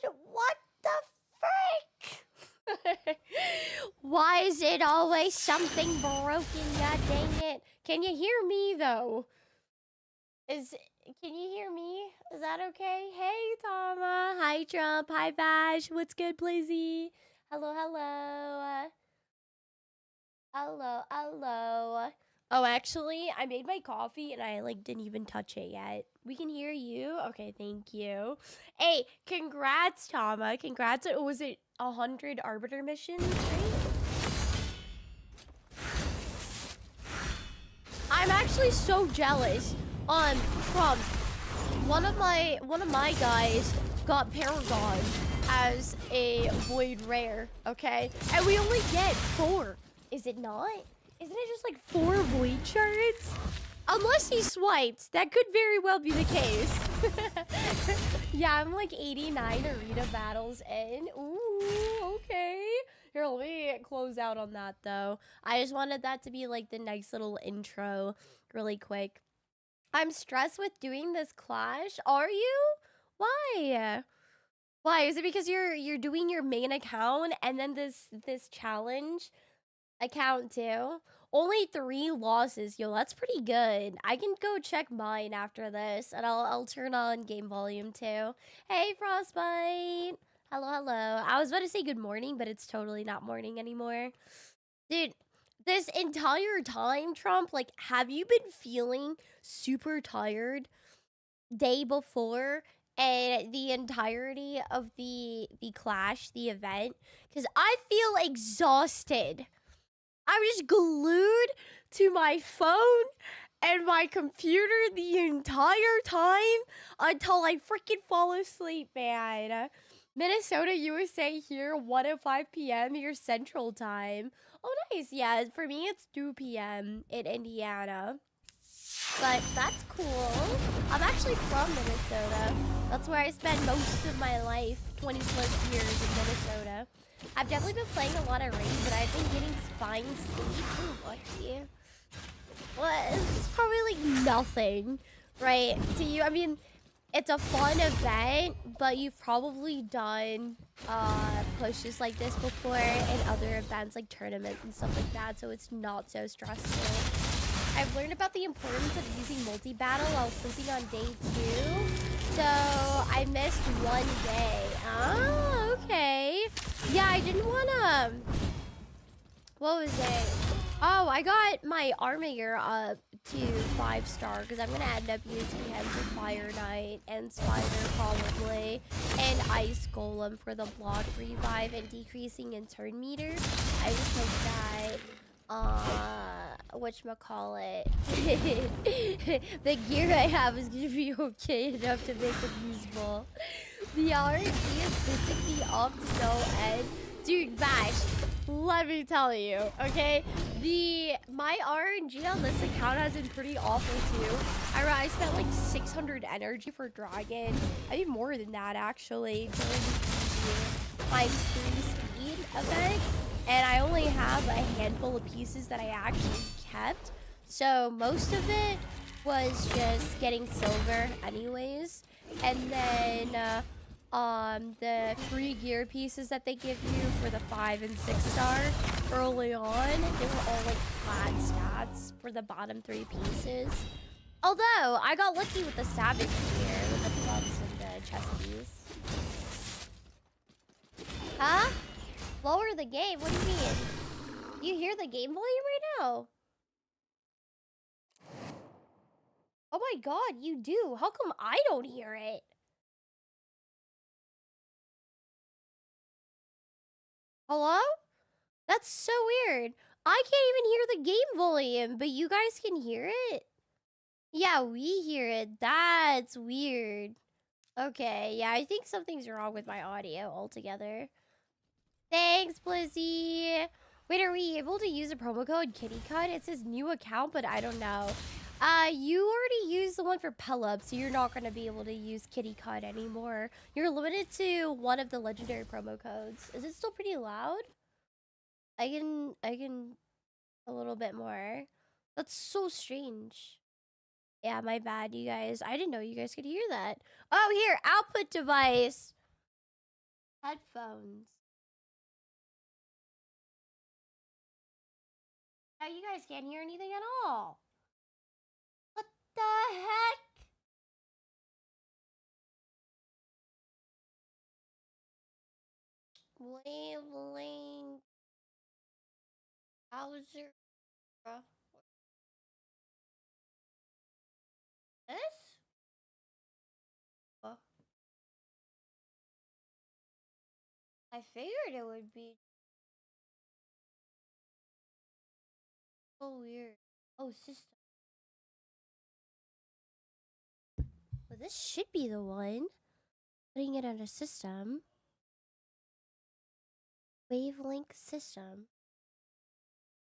What the frick? Why is it always something broken? God dang it. Can you hear me, though? Can you hear me? Is that okay? Hey, Tama. Hi, Trump. Hi, Bash. What's good, Blizzy? Hello, hello. Hello, hello. Oh, actually, I made my coffee and I didn't even touch it yet. We can hear you. Okay, thank you. Hey, congrats, Tama. Congrats. Was it 100 Arbiter missions, right? I'm actually so jealous. From one of my guys got Paragon as a void rare, okay? And we only get 4. Is it not? Isn't it just 4 void shards? Unless he swiped. That could very well be the case. Yeah, I'm 89 arena battles in. Ooh, okay. Here, let me close out on that, though. I just wanted that to be the nice little intro really quick. I'm stressed with doing this clash. Are you? Why? Why? Is it because you're doing your main account and then this challenge account too? Only 3 losses, yo. That's pretty good. I can go check mine after this, and I'll turn on game volume too. Hey, Frostbite. Hello, hello. I was about to say good morning, but it's totally not morning anymore, dude. This entire time, Trump, have you been feeling super tired day before and the entirety of the clash, the event? Because I feel exhausted. I'm just glued to my phone and my computer the entire time until I freaking fall asleep, man. Minnesota, USA here, 1:05 p.m. your Central Time. Oh, nice. Yeah, for me, it's 2 p.m. in Indiana. But that's cool. I'm actually from Minnesota. That's where I spent most of my life, 20 plus years in Minnesota. I've definitely been playing a lot of Raid, but I've been getting fine sleep. Ooh, lucky. Well, it's probably nothing, right, to you. I mean, it's a fun event, but you've probably done pushes like this before in other events like tournaments and stuff like that, so it's not so stressful. I've learned about the importance of using multi-battle while sleeping on day 2, so I missed 1 day. Oh, okay. Yeah, I didn't want to... What was it? Oh, I got my Armager up to 5-star because I'm going to end up using him for Fire Knight and Spider probably, and Ice Golem for the block revive and decreasing in turn meter. I just hope that, whatchamacallit, the gear I have is going to be okay enough to make it usable. The RNG is basically up to no end. Dude, Bash, let me tell you, okay? My RNG on this account has been pretty awful too. I spent 600 energy for Dragon. I mean more than that actually during the ×3 speed event. And I only have a handful of pieces that I actually kept. So most of it was just getting silver anyways. And then the free gear pieces that they give you for the 5 and 6-star early on, they were all flat stats for the bottom 3 pieces. Although I got lucky with the savage gear with the gloves and the chest piece. Huh? Lower the game? What do you mean? You hear the game volume right now? Oh my god, you do. How come I don't hear it? Hello? That's so weird. I can't even hear the game volume, but you guys can hear it? Yeah, we hear it. That's weird. Okay, yeah, I think something's wrong with my audio altogether. Thanks, Blizzy. Wait, are we able to use a promo code KittyCut? It says new account, but I don't know. You already used the one for Pelup, so you're not going to be able to use KittyCut anymore. You're limited to one of the legendary promo codes. Is it still pretty loud? I can a little bit more. That's so strange. Yeah, my bad, you guys. I didn't know you guys could hear that. Oh, here, output device. Headphones. Now you guys can't hear anything at all. What the heck? Wavelength. Browser. This? I figured it would be so weird. Oh, system. Well, this should be the one. Putting it under system. Wavelength system.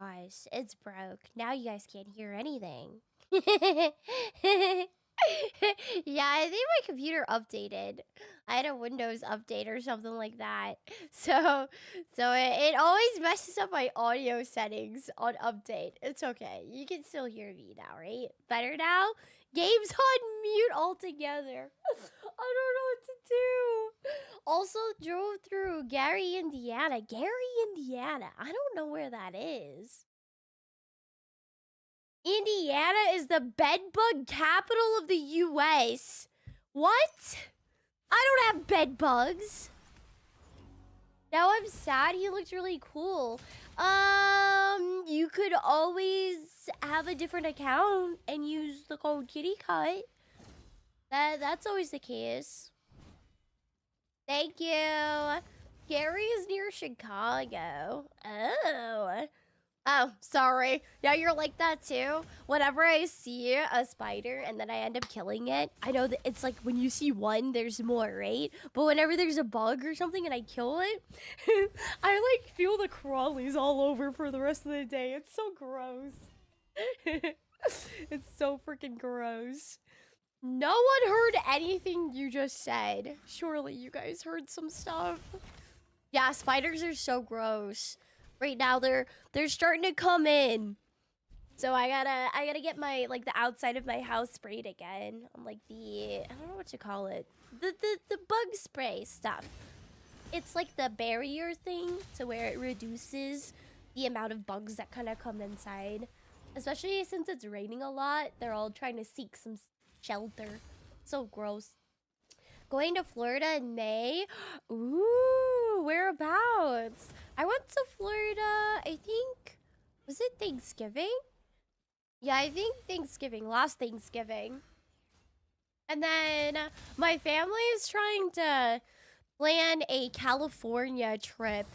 Guys, it's broke. Now you guys can't hear anything. Yeah, I think my computer updated. I had a Windows update or something like that. So it always messes up my audio settings on update. It's okay. You can still hear me now, right? Better now? Game's on mute altogether. I don't know what to do. Also drove through Gary, Indiana. Gary, Indiana. I don't know where that is. Indiana is the bedbug capital of the US. What? I don't have bed bugs. Now I'm sad. He looked really cool. You could always have a different account and use the code KittyCut. That's always the case. Thank you. Gary is near Chicago. Oh, sorry. Yeah, you're like that too. Whenever I see a spider and then I end up killing it, I know that it's like when you see one, there's more, right? But whenever there's a bug or something and I kill it, I like feel the crawlies all over for the rest of the day. It's so gross. It's so freaking gross. No one heard anything you just said. Surely you guys heard some stuff. Yeah, spiders are so gross. Right now they're starting to come in. So I gotta get my like the outside of my house sprayed again. On like the I don't know what to call it. The bug spray stuff. It's like the barrier thing to where it reduces the amount of bugs that kind of come inside. Especially since it's raining a lot, they're all trying to seek some shelter. So gross. Going to Florida in May. Ooh, whereabouts? I went to Florida, I think, was it Thanksgiving? Yeah, I think Thanksgiving, last Thanksgiving. And then my family is trying to plan a California trip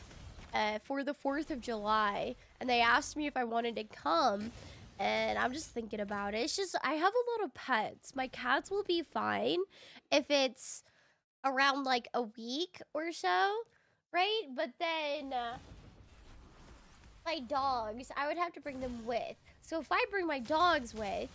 for the 4th of July. And they asked me if I wanted to come. And I'm just thinking about it. It's just, I have a lot of pets. My cats will be fine if it's around like a week or so, right? But then my dogs, I would have to bring them with. So if I bring my dogs with,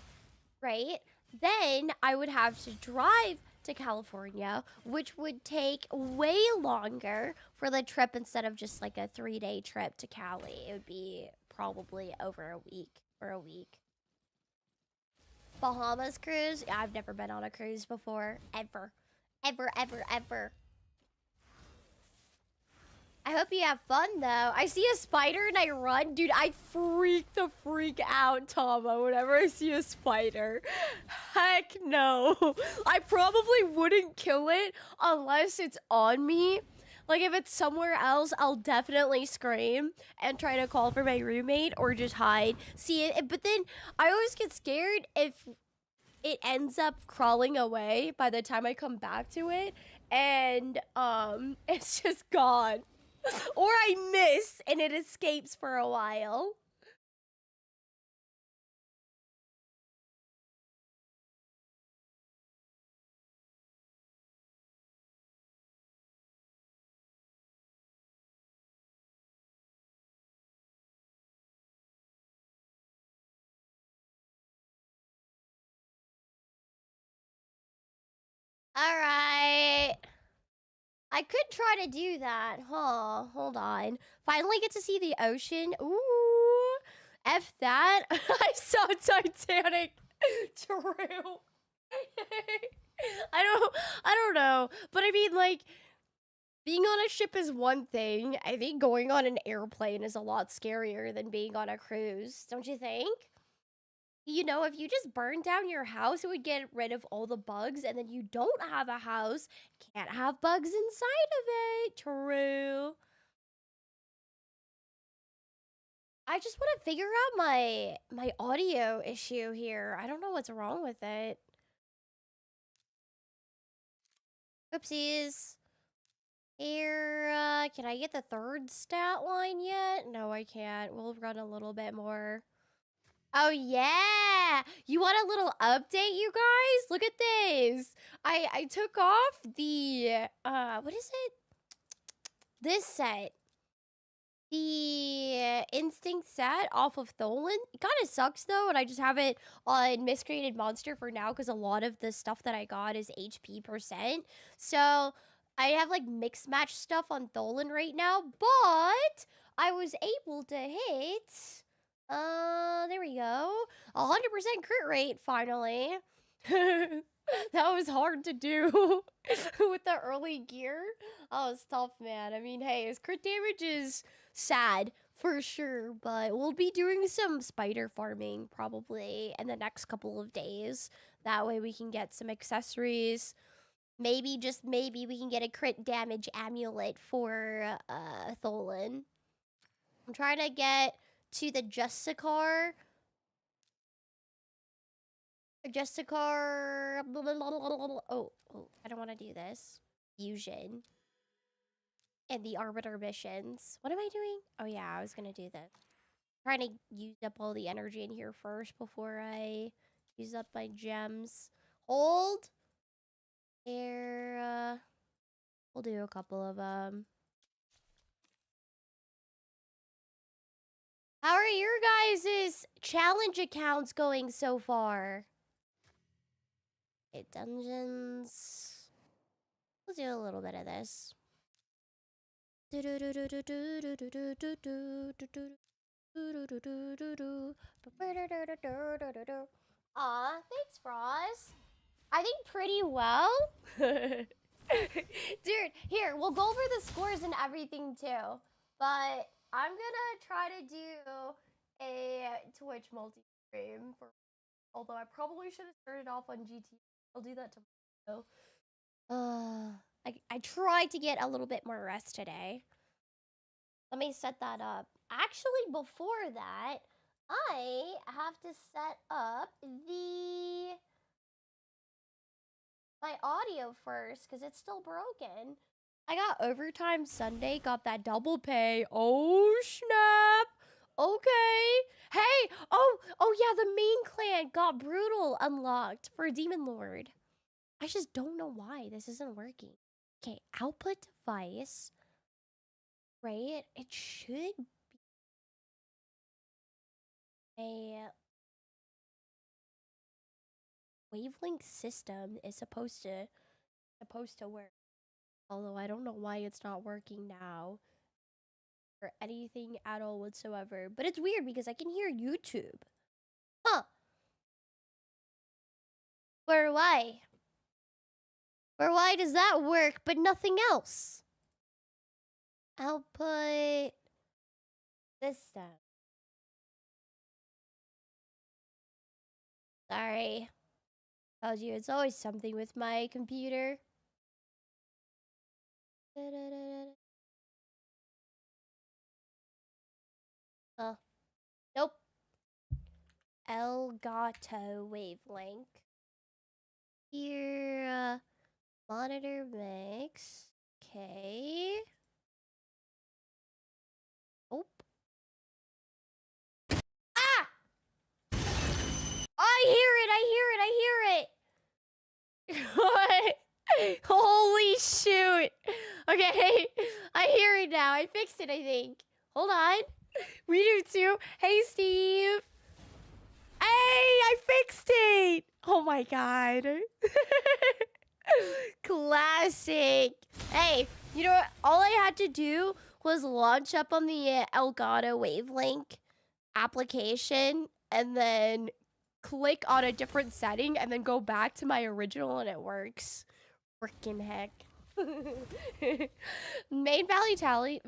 right, then I would have to drive to California, which would take way longer for the trip instead of just like a 3-day trip to Cali. It would be probably over a week or a week. Bahamas cruise? Yeah, I've never been on a cruise before. Ever. Ever, ever, ever. I hope you have fun, though. I see a spider and I run. Dude, I freak out, Tama, whenever I see a spider. Heck no. I probably wouldn't kill it unless it's on me. Like, if it's somewhere else, I'll definitely scream and try to call for my roommate or just hide. See it, but then I always get scared if it ends up crawling away by the time I come back to it, and it's just gone. Or I miss and it escapes for a while. All right. I could try to do that, huh? Hold on. Finally get to see the ocean. Ooh. F that. I saw Titanic. True. I don't know. But I mean, like, Being on a ship is one thing. I think going on an airplane is a lot scarier than being on a cruise. Don't you think? You know, if you just burn down your house, it would get rid of all the bugs, and then you don't have a house, can't have bugs inside of it. True. I just want to figure out my audio issue here. I don't know what's wrong with it. Oopsies. Here, can I get the third stat line yet? No, I can't. We'll run a little bit more. Oh, yeah! You want a little update, you guys? Look at this! I took off the, what is it? This set. The Instinct set off of Tholen. It kind of sucks, though, and I just have it on Miscreated Monster for now, because a lot of the stuff that I got is HP %. So I have, like, mixed match stuff on Tholen right now, but I was able to hit... there we go. 100% crit rate, finally. That was hard to do with the early gear. Oh, it's tough, man. I mean, hey, his crit damage is sad for sure, but we'll be doing some spider farming probably in the next couple of days. That way we can get some accessories. Maybe, just maybe, we can get a crit damage amulet for Tholen. I'm trying to get to the Justicar. Oh, I don't want to do this. Fusion. And the Arbiter missions. What am I doing? Oh, yeah, I was going to do this. Trying to use up all the energy in here first before I use up my gems. Hold. There. We'll do a couple of them. How are your guys' challenge accounts going so far? Okay, dungeons. Let's do a little bit of this. Aw, thanks, Frost. I think pretty well. Dude, here, we'll go over the scores and everything too. But I'm gonna try to do a Twitch multi-stream for, although I probably should have started off on GT. I'll do that tomorrow. I tried to get a little bit more rest today. Let me set that up. Actually, before that, I have to set up my audio first because it's still broken. I got overtime Sunday, got that double pay. Oh, snap. Okay. Hey, oh yeah, the main clan got brutal unlocked for Demon Lord. I just don't know why this isn't working. Okay, output device. Right? It should be a wavelength system is supposed to work. Although I don't know why it's not working now or anything at all whatsoever. But it's weird because I can hear YouTube. Huh. Where why? Or why does that work but nothing else? Output system. Sorry. Told you it's always something with my computer. Nope. Elgato wavelength. Here, monitor mix. Okay. Oh. Ah! I hear it. What? Holy shoot. Okay. I hear it now. I fixed it, I think. Hold on. We do too. Hey, Steve. Hey, I fixed it. Oh my god. Classic. Hey, you know what? All I had to do was launch up on the Elgato wavelength application and then click on a different setting and then go back to my original and it works. Frickin' heck. Main Valley Tally,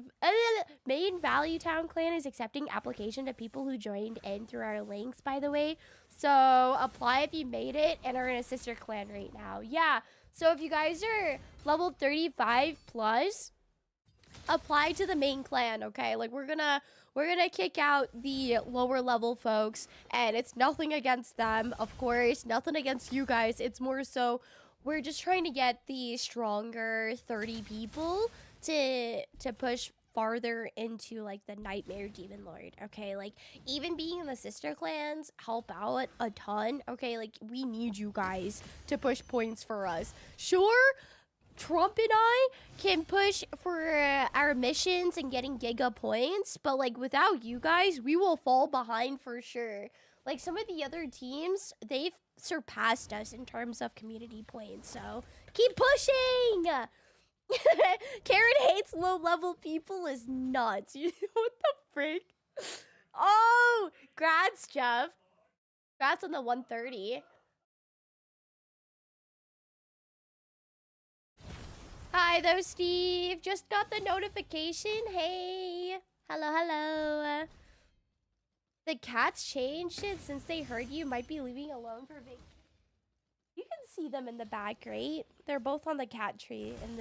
Main Valley Town Clan is accepting application to people who joined in through our links, by the way. So apply if you made it and are in a sister clan right now. Yeah. So if you guys are level 35 plus, apply to the main clan, okay? Like we're gonna kick out the lower level folks, and it's nothing against them, of course, nothing against you guys. It's more so we're just trying to get the stronger 30 people to push farther into like the Nightmare Demon Lord, okay? Like even being in the sister clans help out a ton, okay? Like we need you guys to push points for us. Sure, Trump and I can push for our missions and getting giga points, but like without you guys, we will fall behind for sure. Like some of the other teams, they've surpassed us in terms of community points, so keep pushing! Karen hates low-level people is nuts. What the freak? Oh, grats, Jeff. Grats on the 130. Hi, though, Steve. Just got the notification. Hey. Hello, hello. The cats changed it since they heard you might be leaving alone for vacation. You can see them in the back, right? They're both on the cat tree in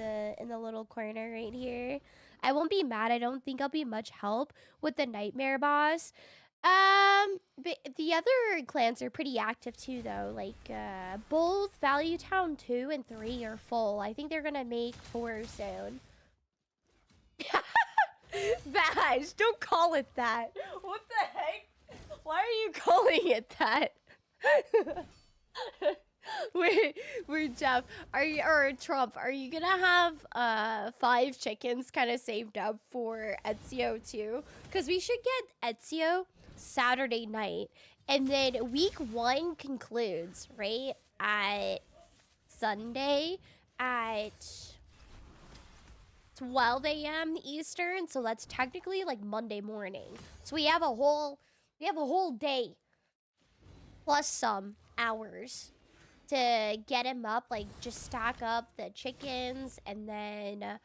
the little corner right here. I won't be mad. I don't think I'll be much help with the nightmare boss. But the other clans are pretty active too, though. Like, both Value Town 2 and 3 are full. I think they're gonna make 4 soon. Bash, don't call it that. What the heck? Why are you calling it that? Wait, Jeff, or Trump, are you gonna have 5 chickens kind of saved up for Ezio too? Because we should get Ezio Saturday night, and then week 1 concludes right at Sunday at 12 a.m. Eastern, so that's technically like Monday morning. So we have a whole day plus some hours to get him up, like just stack up the chickens and then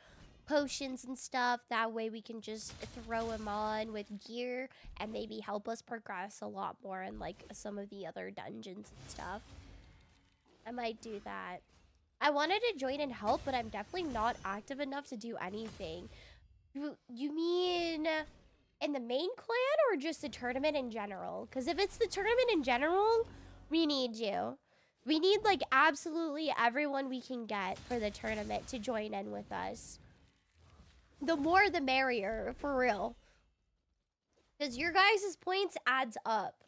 potions and stuff. That way we can just throw him on with gear and maybe help us progress a lot more in like some of the other dungeons and stuff. I might do that. I wanted to join and help, but I'm definitely not active enough to do anything. You mean in the main clan or just the tournament in general? Because if it's the tournament in general, we need you. We need like absolutely everyone we can get for the tournament to join in with us. The more the merrier, for real. Because your guys' points adds up.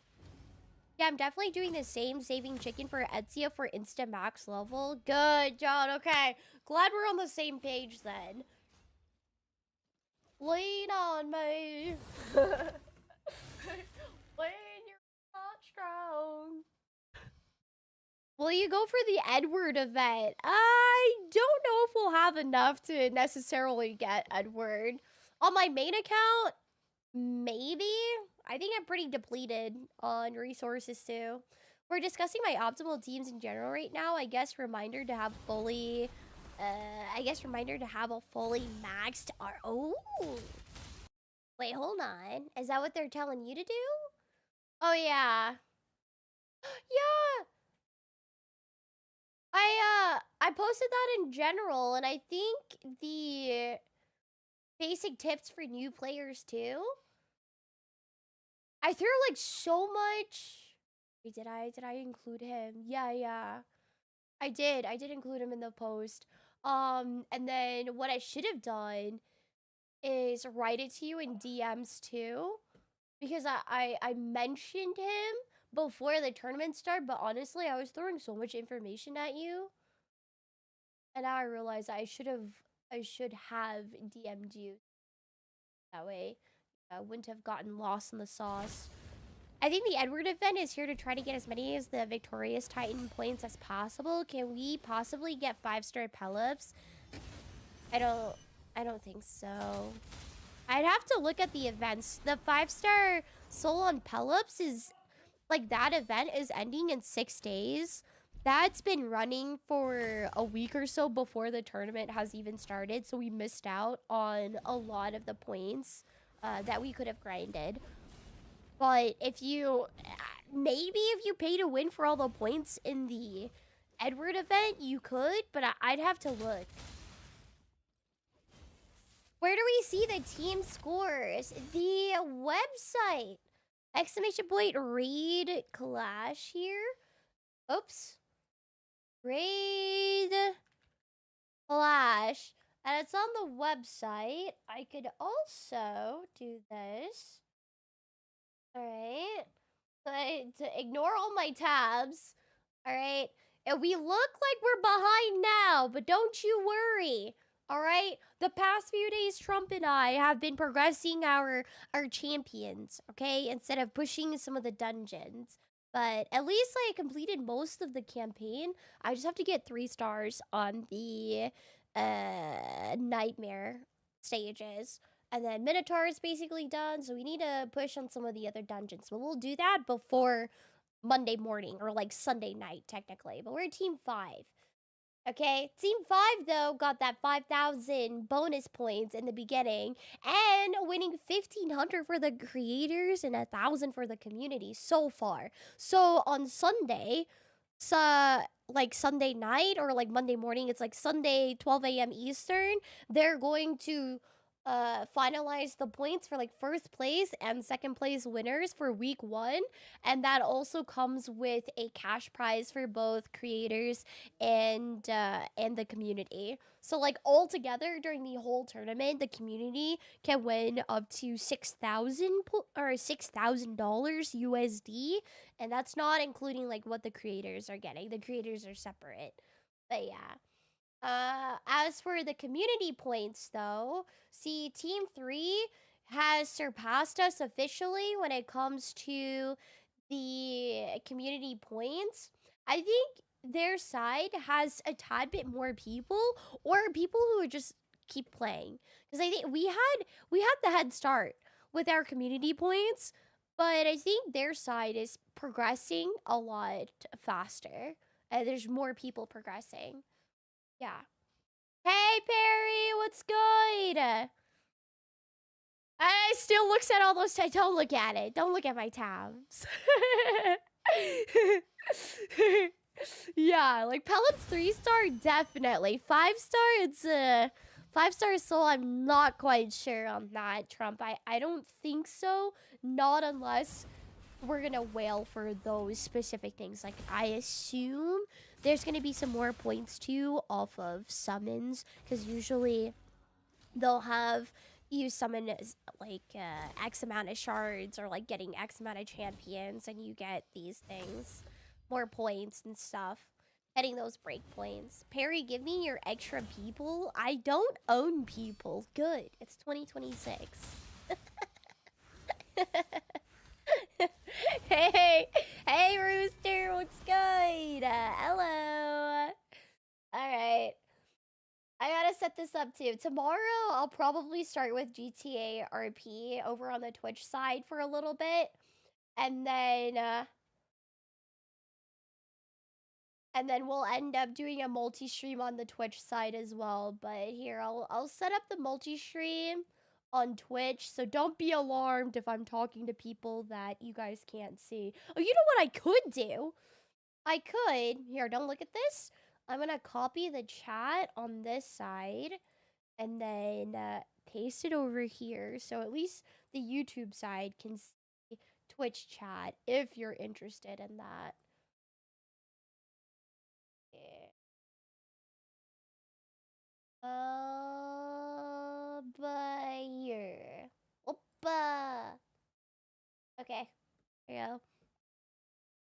Yeah, I'm definitely doing the same, saving chicken for Ezio for insta max level. Good, John. Okay. Glad we're on the same page then. Lean on me. When you're not strong. Will you go for the Edward event? I don't know if we'll have enough to necessarily get Edward. On my main account, maybe. I think I'm pretty depleted on resources too. We're discussing my optimal teams in general right now. I guess reminder to have fully... reminder to have a fully maxed... Oh! Wait, hold on. Is that what they're telling you to do? Oh, yeah. Yeah! I posted that in general, and I think the basic tips for new players too. I threw like so much. Wait, did I include him? Yeah. I did include him in the post. And then what I should have done is write it to you in DMs too, because I mentioned him before the tournament started, but honestly, I was throwing so much information at you. And now I realize I should have DM'd you. That way, I wouldn't have gotten lost in the sauce. I think the Edward event is here to try to get as many as the Victorious Titan points as possible. Can we possibly get 5-star Pelops? I don't think so. I'd have to look at the events. The 5-star Soul on Pelops is... Like, that event is ending in 6 days. That's been running for a week or so before the tournament has even started, so we missed out on a lot of the points that we could have grinded. But if you, maybe if you pay to win for all the points in the Edward event, you could, but I'd have to look. Where do we see the team scores? The website. Exclamation point, raid clash here. Oops. Raid clash. And it's on the website. I could also do this. Alright. To ignore all my tabs. Alright. And we look like we're behind now, but don't you worry. Alright? The past few days, Trump and I have been progressing our champions, okay? Instead of pushing some of the dungeons. But at least I completed most of the campaign. I just have to get 3 stars on the nightmare stages. And then Minotaur is basically done, so we need to push on some of the other dungeons. But we'll do that before Monday morning, or like Sunday night, technically. But we're Team 5. Okay, Team 5, though, got that 5,000 bonus points in the beginning, and winning 1,500 for the creators and 1,000 for the community so far. So on Sunday, like Sunday night or like Monday morning, it's like Sunday 12 a.m. Eastern, they're going to finalize the points for like first place and second place winners for week 1, and that also comes with a cash prize for both creators and the community. So like all together during the whole tournament, the community can win up to $6,000 USD, and that's not including like what the creators are getting. The creators are separate. But yeah. As for the community points, though, see, Team 3 has surpassed us officially when it comes to the community points. I think their side has a tad bit more people, or people who would just keep playing. Because I think we had the head start with our community points, but I think their side is progressing a lot faster. There's more people progressing. Yeah. Hey, Perry, what's good? I still looks at all those tabs. Don't look at it. Don't look at my tabs. Yeah, like Pellets 3-star, definitely. 5-star, it's 5-star soul, I'm not quite sure on that, Trump. I don't think so. Not unless we're gonna wail for those specific things. Like, I assume there's gonna be some more points too off of summons, because usually they'll have you summon like X amount of shards, or like getting X amount of champions, and you get these things, more points and stuff. Getting those break points. Perry, give me your extra people. I don't own people. Good. It's 2026. Hey, Rooster, what's good? Hello. All right. I gotta set this up too. Tomorrow, I'll probably start with GTA RP over on the Twitch side for a little bit, and then we'll end up doing a multi-stream on the Twitch side as well. But here, I'll set up the multi-stream on Twitch, so don't be alarmed if I'm talking to people that you guys can't see. Oh, you know what I could do? I could, here, don't look at this. I'm gonna copy the chat on this side and then paste it over here, so at least the YouTube side can see Twitch chat if you're interested in that. Yeah. But here. Oppa. Okay, there you go.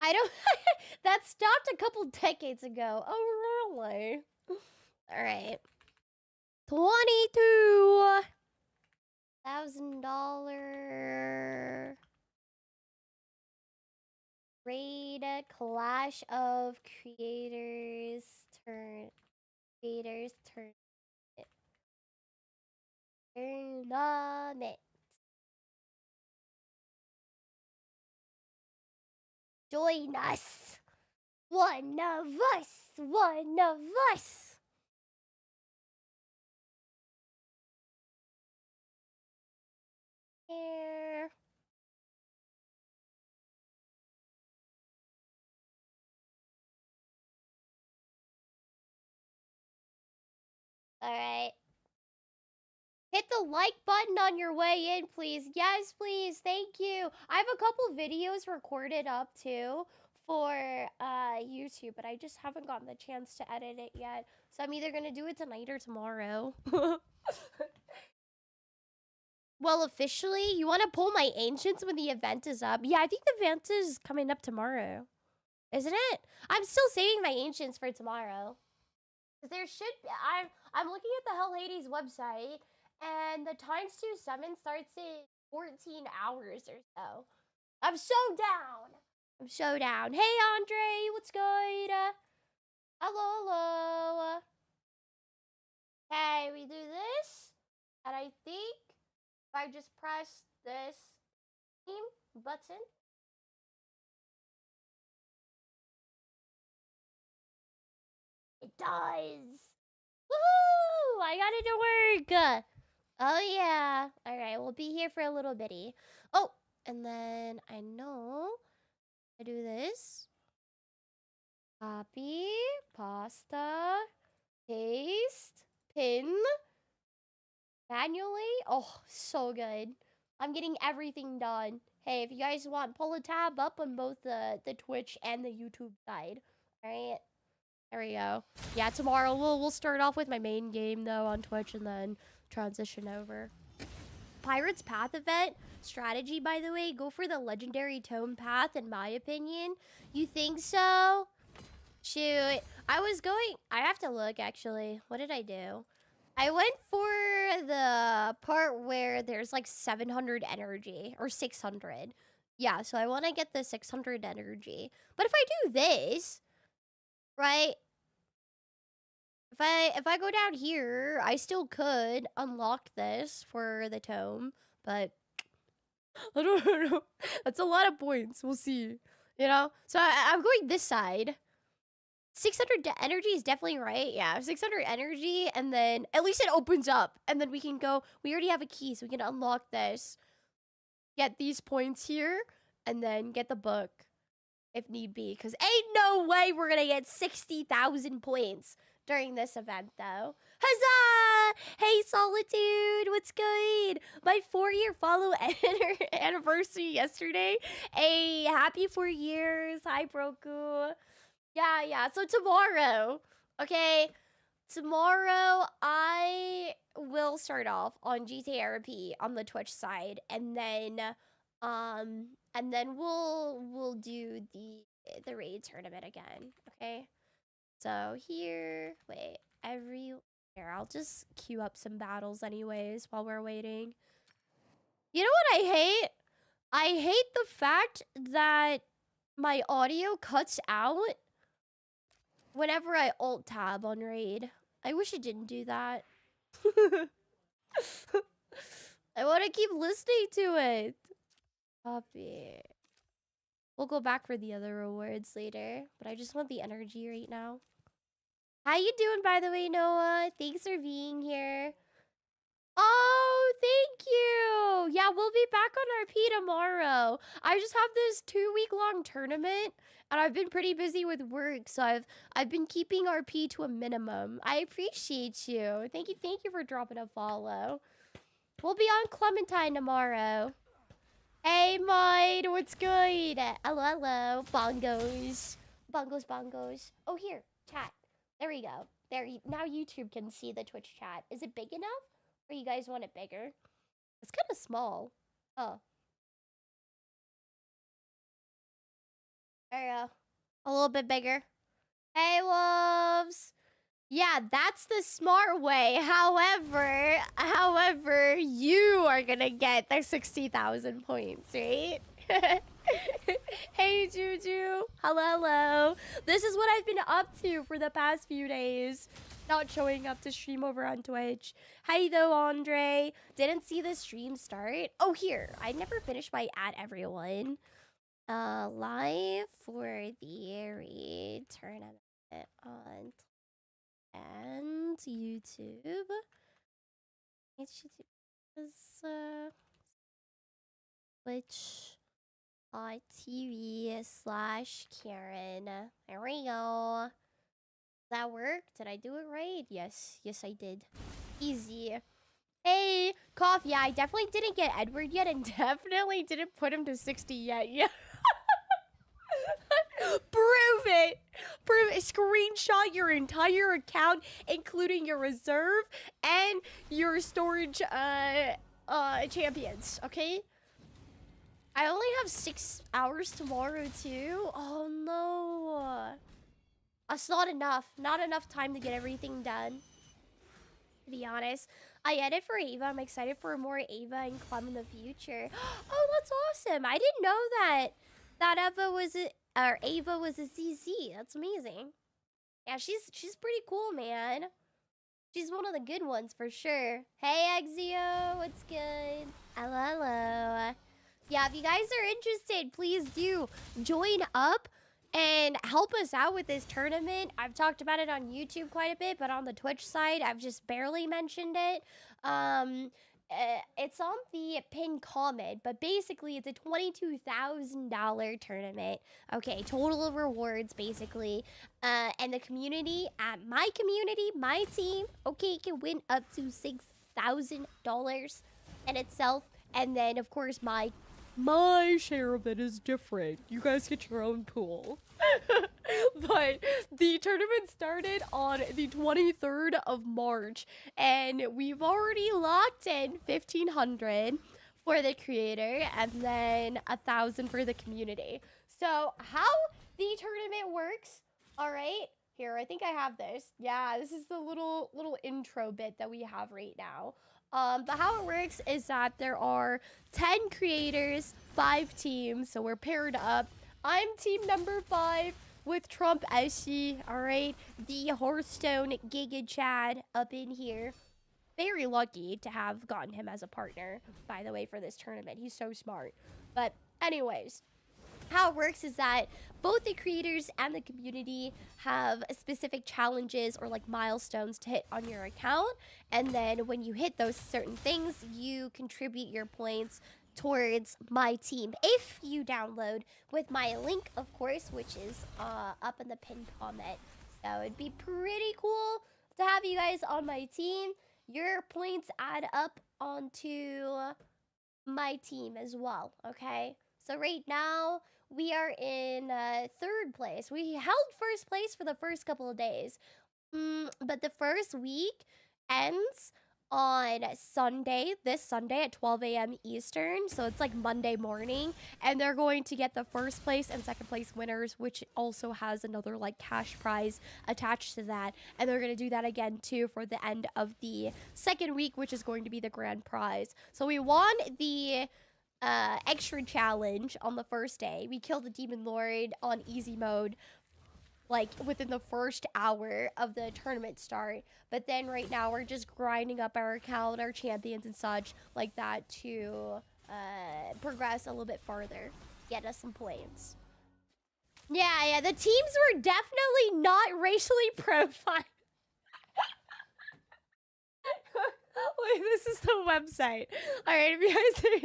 I don't. That stopped a couple decades ago. Oh, really? All right. $22,000 raid Clash of Creators turn. Creators tournament. Join us. One of us. One of us. Here. All right. Hit the like button on your way in, please. Yes, please. Thank you. I have a couple videos recorded up too for YouTube, but I just haven't gotten the chance to edit it yet. So I'm either gonna do it tonight or tomorrow. Well, officially, you want to pull my ancients when the event is up? Yeah, I think the event is coming up tomorrow. Isn't it? I'm still saving my ancients for tomorrow. Because there should be, I'm looking at the Hell Hades website, and the times 2 summon starts in 14 hours or so. I'm so down. I'm so down. Hey, Andre, what's good? Hello, hello. Okay, we do this, and I think if I just press this button, it does. Woohoo! I got it to work. Oh, yeah. All right, we'll be here for a little bitty. Oh, and then I know I do this. Copy, pasta, paste, pin, manually. Oh, so good. I'm getting everything done. Hey, if you guys want, pull a tab up on both the Twitch and the YouTube side. All right. There we go. Yeah, tomorrow we'll start off with my main game though on Twitch and then transition over. Pirate's Path event strategy, by the way, go for the legendary tome path in my opinion. You think so? Shoot, I have to look actually. What did I do? I went for the part where there's like 700 energy or 600. Yeah, so I want to get the 600 energy. But if I do this, right? If I go down here, I still could unlock this for the tome, but I don't know. That's a lot of points. We'll see. You know? So I'm going this side. 600 energy is definitely right. Yeah, 600 energy, and then at least it opens up, and then we can go. We already have a key, so we can unlock this. Get these points here, and then get the book if need be. Because ain't no way we're going to get 60,000 points during this event, though. Huzzah! Hey, Solitude, what's good? My 4-year follow anniversary yesterday. Hey, happy 4 years. Hi, Broku. Yeah. So tomorrow, okay? Tomorrow, I will start off on GTA RP on the Twitch side, and then we'll do the raid tournament again, okay? So here, here, I'll just queue up some battles anyways while we're waiting. You know what I hate? I hate the fact that my audio cuts out whenever I alt tab on raid. I wish it didn't do that. I want to keep listening to it. Copy. We'll go back for the other rewards later, but I just want the energy right now. How you doing, by the way, Noah? Thanks for being here. Oh, thank you. Yeah, we'll be back on RP tomorrow. I just have this 2-week-long tournament, and I've been pretty busy with work, so I've been keeping RP to a minimum. I appreciate you. Thank you for dropping a follow. We'll be on Clementine tomorrow. Hey, Mike, what's good? Hello. Bongos. Bongos. Oh, here, chat. There we go. Now YouTube can see the Twitch chat. Is it big enough? Or you guys want it bigger? It's kind of small. Oh. There you go. A little bit bigger. Hey, wolves. Yeah, that's the smart way. However, you are gonna get the 60,000 points, right? Hey, Juju. Hello. This is what I've been up to for the past few days. Not showing up to stream over on Twitch. Hey, though, Andre. Didn't see the stream start. Oh, here. I never finished my at everyone. live for the raid tournament on and YouTube. It's Twitch TV/Karen. There we go. That work? Did I do it right? Yes, I did. Easy. Hey, Cough. Yeah, I definitely didn't get Edward yet, and definitely didn't put him to 60 yet. Yeah. Prove it. Prove it. Screenshot your entire account, including your reserve and your storage champions. Okay. I only have 6 hours tomorrow too. Oh no. That's not enough. Not enough time to get everything done. To be honest, I edit for Ava. I'm excited for more Ava and Clem in the future. Oh, that's awesome! I didn't know that Ava was a CC. That's amazing. Yeah, she's pretty cool, man. She's one of the good ones for sure. Hey, Exio, what's good? Hello. Yeah, if you guys are interested, please do join up and help us out with this tournament. I've talked about it on YouTube quite a bit, but on the Twitch side, I've just barely mentioned it. It's on the pinned comment, but basically it's a $22,000 tournament. Okay, total rewards, basically. And the community, my team, okay, can win up to $6,000 in itself. And then, of course, my share of it is different. You guys get your own pool. But the tournament started on the 23rd of March, and we've already locked in 1,500 for the creator and then 1,000 for the community. So how the tournament works, all right? Here, I think I have this. Yeah, this is the little intro bit that we have right now. But how it works is that there are 10 creators, 5 teams, so we're paired up. I'm team number 5 with Trump SC, alright? The Hearthstone Giga Chad up in here. Very lucky to have gotten him as a partner, by the way, for this tournament. He's so smart. But anyways, how it works is that both the creators and the community have specific challenges or like milestones to hit on your account. And then when you hit those certain things, you contribute your points towards my team if you download with my link, of course, which is up in the pinned comment. So it'd be pretty cool to have you guys on my team. Your points add up onto my team as well, okay? So right now, we are in 3rd place. We held 1st place for the first couple of days. But the first week ends on Sunday, this Sunday at 12 a.m. Eastern. So it's like Monday morning. And they're going to get the 1st place and 2nd place winners, which also has another like cash prize attached to that. And they're going to do that again too for the end of the 2nd week, which is going to be the grand prize. So we won the extra challenge on the 1st day. We killed the Demon Lord on easy mode like within the 1st hour of the tournament start. But then right now we're just grinding up our account, our champions and such like that to progress a little bit farther, get us some points. Yeah, the teams were definitely not racially profiled. Wait, this is the website. All right, if you guys are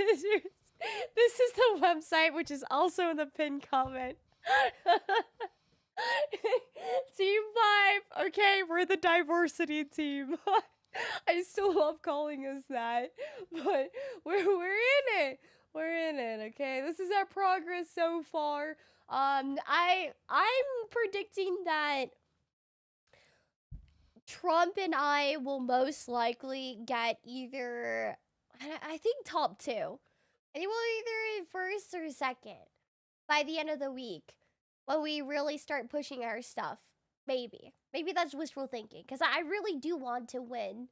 this is the website, which is also in the pinned comment. Team 5. Okay, we're the diversity team. I still love calling us that, but we're in it. We're in it. Okay, this is our progress so far. I'm predicting that Trump and I will most likely get either, I think top 2. I think we'll either 1st or 2nd by the end of the week when we really start pushing our stuff. Maybe that's wishful thinking because I really do want to win.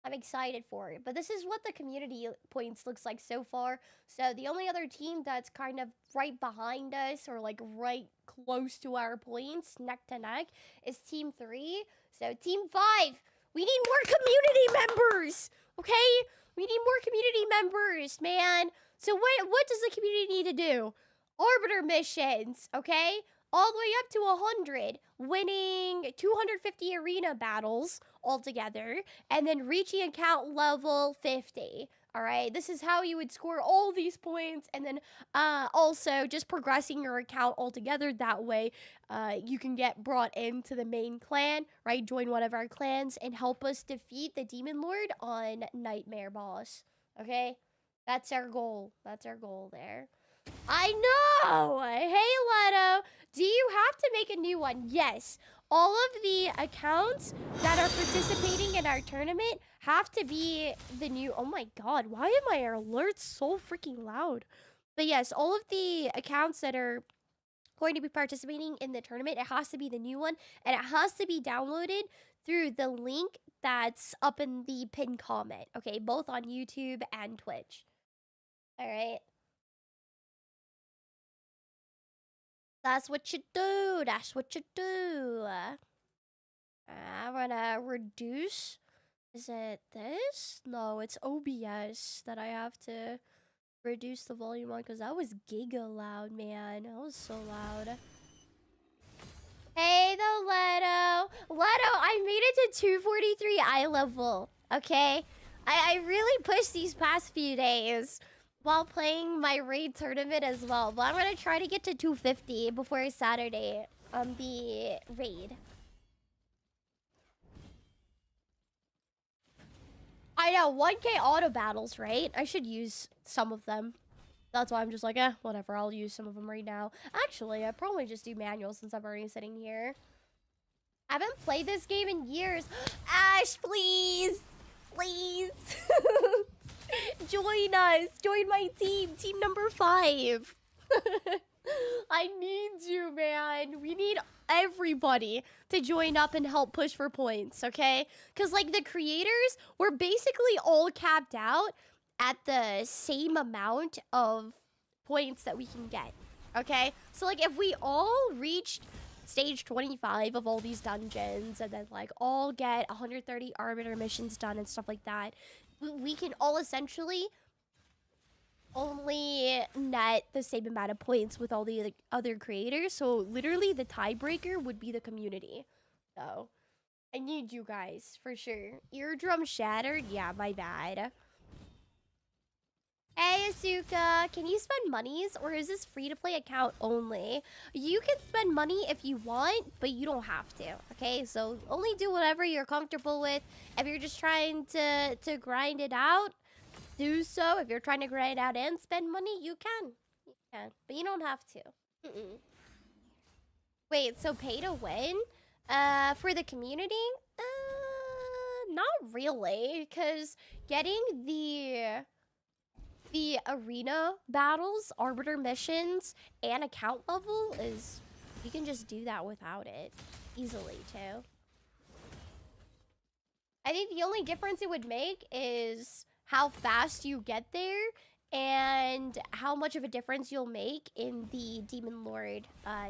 I'm excited for it, but this is what the community points looks like so far. So the only other team that's kind of right behind us or like right close to our points, neck to neck, is Team 3. So Team 5, we need more community members, okay? We need more community members, man. So what does the community need to do? arbiter missions, okay? All the way up to 100, winning 250 arena battles altogether, and then reaching account level 50. All right, this is how you would score all these points, and then also just progressing your account altogether. That way, you can get brought into the main clan, right? Join one of our clans and help us defeat the Demon Lord on Nightmare Boss. Okay, that's our goal. That's our goal there. I know. Hey, Leto, do you have to make a new one? Yes. All of the accounts that are participating in our tournament have to be the new... Oh my god, why am my alerts so freaking loud? But yes, all of the accounts that are going to be participating in the tournament, it has to be the new one, and it has to be downloaded through the link that's up in the pinned comment. Okay, both on YouTube and Twitch. All right. That's what you do. That's what you do. I'm gonna reduce. Is it this? No, it's OBS that I have to reduce the volume on because that was giga loud, man. That was so loud. Hey, the Leto. Leto, I made it to 243 eye level. Okay? I really pushed these past few days while playing my raid tournament as well. But I'm going to try to get to 250 before Saturday on the raid. I know, 1K auto battles, right? I should use some of them. That's why I'm just like, whatever. I'll use some of them right now. Actually, I'd probably just do manual since I'm already sitting here. I haven't played this game in years. Ash, please. Please. Join us. Join my team. Team number 5. I need you, man. We need everybody to join up and help push for points, okay? Because, like, the creators, we're basically all capped out at the same amount of points that we can get, okay? So, like, if we all reached stage 25 of all these dungeons and then, like, all get 130 arbiter missions done and stuff like that, we can all essentially only net the same amount of points with all the other creators. So literally the tiebreaker would be the community. So I need you guys for sure. Eardrum shattered? Yeah, my bad. Hey, Asuka, can you spend monies or is this free-to-play account only? You can spend money if you want, but you don't have to, okay? So only do whatever you're comfortable with. If you're just trying to grind it out, do so. If you're trying to grind out and spend money, you can. You can, but you don't have to. Wait, so pay to win? For the community? Not really, because getting the arena battles, arbiter missions, and account level is... You can just do that without it easily, too. I think the only difference it would make is how fast you get there and how much of a difference you'll make in the Demon Lord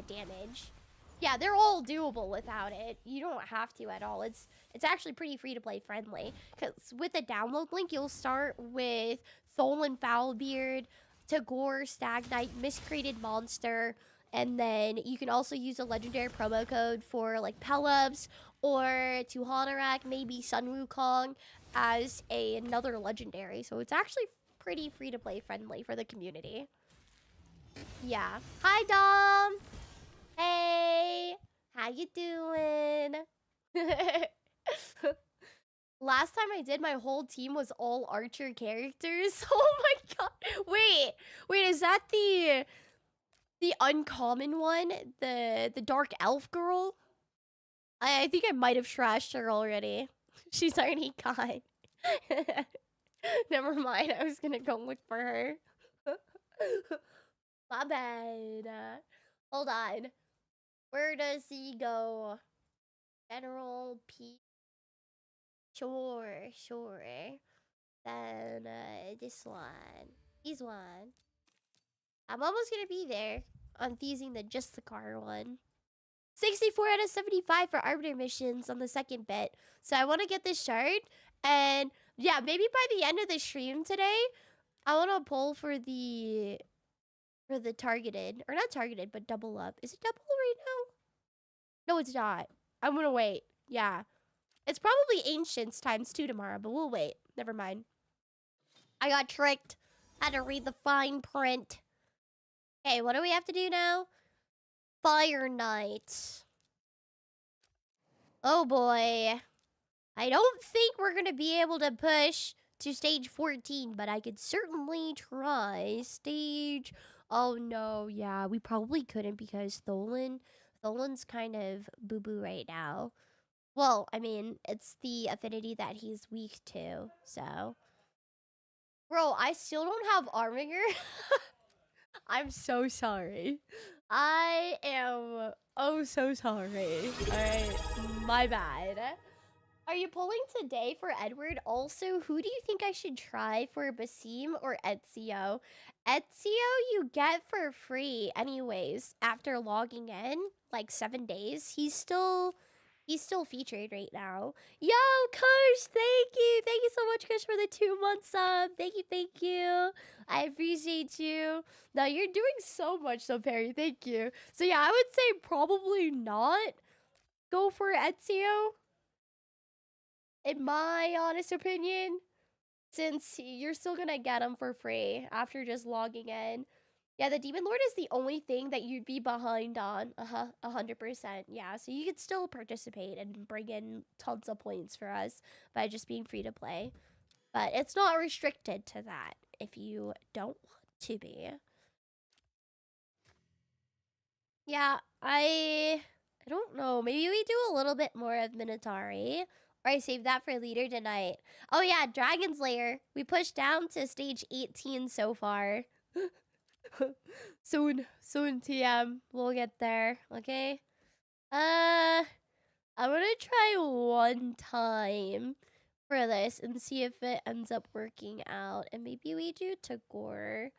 damage. Yeah, they're all doable without it. You don't have to at all. It's actually pretty free-to-play friendly. Because with the download link, you'll start with Tholan Foulbeard, Tagore, Stag Knight, Miscreated Monster, and then you can also use a legendary promo code for like Pelops or to Hanorak, maybe Sun Wukong as another legendary. So it's actually pretty free-to-play friendly for the community. Yeah. Hi, Dom. Hey. How you doing? Last time I did, my whole team was all Archer characters. Oh my god. Wait, is that the uncommon one? The dark elf girl? I think I might have trashed her already. She's already gone. Never mind. I was gonna go look for her. My bad. Hold on. Where does he go? General P. Sure. Then this one. These one. I'm almost gonna be there on using just the car one. 64 out of 75 for arbiter missions on the second bit. So I want to get this shard. And yeah, maybe by the end of the stream today, I want to pull for the For the targeted, or not targeted, but double up. Is it double right now? No, it's not. I'm gonna wait. Yeah. It's probably Ancients times 2 tomorrow, but we'll wait. Never mind. I got tricked. Had to read the fine print. Okay, what do we have to do now? Fire Knight. Oh boy. I don't think we're gonna be able to push to stage 14, but I could certainly try. Stage... Oh no, yeah, we probably couldn't because Tholin's kind of boo-boo right now. Well, I mean, it's the affinity that he's weak to, so... Bro, I still don't have Arminger. I'm so sorry. I am oh so sorry. Alright, my bad. Are you pulling today for Edward? Also, who do you think I should try for Basim or Ezio? Ezio you get for free anyways after logging in, like 7 days. He's still featured right now. Yo, Kush, thank you. Thank you so much, Kush, for the 2 months sub. Thank you. I appreciate you. No, you're doing so much, so Perry. Thank you. So yeah, I would say probably not go for Ezio. In my honest opinion, since you're still gonna get him for free after just logging in. Yeah, the Demon Lord is the only thing that you'd be behind on. 100%. Yeah, so you could still participate and bring in tons of points for us by just being free to play. But it's not restricted to that if you don't want to be. Yeah, I don't know. Maybe we do a little bit more of Minotauri. Or I save that for later tonight. Oh yeah, Dragon's Lair. We pushed down to stage 18 so far. soon TM. We'll get there, okay? I'm gonna try one time for this and see if it ends up working out. And maybe we do Tagore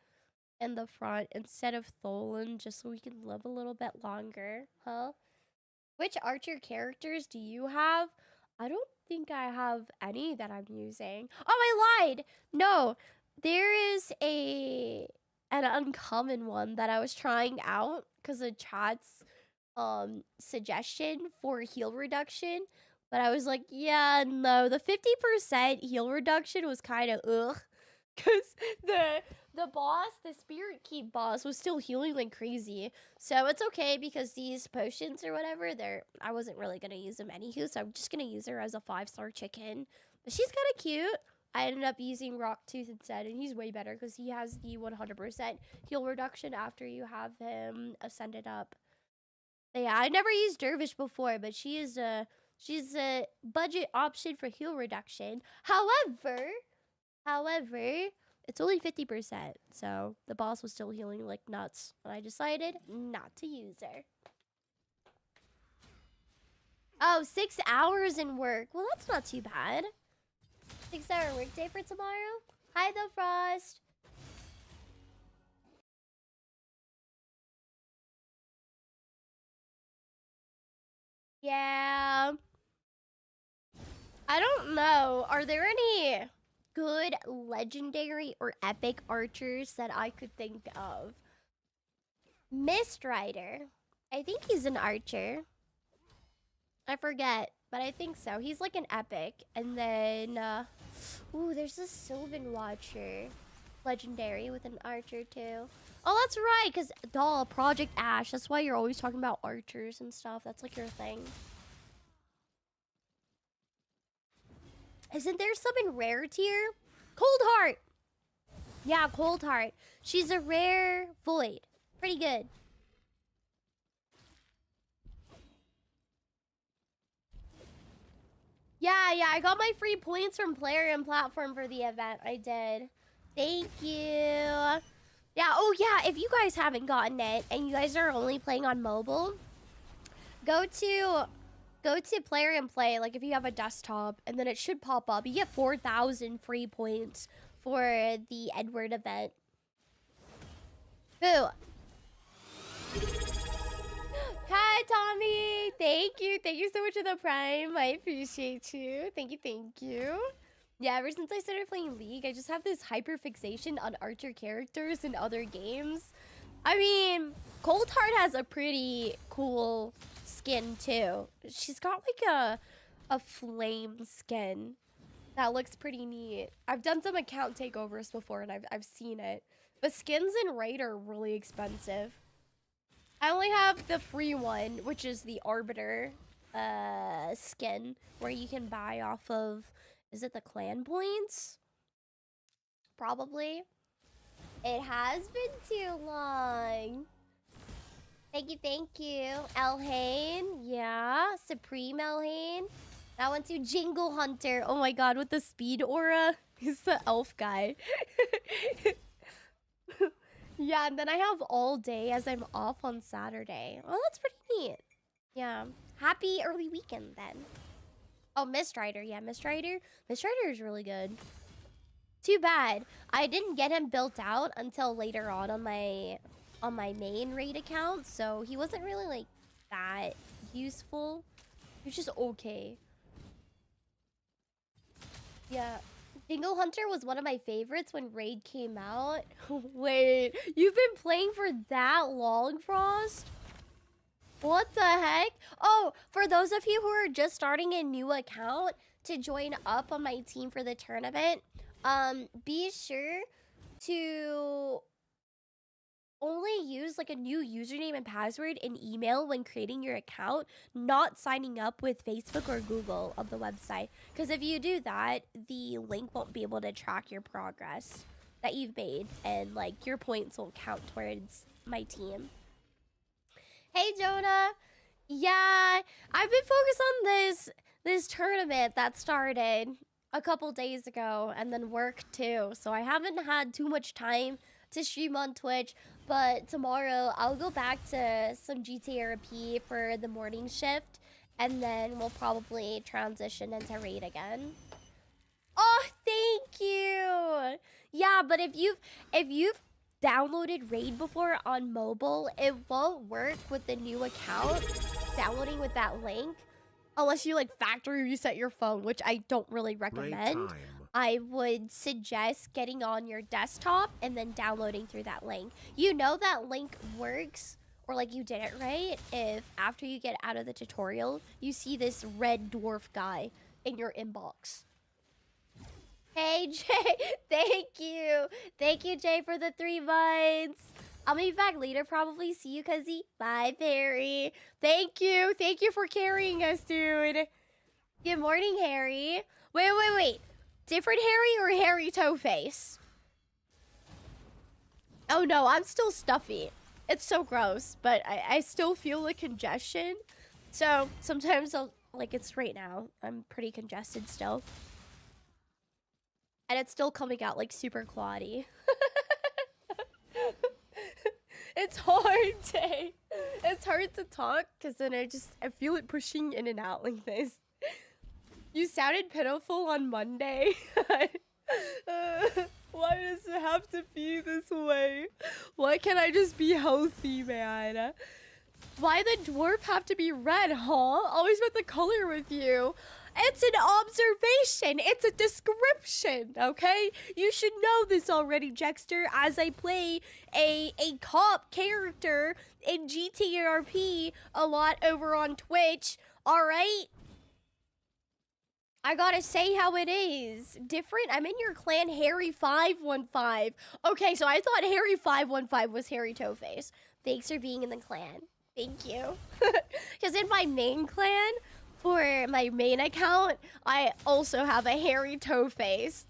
in the front instead of Tholen just so we can live a little bit longer, huh? Which archer characters do you have? I don't think I have any that I'm using. Oh, I lied! No, there is an uncommon one that I was trying out because of chat's suggestion for heal reduction. But I was like, yeah, no, the 50% heal reduction was kind of ugh. Because the boss, the Spirit Keep boss, was still healing like crazy. So it's okay because these potions or whatever, I wasn't really going to use them anywho. So I'm just going to use her as a 5-star chicken. But she's kind of cute. I ended up using Rocktooth instead, and he's way better because he has the 100% heal reduction after you have him ascended up. But yeah, I never used Dervish before, but she's a budget option for heal reduction. However, it's only 50%, so the boss was still healing like nuts, and I decided not to use her. Oh, 6 hours in work. Well, that's not too bad. 6-hour workday for tomorrow. Hi, The Frost. Yeah. I don't know. Are there any good legendary or epic archers that I could think of? Mist Rider. I think he's an archer. I forget, but I think so. He's like an epic. And then, ooh, there's a Sylvan Watcher. Legendary with an archer too. Oh, that's right, because doll, Project Ash. That's why you're always talking about archers and stuff. That's like your thing. Isn't there some in rare tier? Cold Heart. Yeah, Cold Heart. She's a rare void. Pretty good. Yeah, I got my free points from Player and Platform for the event. I did. Thank you. Yeah, oh yeah, if you guys haven't gotten it and you guys are only playing on mobile, go to Player and Play, like if you have a desktop, and then it should pop up. You get 4,000 free points for the Edward event. Boo. Hi, Tommy. Thank you. Thank you so much for the Prime. I appreciate you. Thank you. Yeah, ever since I started playing League, I just have this hyper fixation on archer characters in other games I mean, Cold Heart has a pretty cool skin too. She's got like a flame skin that looks pretty neat. I've done some account takeovers before and I've seen it. But skins in Raid are really expensive. I only have the free one, which is the Arbiter skin, where you can buy off of, is it the clan points? Probably. It has been too long. Thank you. Elhane, yeah. Supreme Elhane. That one too. Jingle Hunter. Oh my god, with the speed aura. He's the elf guy. Yeah, and then I have all day as I'm off on Saturday. Well, that's pretty neat. Yeah. Happy early weekend then. Oh, Mistrider. Yeah, Mistrider. Mistrider is really good. Too bad I didn't get him built out until later on my main raid account, so he wasn't really like that useful. He was just okay. Yeah. Dingle Hunter was one of my favorites when Raid came out. Wait, you've been playing for that long, Frost? What the heck? Oh, for those of you who are just starting a new account to join up on my team for the tournament, be sure to only use like a new username and password and email when creating your account, not signing up with Facebook or Google of the website. Because if you do that, the link won't be able to track your progress that you've made, and like your points will count towards my team. Hey Jonah, yeah, I've been focused on this tournament that started a couple days ago, and then work too. So I haven't had too much time to stream on Twitch, but tomorrow I'll go back to some GTRP for the morning shift, and then we'll probably transition into Raid again. Oh, thank you. Yeah, but if you've downloaded Raid before on mobile, it won't work with the new account downloading with that link unless you like factory reset your phone, which I don't really recommend. I would suggest getting on your desktop and then downloading through that link. You know that link works, or like you did it right, if after you get out of the tutorial, you see this red dwarf guy in your inbox. Hey, Jay, thank you. Thank you, Jay, for the 3 months. I'll be back later, probably. See you, Cuzzy. Bye, Perry. Thank you. Thank you for carrying us, dude. Good morning, Harry. Wait. Different Harry or Harry Toeface? Oh no, I'm still stuffy. It's so gross, but I still feel the congestion. So sometimes I'll, like it's right now, I'm pretty congested still. And it's still coming out like super cloddy. It's hard, Jay. It's hard to talk because then I feel it pushing in and out like this. You sounded pitiful on Monday. Why does it have to be this way? Why can't I just be healthy, man? Why the dwarf have to be red, huh? Always with the color with you. It's an observation. It's a description, okay? You should know this already, Jexter, as I play a cop character in GTRP a lot over on Twitch, alright? I gotta say how it is. Different? I'm in your clan, Harry515. Okay, so I thought Harry515 was Harry Toeface. Thanks for being in the clan. Thank you. Because in my main clan, for my main account, I also have a Harry Toeface.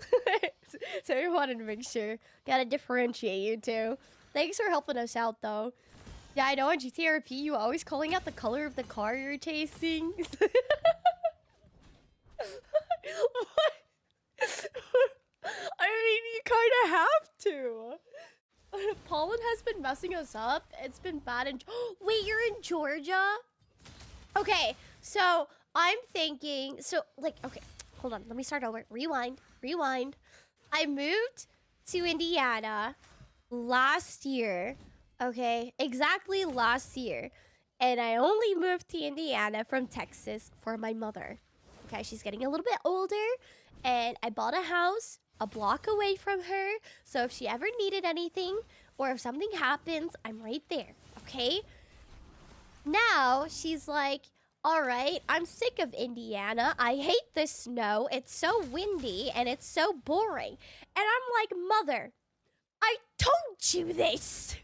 So I wanted to make sure. Gotta differentiate you two. Thanks for helping us out, though. Yeah, I know on GTRP, you always calling out the color of the car you're chasing. What? I mean, you kind of have to. Pollen has been messing us up. It's been bad in... Wait, you're in Georgia? Okay, so I'm thinking... So, like, okay, hold on. Let me start over. Rewind. I moved to Indiana last year. Okay, exactly last year. And I only moved to Indiana from Texas for my mother. Okay, she's getting a little bit older, and I bought a house a block away from her, so if she ever needed anything, or if something happens, I'm right there, okay? Now, she's like, all right, I'm sick of Indiana. I hate the snow. It's so windy and it's so boring. And I'm like, Mother, I told you this.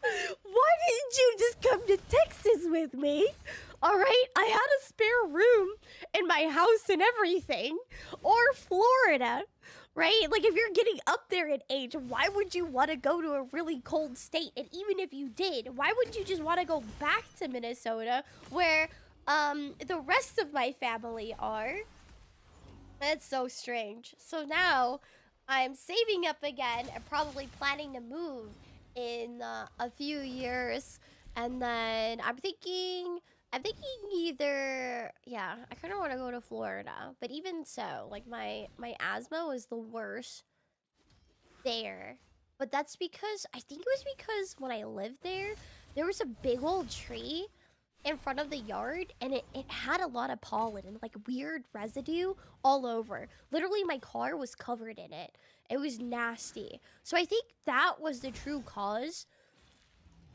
Why didn't you just come to Texas with me? All right, I had a spare room in my house and everything. Or Florida, right? Like, if you're getting up there in age, why would you want to go to a really cold state? And even if you did, why wouldn't you just want to go back to Minnesota where the rest of my family are? That's so strange. So now I'm saving up again and probably planning to move in a few years. And then I'm thinking either, yeah, I kind of want to go to Florida, but even so, like my asthma was the worst there. But that's because, I think it was because when I lived there, there was a big old tree in front of the yard, and it had a lot of pollen and like weird residue all over. Literally, my car was covered in it. It was nasty. So I think that was the true cause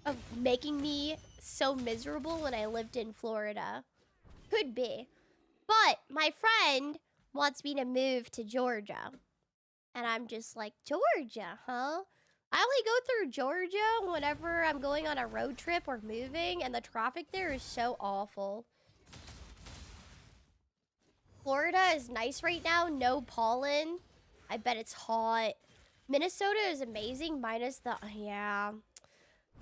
of making me so miserable when I lived in Florida. Could be. But my friend wants me to move to Georgia. And I'm just like, Georgia, huh? I only go through Georgia whenever I'm going on a road trip or moving, and the traffic there is so awful. Florida is nice right now, no pollen. I bet it's hot. Minnesota is amazing, minus the, yeah.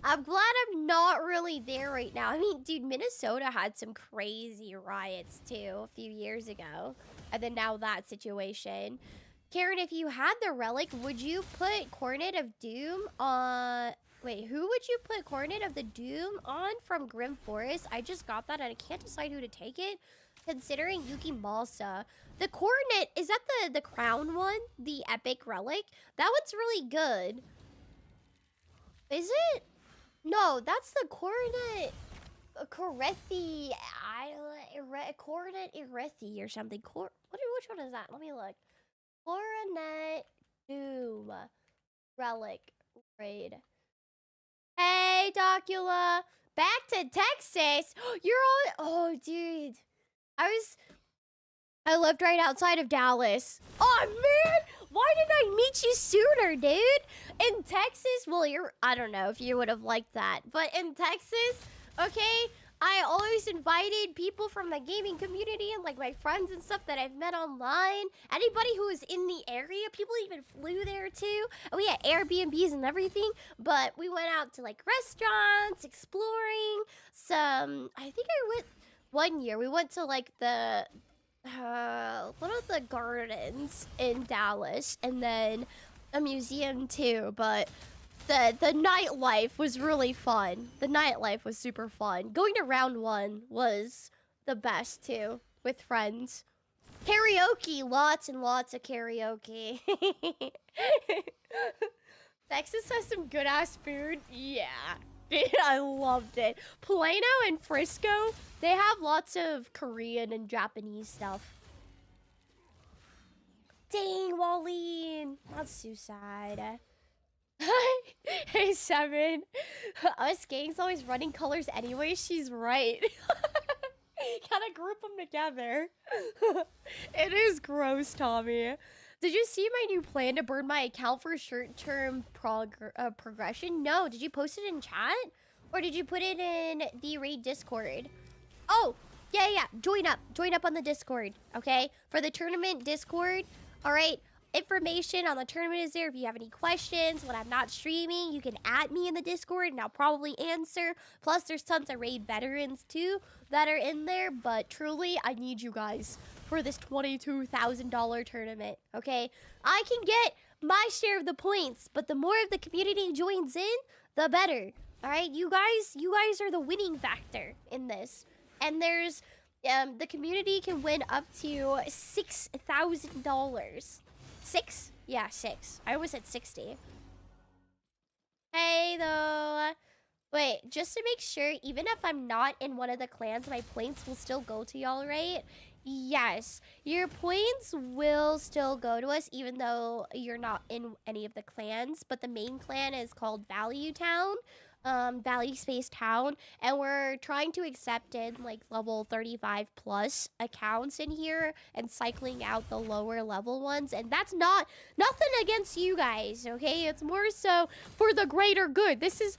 I'm glad I'm not really there right now. I mean, dude, Minnesota had some crazy riots, too, a few years ago. And then now that situation. Karen, if you had the relic, would you put Coronet of Doom on... Wait, who would you put Coronet of the Doom on from Grim Forest? I just got that and I can't decide who to take it. Considering Yuki Malsa. The Coronet, is that the crown one? The epic relic? That one's really good. Is it? No, that's the Coronet... Corethi... Coronet Erethi or something. Which one is that? Let me look. Coronet Doom Relic Raid. Hey, Docula! Back to Texas! You're on... Oh, dude. I lived right outside of Dallas. Oh, man! Why didn't I meet you sooner, dude? In Texas, well, I don't know if you would have liked that. But in Texas, okay, I always invited people from the gaming community and like my friends and stuff that I've met online. Anybody who was in the area, people even flew there too. And we had Airbnbs and everything. But we went out to like restaurants, exploring some. I think I went one year. We went to like the one of the gardens in Dallas, and then a museum too. But the nightlife was really fun. The nightlife was super fun. Going to round one was the best too, with friends. Karaoke, lots and lots of karaoke. Texas has some good ass food. Yeah, I loved it. Plano and Frisco, they have lots of Korean and Japanese stuff. Dang, Wallene, that's too sad. Hey, Seven. Us gang's always running colors anyway. She's right. Gotta group them together. It is gross, Tommy. Did you see my new plan to burn my account for short-term progression? No. Did you post it in chat? Or did you put it in the raid Discord? Oh, yeah. Join up. Join up on the Discord, okay? For the tournament Discord, all right? Information on the tournament is there. If you have any questions when I'm not streaming, you can add me in the Discord and I'll probably answer. Plus, there's tons of raid veterans too that are in there. But truly, I need you guys for this $22,000 tournament, okay? I can get my share of the points, but the more of the community joins in, the better. All right, you guys are the winning factor in this. And there's the community can win up to $6,000. 6? Yeah, 6. I always said 60. Hey, though. Wait, just to make sure, even if I'm not in one of the clans, my points will still go to y'all, right? Yes, your points will still go to us, even though you're not in any of the clans. But the main clan is called Value Town, Value Space Town, and we're trying to accept in like level 35 plus accounts in here and cycling out the lower level ones. And that's nothing against you guys, okay? It's more so for the greater good. This is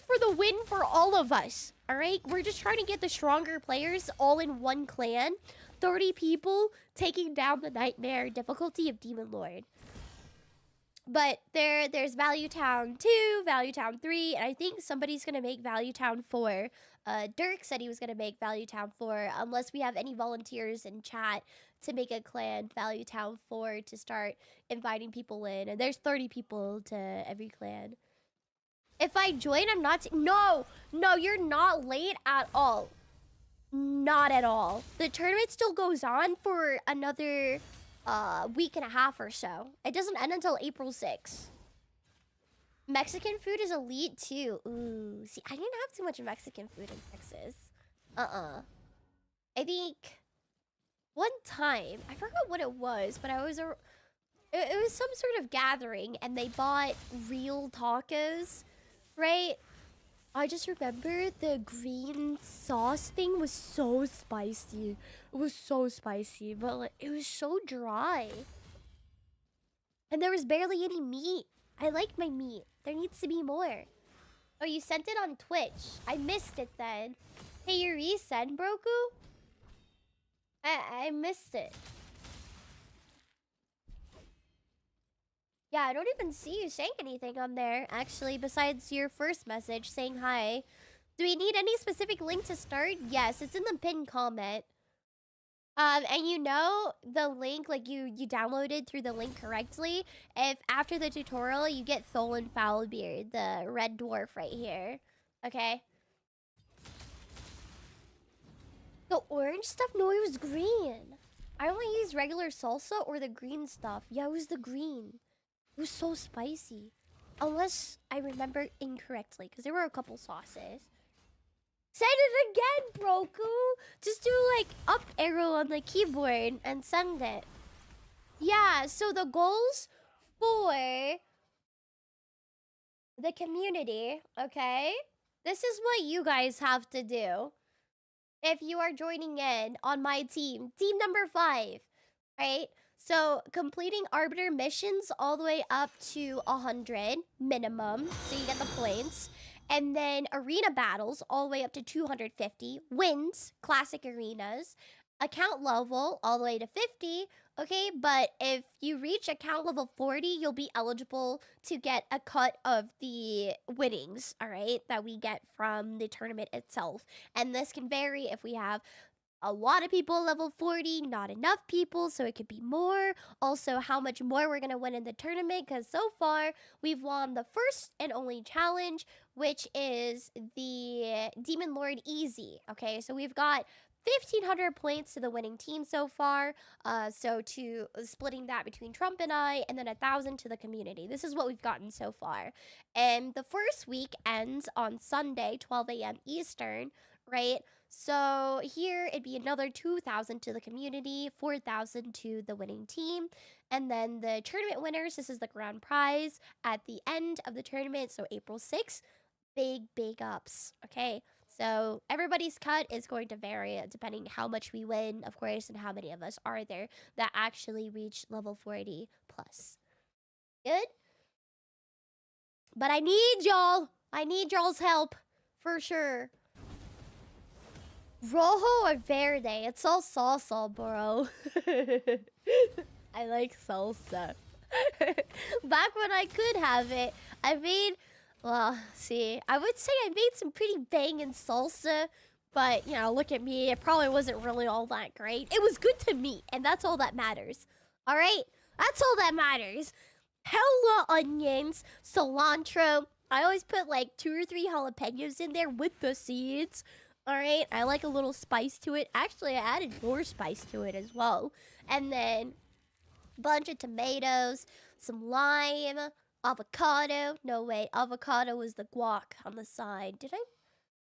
for the win for all of us. All right, we're just trying to get the stronger players all in one clan. 30 people taking down the nightmare difficulty of Demon Lord. But there's Value Town 2, Value Town 3, and I think somebody's gonna make Value Town 4. Dirk said he was gonna make Value Town 4, unless we have any volunteers in chat to make a clan Value Town 4 to start inviting people in. And there's 30 people to every clan. If I join, I'm not... No, you're not late at all. Not at all. The tournament still goes on for another week and a half or so. It doesn't end until April 6th. Mexican food is elite too. Ooh, see, I didn't have too much Mexican food in Texas. I think one time, I forgot what it was, but it was some sort of gathering and they bought real tacos, right? I just remember the green sauce thing was so spicy. It was so spicy, but like, it was so dry. And there was barely any meat. I like my meat. There needs to be more. Oh, you sent it on Twitch. I missed it then. Hey, you resend, Broku? I missed it. Yeah, I don't even see you saying anything on there, actually, besides your first message saying hi. Do we need any specific link to start? Yes, it's in the pinned comment. And you know the link, like you downloaded through the link correctly. If after the tutorial you get Tholen Foulbeard, the red dwarf right here. Okay? The orange stuff? No, it was green. I only used regular salsa or the green stuff. Yeah, it was the green. It was so spicy. Unless I remember incorrectly, because there were a couple sauces. Send it again, Broku! Just do, like, up arrow on the keyboard and send it. Yeah, so the goals for the community, okay? This is what you guys have to do if you are joining in on my team. Team number 5, right? So, completing Arbiter missions all the way up to 100 minimum, so you get the points. And then arena battles all the way up to 250. Wins, classic arenas. Account level all the way to 50, okay? But if you reach account level 40, you'll be eligible to get a cut of the winnings, all right? That we get from the tournament itself. And this can vary if we have a lot of people level 40, not enough people, so it could be more. Also, how much more we're going to win in the tournament, because so far, we've won the first and only challenge, which is the Demon Lord Easy, okay? So we've got 1,500 points to the winning team so far, so to splitting that between Trump and I, and then 1,000 to the community. This is what we've gotten so far. And the first week ends on Sunday, 12 a.m. Eastern, right? So here it'd be another 2,000 to the community, 4,000 to the winning team. And then the tournament winners, this is the grand prize at the end of the tournament, so April 6th. Big ups, okay? So everybody's cut is going to vary depending how much we win, of course, and how many of us are there that actually reach level 40 plus. Good? But I need y'all. I need y'all's help for sure. Rojo or verde? It's all salsa, bro. I like salsa. Back when I could have it, I made... Well, see, I would say I made some pretty banging salsa, but, you know, look at me. It probably wasn't really all that great. It was good to me, and that's all that matters. All right? That's all that matters. Hella onions, cilantro. I always put like 2 or 3 jalapenos in there with the seeds. All right? I like a little spice to it. Actually, I added more spice to it as well. And then a bunch of tomatoes, some lime, Avocado. No, wait. Avocado was the guac on the side. Did I?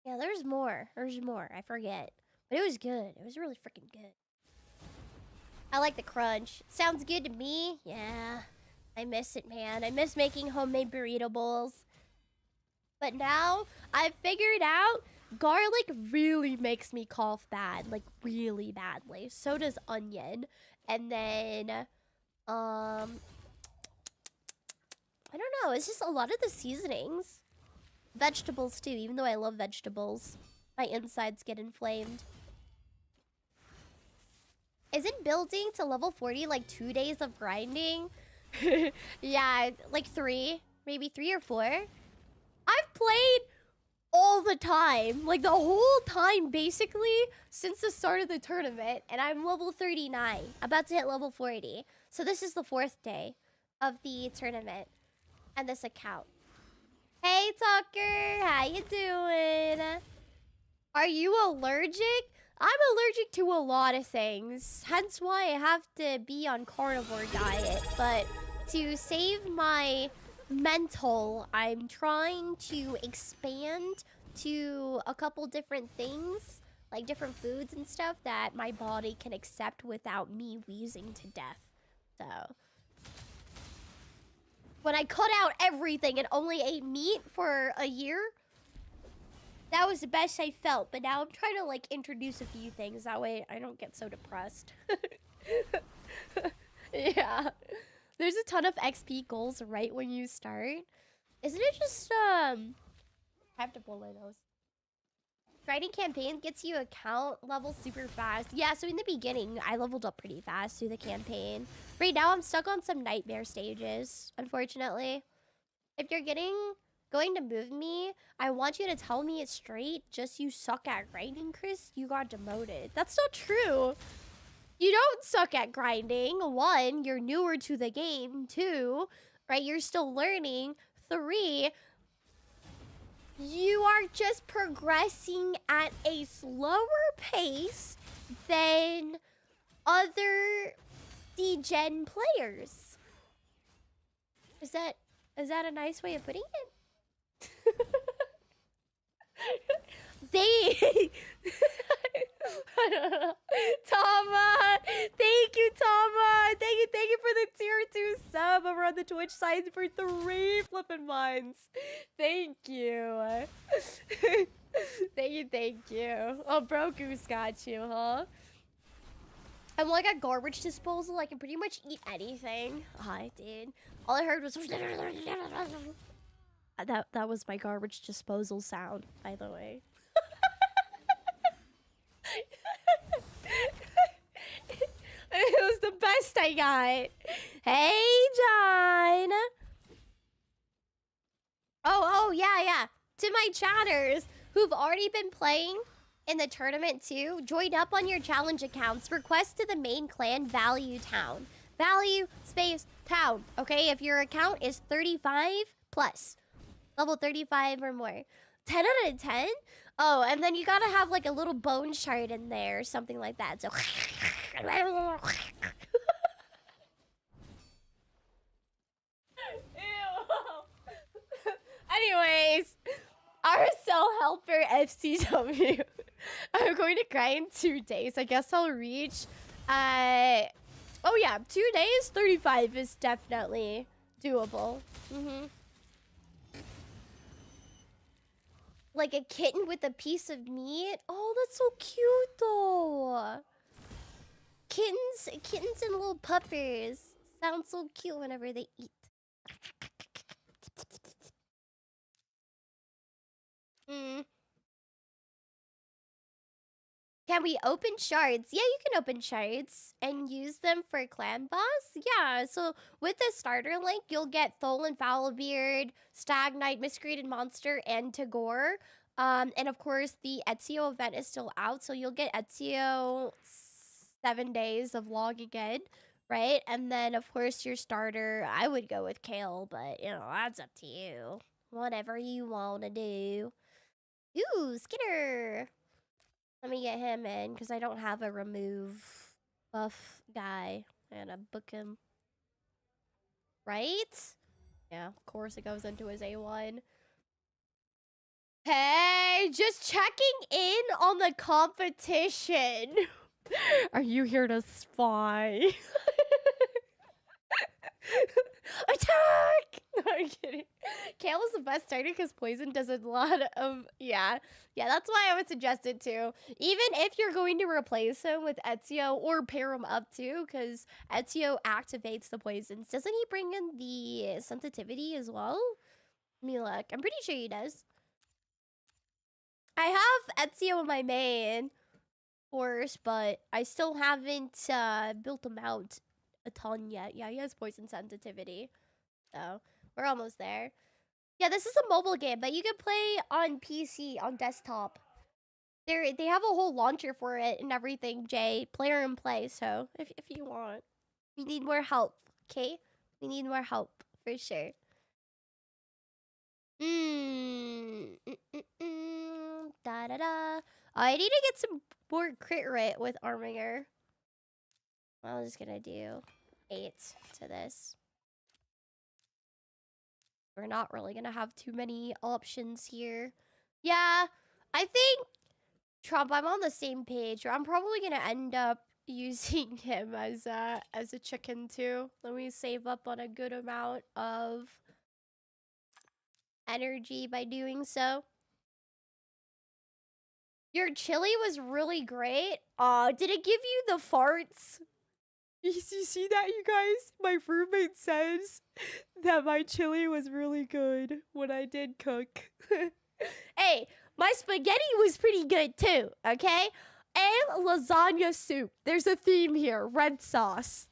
Yeah, there's more. There's more. I forget. But it was good. It was really freaking good. I like the crunch. Sounds good to me. Yeah. I miss it, man. I miss making homemade burrito bowls. But now I've figured out garlic really makes me cough bad. Like, really badly. So does onion. And then, I don't know. It's just a lot of the seasonings. Vegetables, too. Even though I love vegetables. My insides get inflamed. Isn't building to level 40 like 2 days of grinding? Yeah, like 3. Maybe 3 or 4. I've played all the time. Like the whole time, basically, since the start of the tournament. And I'm level 39. About to hit level 40. So this is the 4th day of the tournament. And this account. Hey, Tucker. How you doing? Are you allergic? I'm allergic to a lot of things. Hence why I have to be on carnivore diet. But to save my mental, I'm trying to expand to a couple different things. Like different foods and stuff that my body can accept without me wheezing to death. So when I cut out everything and only ate meat for a year, that was the best I felt, but now I'm trying to, like, introduce a few things. That way I don't get so depressed. Yeah. There's a ton of XP goals right when you start. Isn't it just, I have to blow my nose. Grinding campaign gets you account level super fast. Yeah, so in the beginning, I leveled up pretty fast through the campaign. Right now, I'm stuck on some nightmare stages, unfortunately. If you're going to move me, I want you to tell me it straight. Just you suck at grinding, Chris. You got demoted. That's not true. You don't suck at grinding. 1, you're newer to the game. 2, right, you're still learning. 3, you are just progressing at a slower pace than other D-Gen players. Is that a nice way of putting it? They I don't know. Tama! Thank you, Tama! Thank you for the tier 2 sub over on the Twitch side for 3 flippin' months. Thank you. Thank you. Oh, Bro Goose got you, huh? I'm like a garbage disposal. I can pretty much eat anything. Hi, dude. All I heard was that was my garbage disposal sound, by the way. It was the best I got. Hey, John. Oh, yeah. To my chatters who've already been playing in the tournament too, join up on your challenge accounts. Request to the main clan Value Town. Value space town. Okay, if your account is 35 plus, level 35 or more. 10 out of 10? Oh, and then you gotta have like a little bone shard in there or something like that. So anyways, RSL Helper FCW. I'm going to grind 2 days. I guess I'll reach oh yeah, 2 days, 35 is definitely doable. Like a kitten with a piece of meat. Oh, that's so cute though. Kittens and little puppers sound so cute whenever they eat. Can we open shards? Yeah, you can open shards and use them for clan boss. Yeah, so with the starter link, you'll get Thol and Foulbeard, Stag Knight, Miscreated Monster, and Tagore. And of course, the Ezio event is still out, so you'll get Ezio 7 days of log again, right? And then, of course, your starter, I would go with Kale, but, you know, that's up to you. Whatever you want to do. Ooh, Skinner! Let me get him in, because I don't have a remove buff guy. And I book him. Right? Yeah, of course it goes into his A1. Hey, just checking in on the competition. Are you here to spy? Attack! No, I'm kidding. Kale is the best starter because Poison does a lot of... Yeah, that's why I would suggest it too. Even if you're going to replace him with Ezio or pair him up too, because Ezio activates the poisons. Doesn't he bring in the sensitivity as well? Let me look. I'm pretty sure he does. I have Ezio in my main, of course, but I still haven't built him out a ton yet. Yeah, he has poison sensitivity. So, we're almost there. Yeah, this is a mobile game, but you can play on PC, on desktop. They have a whole launcher for it and everything, Jay. Player and play, so if you want. We need more help, okay? We need more help, for sure. Da-da-da. I need to get some more crit rate with Arminger. I'm just gonna do 8 to this. We're not really gonna have too many options here. Yeah, I think, Trump, I'm on the same page. I'm probably gonna end up using him as a chicken too. Let me save up on a good amount of energy by doing so. Your chili was really great. Did it give you the farts? You see that, you guys? My roommate says that my chili was really good when I did cook. Hey, my spaghetti was pretty good too, okay? And lasagna soup. There's a theme here. Red sauce.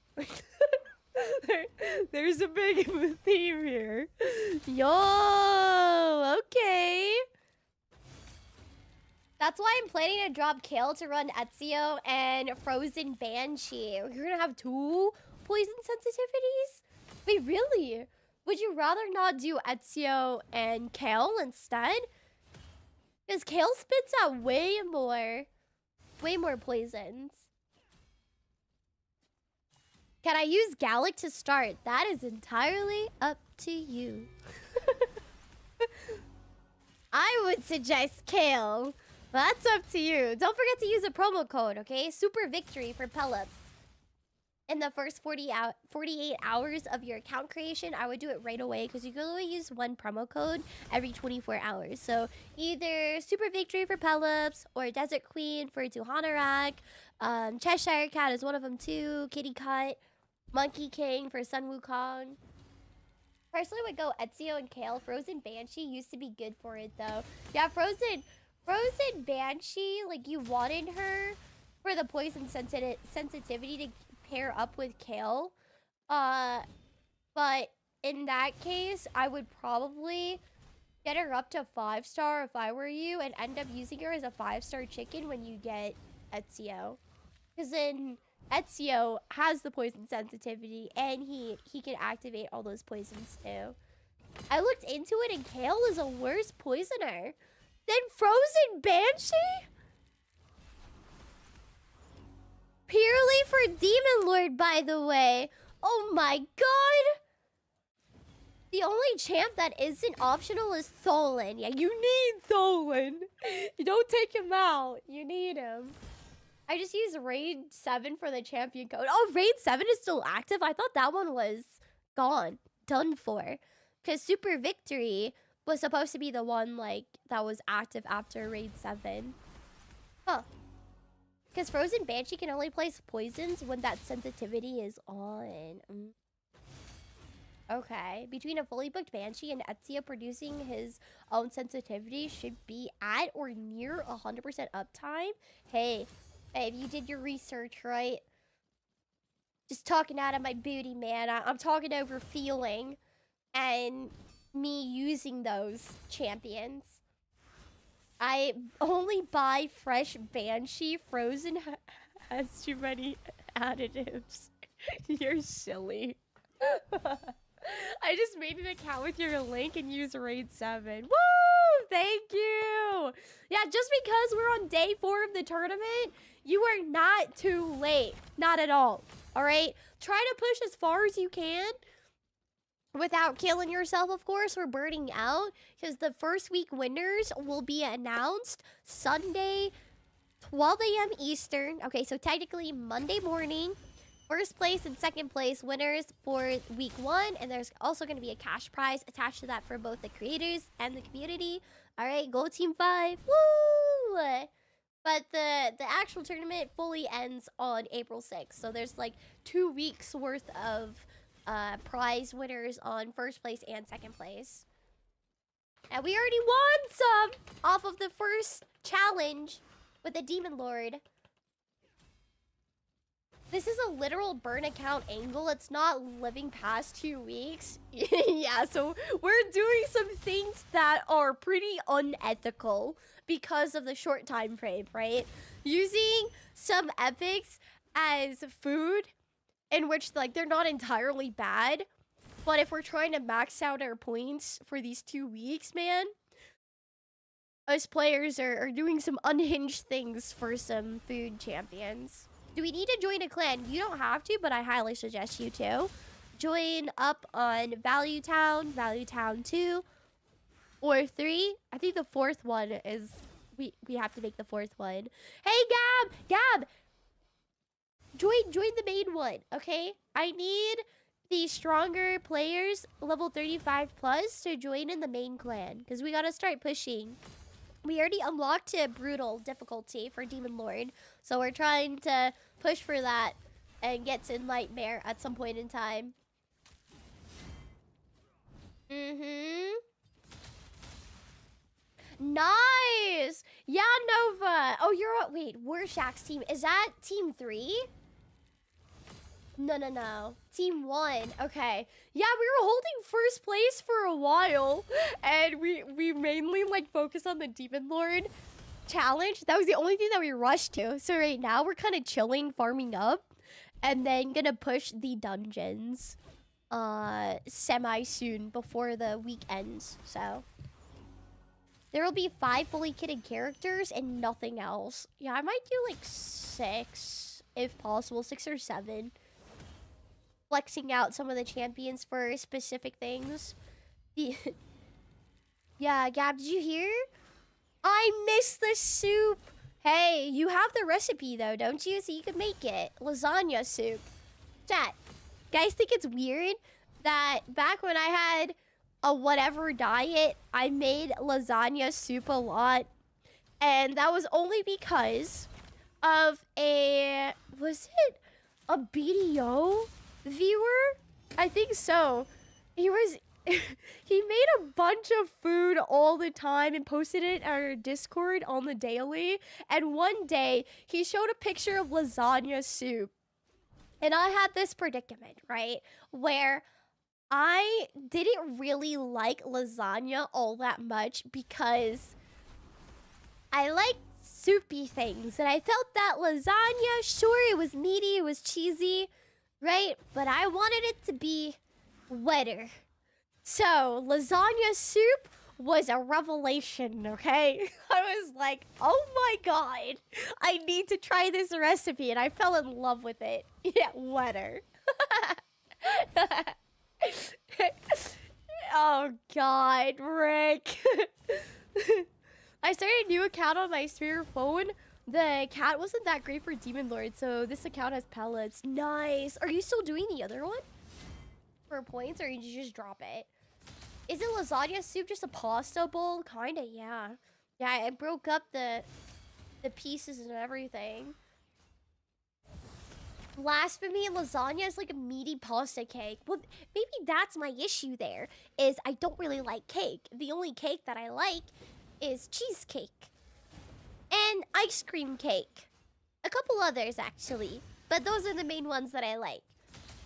There's a big theme here. Yo, okay. That's why I'm planning to drop Kale to run Ezio and Frozen Banshee. You're gonna have 2 poison sensitivities? Wait, really? Would you rather not do Ezio and Kale instead? Because Kale spits out way more poisons. Can I use Gallic to start? That is entirely up to you. I would suggest Kale. That's up to you. Don't forget to use a promo code, okay? Super Victory for Pelops. In the first 48 hours of your account creation, I would do it right away because you can only use 1 promo code every 24 hours. So either Super Victory for Pelops or Desert Queen for Tuhanarak. Cheshire Cat is one of them too. Kitty Cut. Monkey King for Sun Wukong. Personally would go Ezio and Kale. Frozen Banshee used to be good for it though. Yeah, Frozen Banshee, like you wanted her for the poison sensitivity to pair up with Kale. But in that case, I would probably get her up to 5-star if I were you and end up using her as a 5-star chicken when you get Ezio. Because then Ezio has the poison sensitivity and he can activate all those poisons too. I looked into it and Kale is a worse poisoner than Frozen Banshee? Purely for Demon Lord, by the way. Oh my god! The only champ that isn't optional is Tholen. Yeah, you need Tholen. You don't take him out. You need him. I just used Raid 7 for the champion code. Oh, Raid 7 is still active? I thought that one was gone. Done for. Because Super Victory was supposed to be the one, like, that was active after Raid 7. Huh. Because Frozen Banshee can only place poisons when that sensitivity is on. Okay. Between a fully booked Banshee and Ezio producing his own sensitivity should be at or near 100% uptime. Hey, if you did your research, right? Just talking out of my booty, man. I'm talking over feeling and me using those champions. I only buy fresh Banshee. Frozen has too many additives. You're silly. I just made an account with your link and used Raid 7. Woo! Thank you! Yeah, just because we're on day 4 of the tournament, you are not too late. Not at all. Alright? Try to push as far as you can. without killing yourself, of course, or burning out, because the first week winners will be announced Sunday, 12 a.m. Eastern. Okay, so technically Monday morning. First place and second place winners for week 1, and there's also going to be a cash prize attached to that for both the creators and the community. All right, go Team 5. Woo! But the actual tournament fully ends on April 6th. So there's like 2 weeks worth of prize winners on first place and second place. And we already won some off of the first challenge with the Demon Lord. This is a literal burn account angle. It's not living past 2 weeks. Yeah, so we're doing some things that are pretty unethical because of the short time frame, right? Using some epics as food, in which like they're not entirely bad, but if we're trying to max out our points for these 2 weeks, man, us players are doing some unhinged things for some food champions. Do we need to join a clan? You don't have to, but I highly suggest you to. Join up on Value Town 2, or 3. I think the 4th one is... We have to make the 4th one. Hey, Gab! Join the main one, okay? I need the stronger players, level 35 plus, to join in the main clan, because we gotta start pushing. We already unlocked a brutal difficulty for Demon Lord, so we're trying to push for that and get to Nightmare at some point in time. Nice! Yeah, Nova! Oh, you're on... Wait, Warshak's team. Is that Team 3? No. Team 1. Okay. Yeah, we were holding first place for a while, and we mainly like focused on the Demon Lord challenge. That was the only thing that we rushed to. So right now we're kind of chilling, farming up, and then gonna push the dungeons semi soon before the week ends. So there will be 5 fully kitted characters and nothing else. Yeah, I might do like 6 if possible, 6 or 7. Flexing out some of the champions for specific things. Yeah, Gab, did you hear? I missed the soup. Hey, you have the recipe though, don't you? So you can make it. Lasagna soup. Chat, guys think it's weird that back when I had a whatever diet, I made lasagna soup a lot. And that was only because of a... Was it a BDO viewer? I think so. He made a bunch of food all the time and posted it on our Discord on the daily. And one day he showed a picture of lasagna soup. And I had this predicament, right? Where I didn't really like lasagna all that much because I like soupy things. And I felt that lasagna, sure, it was meaty, it was cheesy, right? But I wanted it to be wetter. So, lasagna soup was a revelation, okay? I was like, oh my god, I need to try this recipe, and I fell in love with it. Yeah, wetter. Oh god, Rick. I started a new account on my spare phone. The cat wasn't that great for Demon Lord, so this account has pellets. Nice. Are you still doing the other one? For points, or did you just drop it? Is it lasagna soup just a pasta bowl? Kinda, yeah. Yeah, I broke up the pieces and everything. Blasphemy, lasagna is like a meaty pasta cake. Well, maybe that's my issue there, is I don't really like cake. The only cake that I like is cheesecake. And ice cream cake. A couple others, actually. But those are the main ones that I like.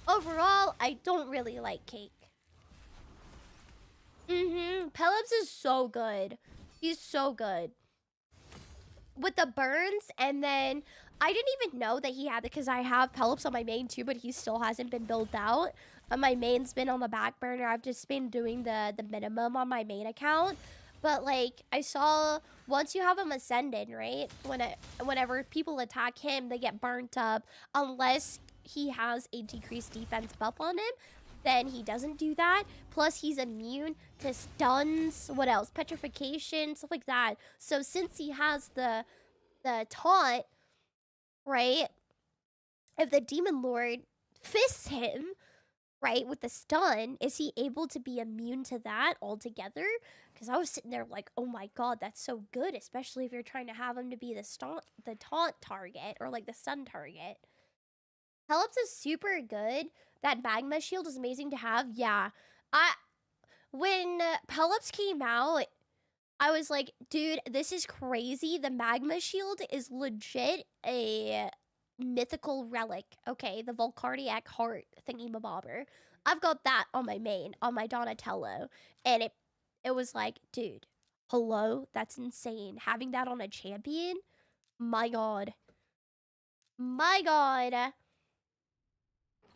Overall, I don't really like cake. Pelops is so good. He's so good. With the burns, and then I didn't even know that he had it because I have Pelops on my main too, but he still hasn't been built out. My main's been on the back burner. I've just been doing the minimum on my main account. But like I saw, once you have him ascended, right? Whenever people attack him, they get burnt up unless he has a decreased defense buff on him. then he doesn't do that. Plus, he's immune to stuns. What else? Petrification, stuff like that. So since he has the taunt, right? If the Demon Lord fists him, right, with the stun, is he able to be immune to that altogether? Because I was sitting there like, oh my god, that's so good, especially if you're trying to have him to be the taunt target or like the stun target. Pelops is super good. That magma shield is amazing to have. Yeah. When Pelops came out, I was like, dude, this is crazy. The magma shield is legit a mythical relic. Okay, the Volcardiac heart thingy-mabobber. I've got that on my main, on my Donatello. And it was like, dude, hello? That's insane. Having that on a champion? My god. My god.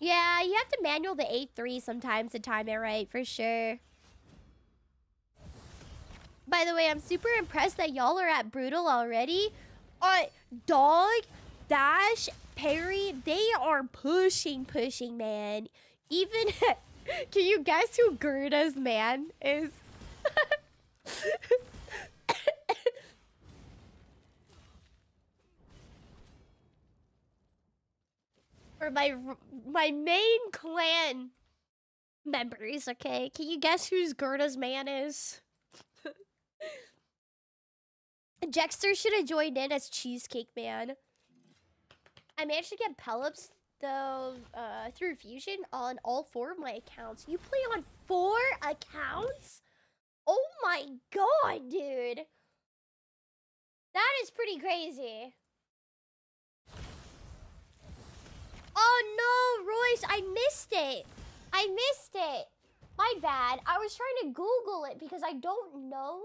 Yeah, you have to manual the 8-3 sometimes to time it right, for sure. By the way, I'm super impressed that y'all are at Brutal already. Dog, Dash, Perry, they are pushing, man. Even, can you guess who Gerda's man is? For my main clan members, okay? Can you guess who's Gerda's man is? Jexter should have joined in as Cheesecake Man. I managed to get Pelops, though, through Fusion on all 4 of my accounts. You play on 4 accounts? Oh my god, dude. That is pretty crazy. Oh no, Royce, I missed it. My bad. I was trying to Google it because I don't know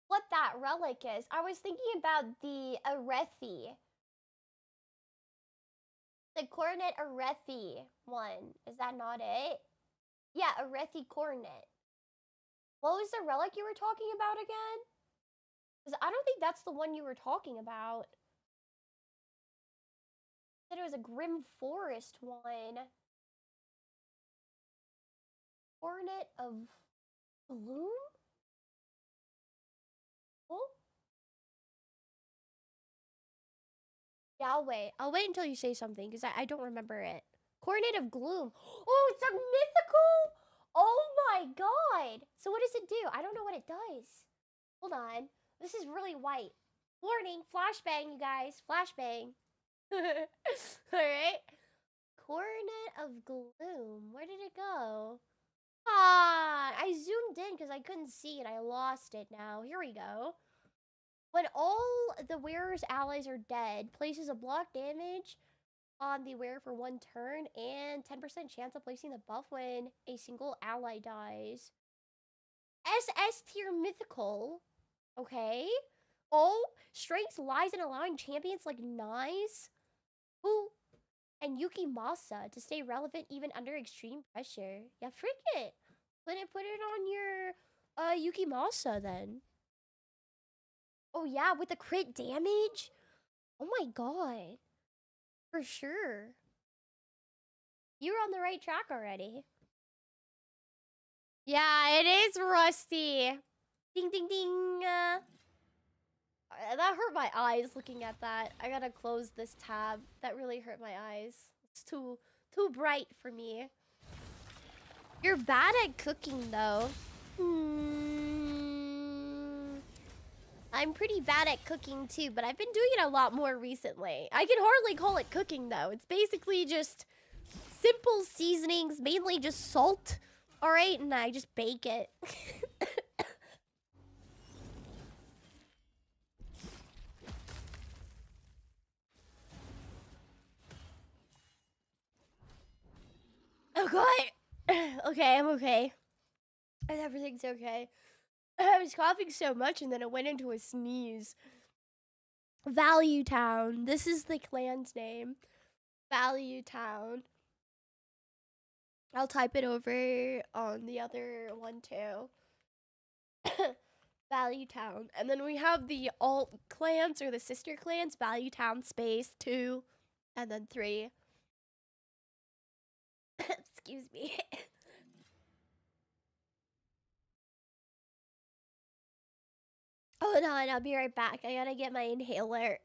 what that relic is. I was thinking about the Arethi. The Coronet Arethi one. Is that not it? Yeah, Arethi Coronet. What was the relic you were talking about again? Because I don't think that's the one you were talking about. I said it was a Grim Forest one. Coronet of Gloom? Oh? Yeah, I'll wait until you say something, because I don't remember it. Coronet of Gloom. Oh, it's a mythical! Oh my god! So what does it do? I don't know what it does. Hold on. This is really white. Warning, flashbang, you guys. Flashbang. Alright. Coronet of Gloom. Where did it go? Ah, I zoomed in because I couldn't see it. I lost it now. Here we go. When all the wearer's allies are dead, places a block damage on the wearer for 1 turn and 10% chance of placing the buff when a single ally dies. SS tier mythical. Okay. Oh, strength lies in allowing champions like Nice, who, and Yuki Masa to stay relevant even under extreme pressure. Yeah, freak it. Put it on your Yuki Masa then. Oh yeah, with the crit damage? Oh my god. For sure. You're on the right track already. Yeah, it is rusty. Ding, ding, ding. That hurt my eyes looking at that. I gotta close this tab. That really hurt my eyes. It's too bright for me. You're bad at cooking, though. I'm pretty bad at cooking, too, but I've been doing it a lot more recently. I can hardly call it cooking, though. It's basically just simple seasonings, mainly just salt. All right, and I just bake it. Oh, God. Okay, I'm okay. Everything's okay. I was coughing so much, and then it went into a sneeze. Value Town. This is the clan's name. Value Town. I'll type it over on the other one, too. Value Town. And then we have the alt clans, or the sister clans. Value Town space 2, and then 3. Excuse me. Hold on, I'll be right back. I gotta get my inhaler.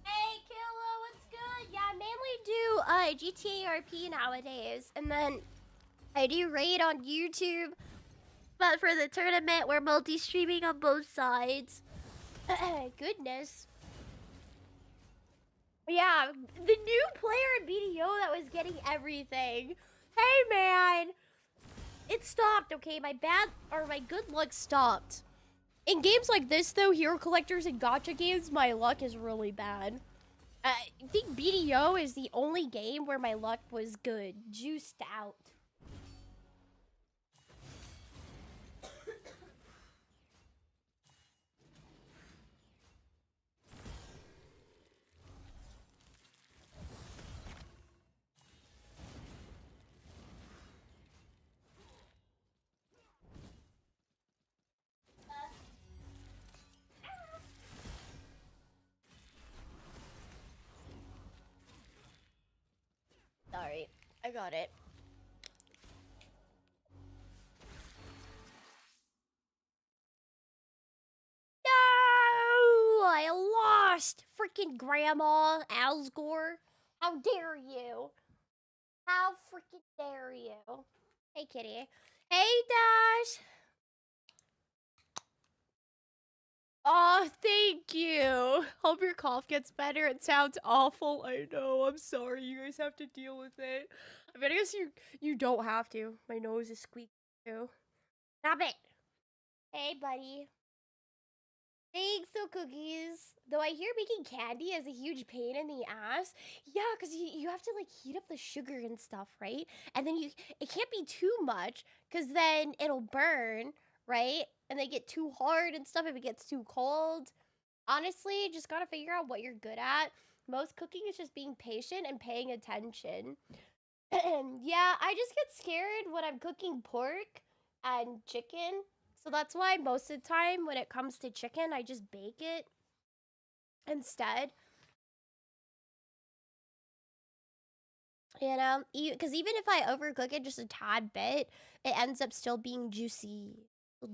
Hey, Killa, what's good? Yeah, I mainly do GTA RP nowadays, and then I do raid on YouTube. But for the tournament, we're multi-streaming on both sides. Goodness. Yeah, the new player in BDO that was getting everything. Hey, man. It stopped, okay? My good luck stopped. In games like this, though, hero collectors and gacha games, my luck is really bad. I think BDO is the only game where my luck was good. Juiced out. Sorry, I got it. No! I lost! Freaking Grandma Alsgore. How dare you? How freaking dare you? Hey, kitty. Hey, Dash! Oh, thank you. Hope your cough gets better. It sounds awful. I know. I'm sorry. You guys have to deal with it. I mean, I guess you don't have to. My nose is squeaky too. Stop it. Hey, buddy. Thanks, so cookies. Though I hear making candy is a huge pain in the ass. Yeah, because you have to like heat up the sugar and stuff, right? And then it can't be too much because then it'll burn, right? And they get too hard and stuff if it gets too cold. Honestly, just gotta figure out what you're good at. Most cooking is just being patient and paying attention. Yeah, I just get scared when I'm cooking pork and chicken. So that's why most of the time when it comes to chicken, I just bake it instead. You know, because even if I overcook it just a tad bit, it ends up still being juicy.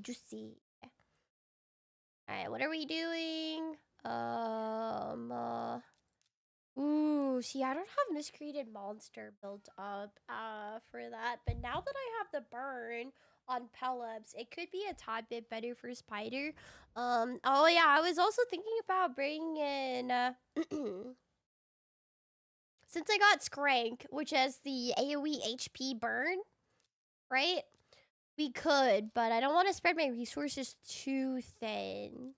Juicy. All right, what are we doing? Ooh, see, I don't have Miscreated Monster built up for that, but now that I have the burn on Pelops, it could be a tad bit better for Spider. Oh yeah, I was also thinking about bringing in, since I got Skrank, which has the AoE HP burn, right? We could, but I don't want to spread my resources too thin.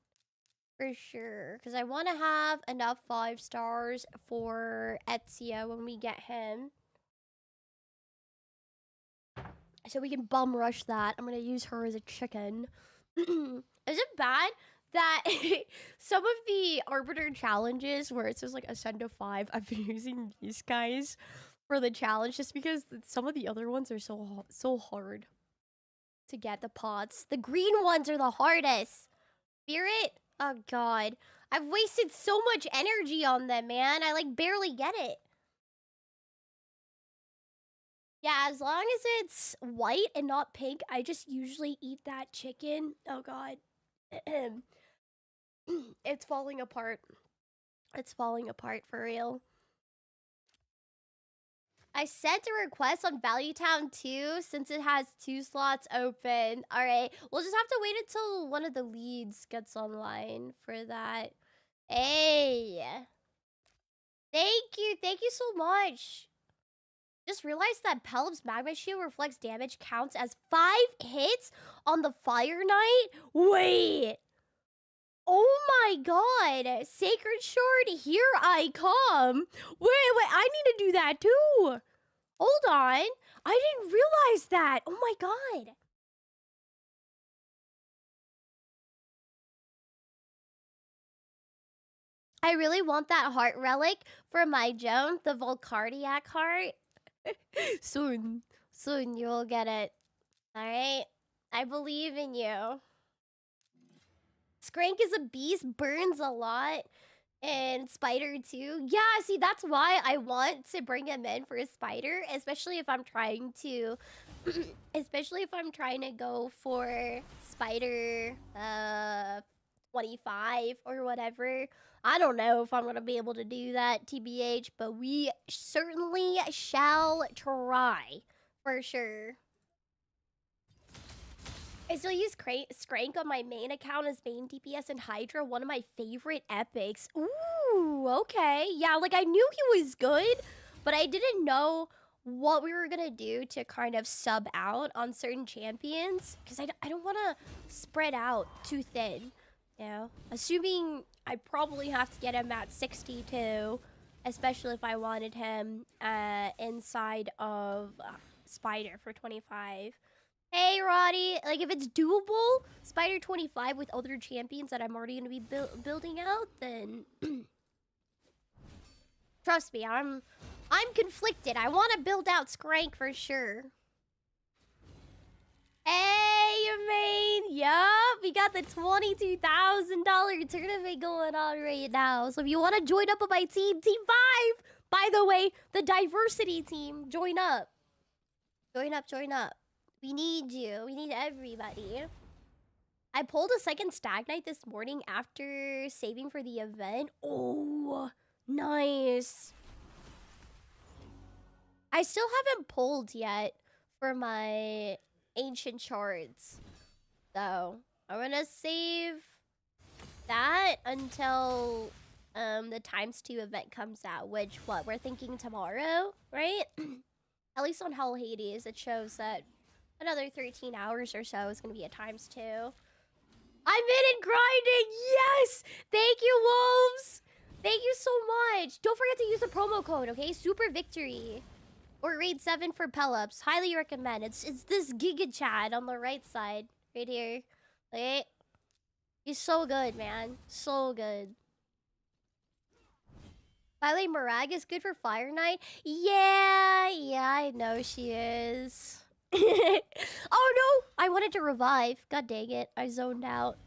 For sure, because I want to have enough 5 stars for Ezio when we get him. So we can bum rush that. I'm going to use her as a chicken. Is it bad that some of the Arbiter challenges where it says like ascend to 5, I've been using these guys for the challenge just because some of the other ones are so hard to get the pots. The green ones are the hardest. Spirit? Oh god. I've wasted so much energy on them, man. I like barely get it. Yeah, as long as it's white and not pink, I just usually eat that chicken. Oh god. It's falling apart. It's falling apart for real. I sent a request on Value Town 2 since it has 2 slots open. Alright, we'll just have to wait until one of the leads gets online for that. Hey! Thank you so much! Just realized that Pelip's Magma Shield reflects damage counts as 5 hits on the Fire Knight? Wait! Oh my god! Sacred Shard, here I come! Wait, I need to do that too! Hold on! I didn't realize that! Oh my god! I really want that heart relic for my Joan, the Volcardiac heart. Soon. Soon you'll get it. Alright? I believe in you. Skrank is a beast, burns a lot. And Spider too. Yeah, see, that's why I want to bring him in for a Spider, especially if I'm trying to especially if I'm trying to go for Spider 25 or whatever. I don't know if I'm gonna be able to do that, TBH, but we certainly shall try for sure. I still use Skrank on my main account as main DPS and Hydra, one of my favorite epics. Ooh, okay. Yeah, like I knew he was good, but I didn't know what we were gonna do to kind of sub out on certain champions, because I don't want to spread out too thin, you know? Assuming I probably have to get him at 62, especially if I wanted him inside of Spider for 25. Hey, Roddy. Like, if it's doable, Spider 25 with other champions that I'm already going to be building out, then... Trust me, I'm conflicted. I want to build out Skrank for sure. Hey, main. Yup, we got the $22,000 tournament going on right now. So if you want to join up with my team, Team 5, by the way, the diversity team, join up. Join up, join up. We need you. We need everybody. I pulled a second Stag Knight this morning after saving for the event. Oh, nice. I still haven't pulled yet for my ancient shards. So, I'm gonna save that until the ×2 event comes out, which, what, we're thinking tomorrow, right? At least on Hell Hades, it shows that another 13 hours or so is going to be a ×2. I'm in and grinding! Yes! Thank you, Wolves! Thank you so much! Don't forget to use the promo code, okay? Super Victory. Or Raid 7 for Pelops. Highly recommend. It's this Giga Chat on the right side. Right here. Okay? He's so good, man. So good. By the way, Marag is good for Fire Knight? Yeah, I know she is. Oh no! I wanted to revive. God dang it. I zoned out.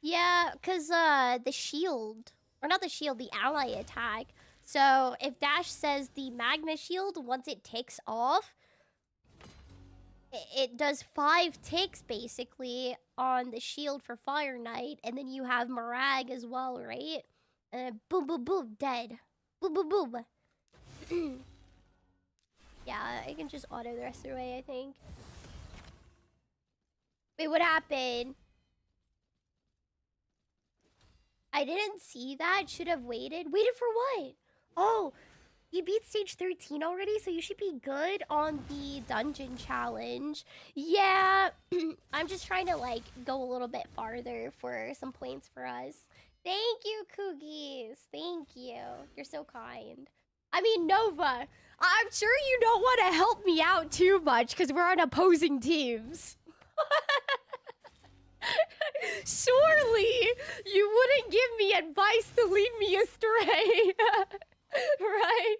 Yeah, because the shield. Or not the shield, the ally attack. So if Dash says the Magma Shield, once it ticks off, it does 5 ticks basically on the shield for Fire Knight. And then you have Marag as well, right? Boom, boom, boom, dead. Boom, boom, boom. Yeah, I can just auto the rest of the way, I think. Wait, what happened? I didn't see that. Should have waited. Waited for what? Oh, you beat stage 13 already, so you should be good on the dungeon challenge. Yeah, I'm just trying to, like, go a little bit farther for some points for us. Thank you, Cookies. Thank you. You're so kind. I mean, Nova, I'm sure you don't want to help me out too much because we're on opposing teams. Surely you wouldn't give me advice to lead me astray. Right?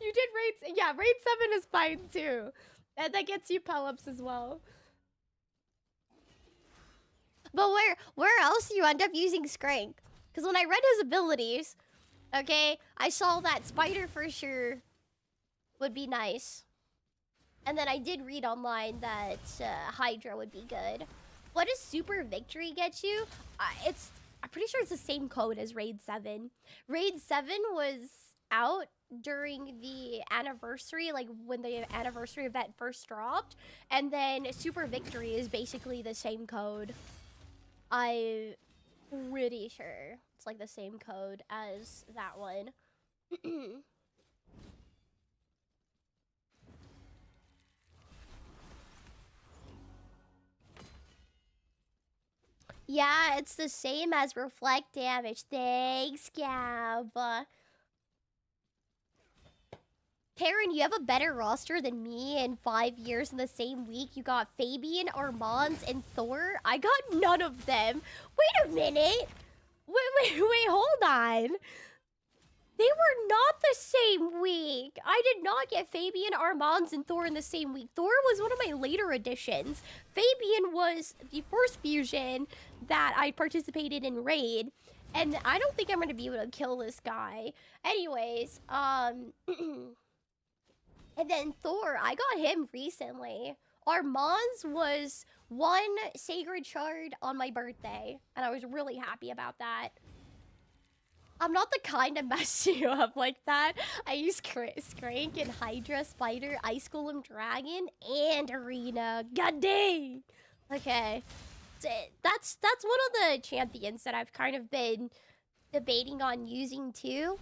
You did raid... Yeah, raid 7 is fine too. And that gets you Pelops as well. But where else do you end up using Skrank? Because when I read his abilities... Okay, I saw that Spider for sure would be nice. And then I did read online that Hydra would be good. What does Super Victory get you? I'm pretty sure it's the same code as Raid 7. Raid 7 was out during the anniversary, like when the anniversary event first dropped. And then Super Victory is basically the same code. I'm pretty sure it's like the same code as that one. Yeah, it's the same as reflect damage. Thanks, Gab. Karen, you have a better roster than me in 5 years in the same week. You got Fabian, Armand, and Thor. I got none of them. Wait a minute. Wait, hold on. They were not the same week. I did not get Fabian, Armands, and Thor in the same week. Thor was one of my later additions. Fabian was the first fusion that I participated in Raid. And I don't think I'm going to be able to kill this guy. Anyways, and then Thor, I got him recently. Armands was one Sacred Shard on my birthday. And I was really happy about that. I'm not the kind to mess you up like that. I use Skrank and Hydra, Spider, Ice Golem, Dragon, and Arena. God dang! Okay. That's one of the champions that I've kind of been debating on using too.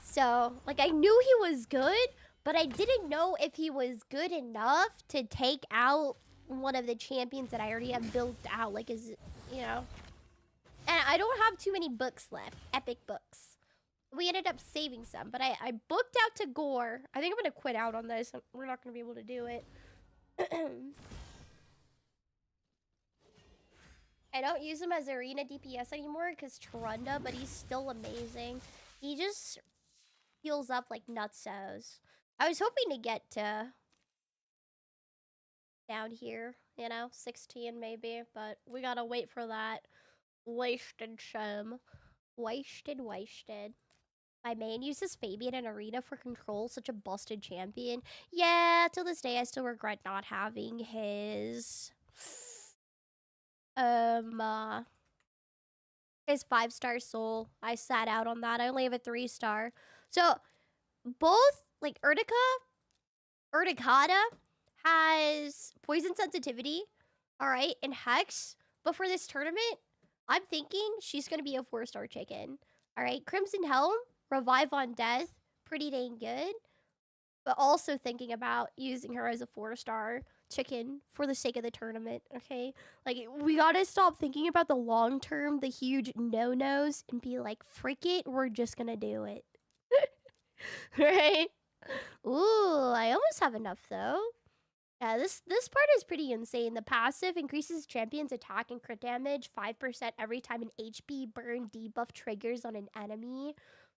So, like, I knew he was good, but I didn't know if he was good enough to take out one of the champions that I already have built out. Like, you know... And I don't have too many books left. Epic books. We ended up saving some, but I booked out to Gore. I think I'm going to quit out on this. We're not going to be able to do it. I don't use him as arena DPS anymore because Trunda, but he's still amazing. He just heals up like nutsos. I was hoping to get to down here, you know, 16 maybe, but we got to wait for that. Wasted shame. Wasted. My main uses Fabian in Arena for control, such a busted champion. Yeah, till this day I still regret not having his 5-star soul. I sat out on that. I only have a 3-star. So both like Urticata has poison sensitivity, alright, and Hex, but for this tournament I'm thinking she's going to be a 4-star chicken. All right, Crimson Helm, Revive on Death, pretty dang good. But also thinking about using her as a 4-star chicken for the sake of the tournament, okay? Like, we got to stop thinking about the long term, the huge no-nos, and be like, frick it, we're just going to do it. Right? Ooh, I almost have enough, though. Yeah, this part is pretty insane. The passive increases champion's attack and crit damage 5% every time an HP burn debuff triggers on an enemy.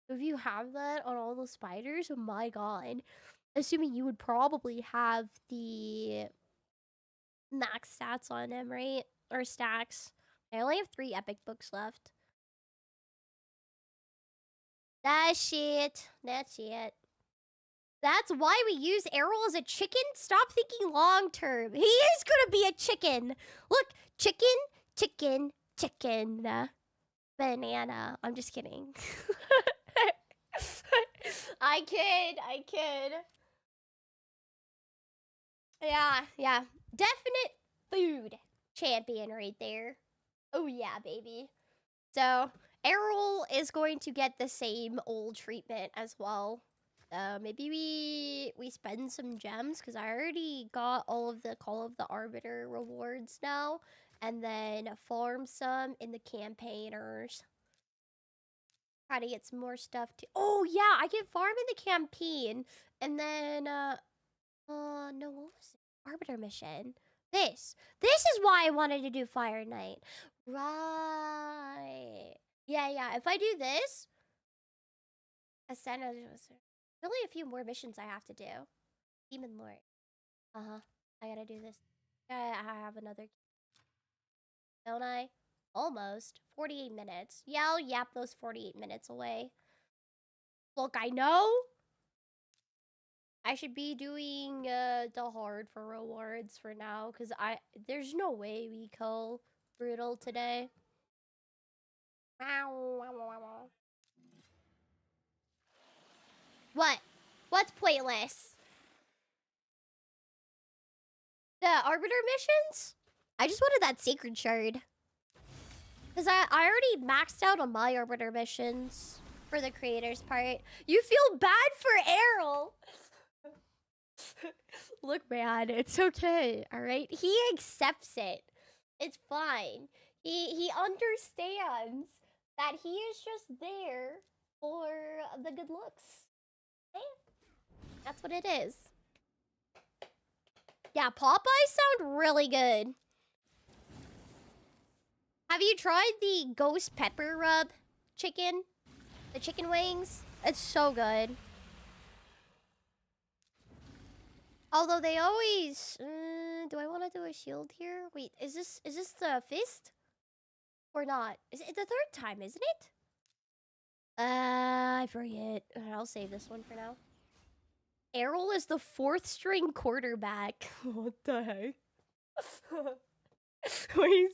So if you have that on all the spiders, oh my god. Assuming you would probably have the max stats on him, right? Or stacks. I only have 3 epic books left. That's it. That's why we use Errol as a chicken? Stop thinking long term. He is gonna be a chicken. Look, chicken, banana. I'm just kidding. I kid. Yeah. Definite food champion right there. Oh yeah, baby. So, Errol is going to get the same old treatment as well. Maybe we spend some gems because I already got all of the Call of the Arbiter rewards now, and then farm some in the campaigners. Try to get some more stuff too. Oh yeah, I can farm in the campaign, and then no, what was it? Arbiter mission. This is why I wanted to do Fire Knight. Right. Yeah. If I do this, Ascend. Only a few more missions I have to do. Demon Lord. I gotta do this. I have another. Don't I? Almost. 48 minutes. Yeah, I'll yap those 48 minutes away. Look, I know I should be doing the hard for rewards for now, because there's no way we kill Brutal today. What? What's pointless? The Arbiter missions? I just wanted that Sacred Shard. Because I already maxed out on my Arbiter missions for the creator's part. You feel bad for Errol. Look, man, it's okay, all right? He accepts it. It's fine. He understands that he is just there for the good looks. That's what it is. Yeah, Popeyes sound really good. Have you tried the ghost pepper rub chicken? The chicken wings? It's so good. Although they always... do I want to do a shield here? Wait, is this the fist? Or not? Is it the third time, isn't it? I forget. I'll save this one for now. Errol is the 4th string quarterback. What the heck? Wait.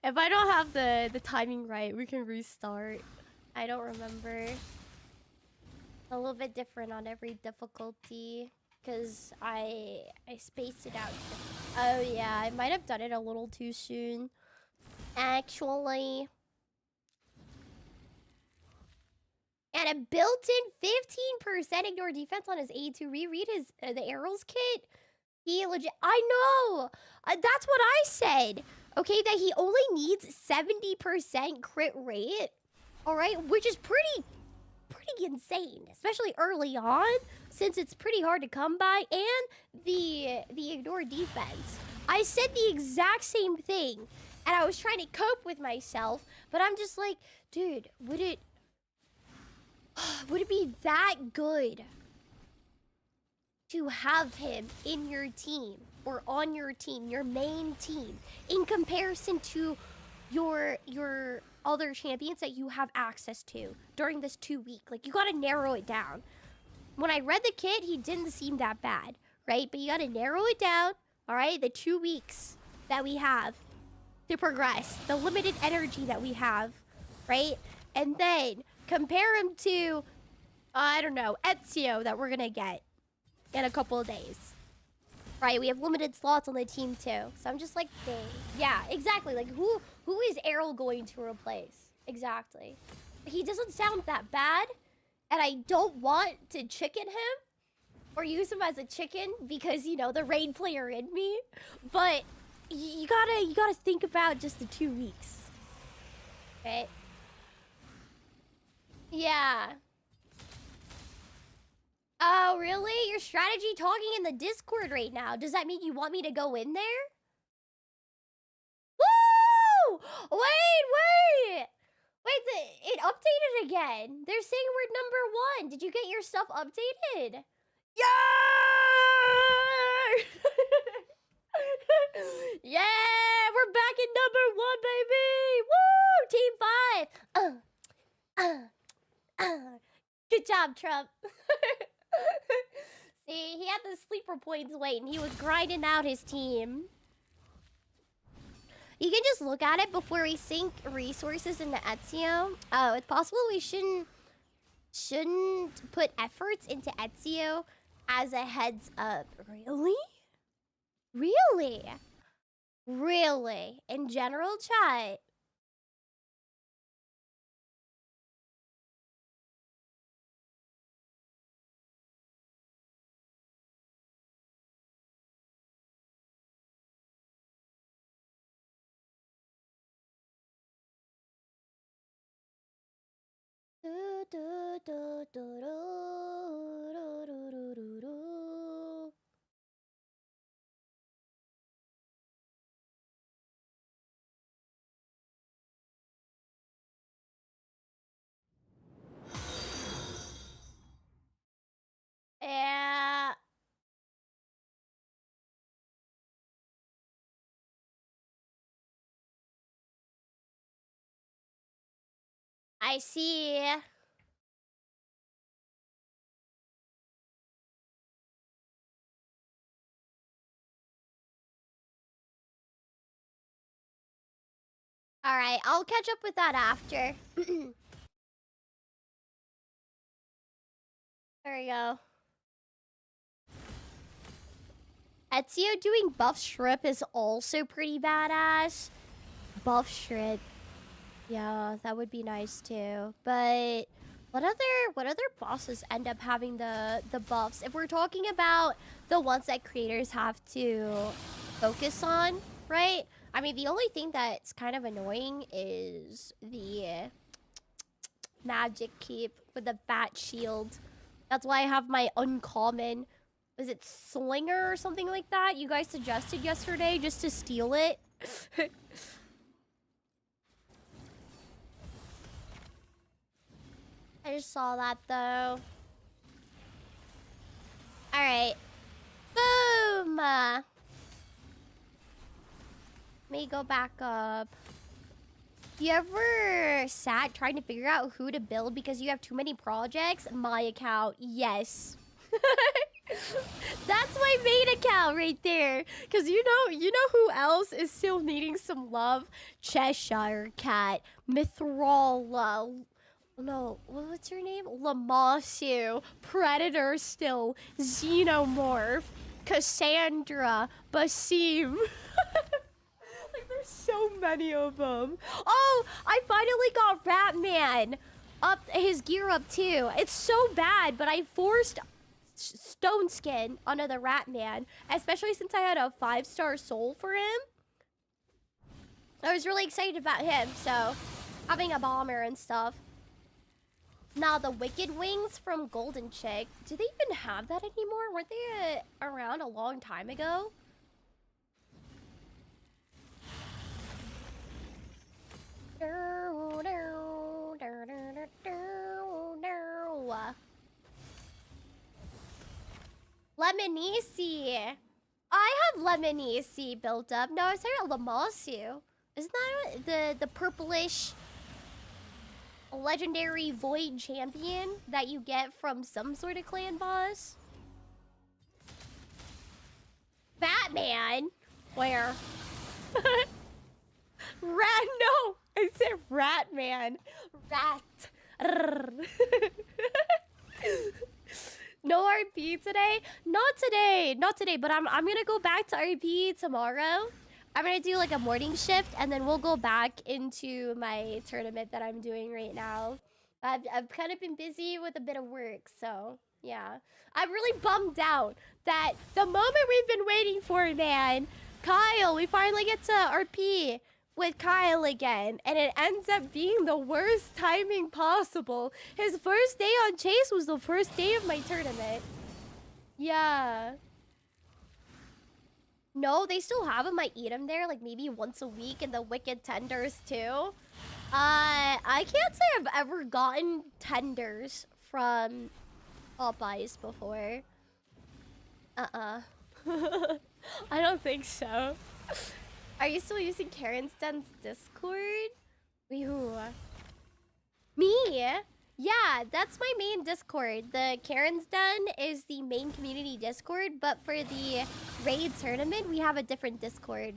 If I don't have the timing right, we can restart. I don't remember. A little bit different on every difficulty. Because I spaced it out. Oh yeah, I might have done it a little too soon. Actually. And a built-in 15% ignore defense on his A2. Reread his the arrows kit. He legit. I know. That's what I said. Okay, that he only needs 70% crit rate. All right, which is pretty insane, especially early on, since it's pretty hard to come by. And the ignore defense. I said the exact same thing, and I was trying to cope with myself, but I'm just like, dude, would it be that good to have him in your team or on your team, your main team, in comparison to your other champions that you have access to during this 2 week? Like, you gotta narrow it down. When I read the kit, he didn't seem that bad, right? But you gotta narrow it down, all right? The 2 weeks that we have to progress, the limited energy that we have, right? And then compare him to, I don't know, Ezio that we're gonna get in a couple of days. Right, we have limited slots on the team too. So I'm just like, dang. Yeah, exactly. Like, who is Errol going to replace? Exactly. He doesn't sound that bad, and I don't want to chicken him or use him as a chicken because, you know, the raid player in me. But you gotta think about just the 2 weeks. Okay? Yeah. Oh, really? Your strategy talking in the Discord right now. Does that mean you want me to go in there? Woo! Wait! It updated again. They're saying we're number 1. Did you get your stuff updated? Yeah! Yeah! We're back in number 1, baby! Woo! Team 5! Good job, Trump. See, he had the sleeper points waiting. He was grinding out his team. You can just look at it before we sink resources into Ezio. Oh, it's possible we shouldn't put efforts into Ezio as a heads up. Really? Really? Really? In general chat? Yeah. I see. All right, I'll catch up with that after. There we go. Ezio doing buff strip is also pretty badass. Buff strip. Yeah, that would be nice too. But what other bosses end up having the buffs? If we're talking about the ones that creators have to focus on, right? I mean, the only thing that's kind of annoying is the magic keep with the fat shield. That's why I have my uncommon. Was it Slinger or something like that? You guys suggested yesterday just to steal it. I just saw that though. Alright. Boom! Let me go back up. You ever sat trying to figure out who to build because you have too many projects? My account, yes. That's my main account right there. Cause you know who else is still needing some love? Cheshire Cat, Mithral, no, what's her name? Lamasu, Predator still, Xenomorph, Cassandra, Basim. Like, there's so many of them. Oh, I finally got Ratman up, his gear up too. It's so bad, but I forced Stone Skin onto the Ratman, especially since I had a 5-star soul for him. I was really excited about him, so having a bomber and stuff. Now, the Wicked Wings from Golden Chick, do they even have that anymore? Weren't they around a long time ago? Lemonisi. I have Lemonisi built up. No, I was talking about Lamasu. Isn't that the purplish legendary void champion that you get from some sort of clan boss? Batman? Where? Rat? No, I said Ratman. Rat. No RP today? Not today. Not today, but I'm gonna go back to RP tomorrow. I'm gonna do like a morning shift and then we'll go back into my tournament that I'm doing right now. I've kind of been busy with a bit of work, so yeah. I'm really bummed out that the moment we've been waiting for, man, Kyle, we finally get to RP with Kyle again, and it ends up being the worst timing possible. His first day on Chase was the first day of my tournament. Yeah. No, they still have them. I eat them there, like maybe once a week, and the Wicked Tenders too. I can't say I've ever gotten tenders from Popeyes before. I don't think so. Are you still using Karen's Den's Discord? Ew. Me? Yeah, that's my main Discord. The Karen's Den is the main community Discord, but for the raid tournament, we have a different Discord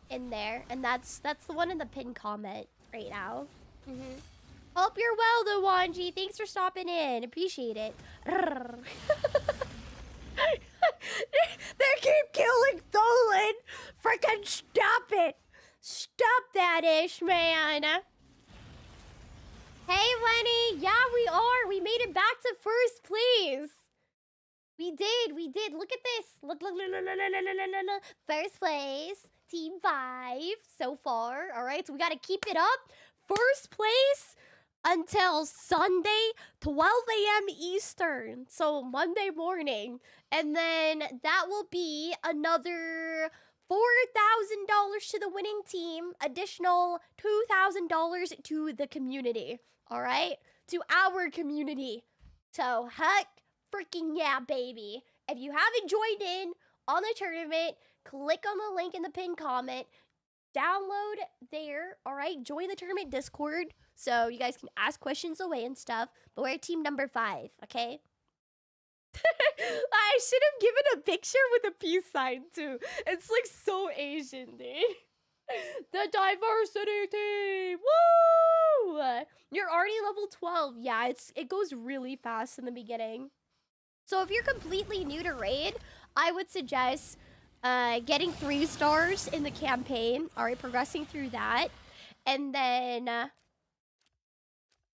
in there, and that's the one in the pinned comment right now. Hope you're well, though, Wanji. Thanks for stopping in. Appreciate it. They keep killing Tholen! Freaking stop it! Stop that ish, man! Hey, Lenny! Yeah, we are! We made it back to first place! We did! Look at this! Look. First place. Team 5 so far. Alright, so we gotta keep it up. First place until Sunday, 12 a.m. Eastern. So Monday morning. And then that will be another $4,000 to the winning team. Additional $2,000 to the community. All right? To our community. So heck freaking yeah, baby. If you haven't joined in on the tournament, click on the link in the pinned comment. Download there. All right? Join the tournament Discord. So you guys can ask questions away and stuff. But we're team number 5, okay? I should have given a picture with a peace sign too. It's like so Asian, dude. The diversity team! Woo! You're already level 12. Yeah, it goes really fast in the beginning. So if you're completely new to raid, I would suggest getting 3 stars in the campaign. All right, progressing through that. And then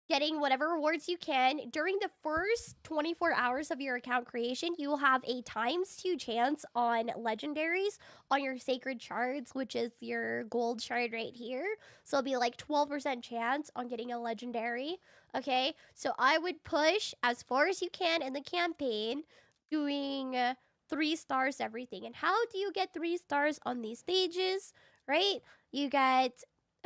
getting whatever rewards you can. During the first 24 hours of your account creation, you will have a ×2 chance on legendaries on your sacred shards, which is your gold shard right here. So it'll be like 12% chance on getting a legendary. Okay, so I would push as far as you can in the campaign, doing 3 stars everything. And how do you get 3 stars on these stages, right? You get...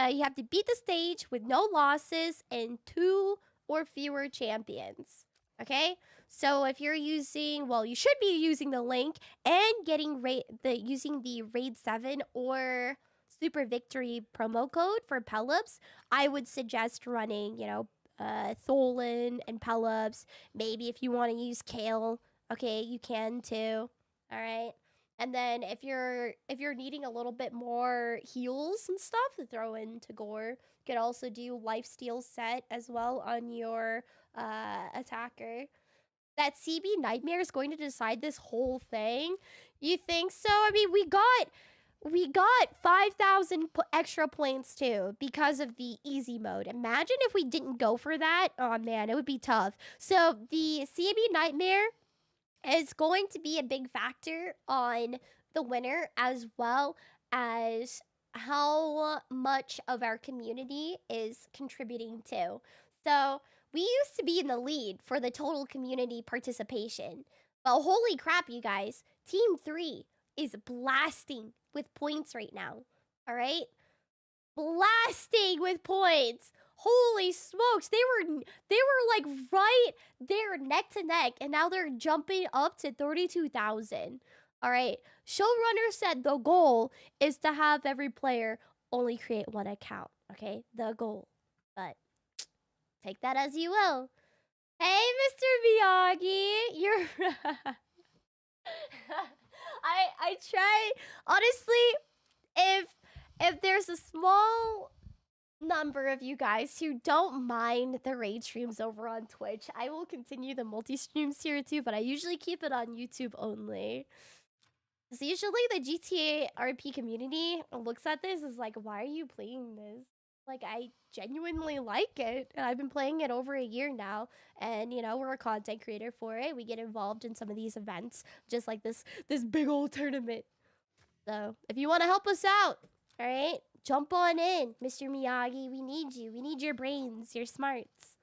you have to beat the stage with no losses and 2 or fewer champions. Okay? So if you're using, well, you should be using the link and getting using the Raid 7 or Super Victory promo code for Pelops. I would suggest running, you know, Tholen and Pelops. Maybe if you want to use Kale, okay, you can too. All right. And then if you're needing a little bit more heals and stuff to throw into Gore, you could also do Lifesteal set as well on your attacker. That CB Nightmare is going to decide this whole thing? You think so? I mean, we got 5,000 extra points too because of the easy mode. Imagine if we didn't go for that. Oh man, it would be tough. So the CB Nightmare is going to be a big factor on the winner, as well as how much of our community is contributing to. So we used to be in the lead for the total community participation. But holy crap, you guys. Team 3 is blasting with points right now. All right? Blasting with points. Holy smokes. They were like right there neck to neck, and now they're jumping up to 32,000. All right. Showrunner said the goal is to have every player only create one account. Okay? The goal. But take that as you will. Hey, Mr. Miyagi. You're I try, honestly, if there's a small number of you guys who don't mind the raid streams over on Twitch, I will continue the multi-streams here too, but I usually keep it on YouTube only. So usually the GTA RP community looks at this as like, why are you playing this? Like, I genuinely like it, and I've been playing it over a year now, and, you know, we're a content creator for it. We get involved in some of these events, just like this big old tournament. So, if you want to help us out, all right, jump on in, Mr. Miyagi. We need you. We need your brains, your smarts.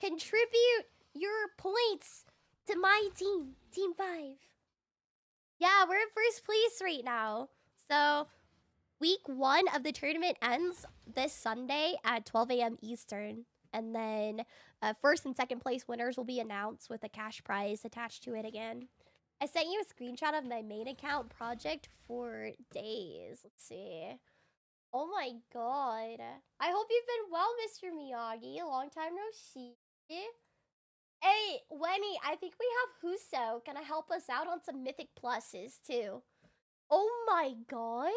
Contribute your points to my team, Team 5. Yeah, we're in first place right now. So week 1 of the tournament ends this Sunday at 12 a.m. Eastern. And then first and second place winners will be announced with a cash prize attached to it again. I sent you a screenshot of my main account project for days. Let's see. Oh my god. I hope you've been well, Mr. Miyagi. A long time no see. Hey, Wenny, I think we have Huso gonna help us out on some Mythic Pluses, too. Oh my god.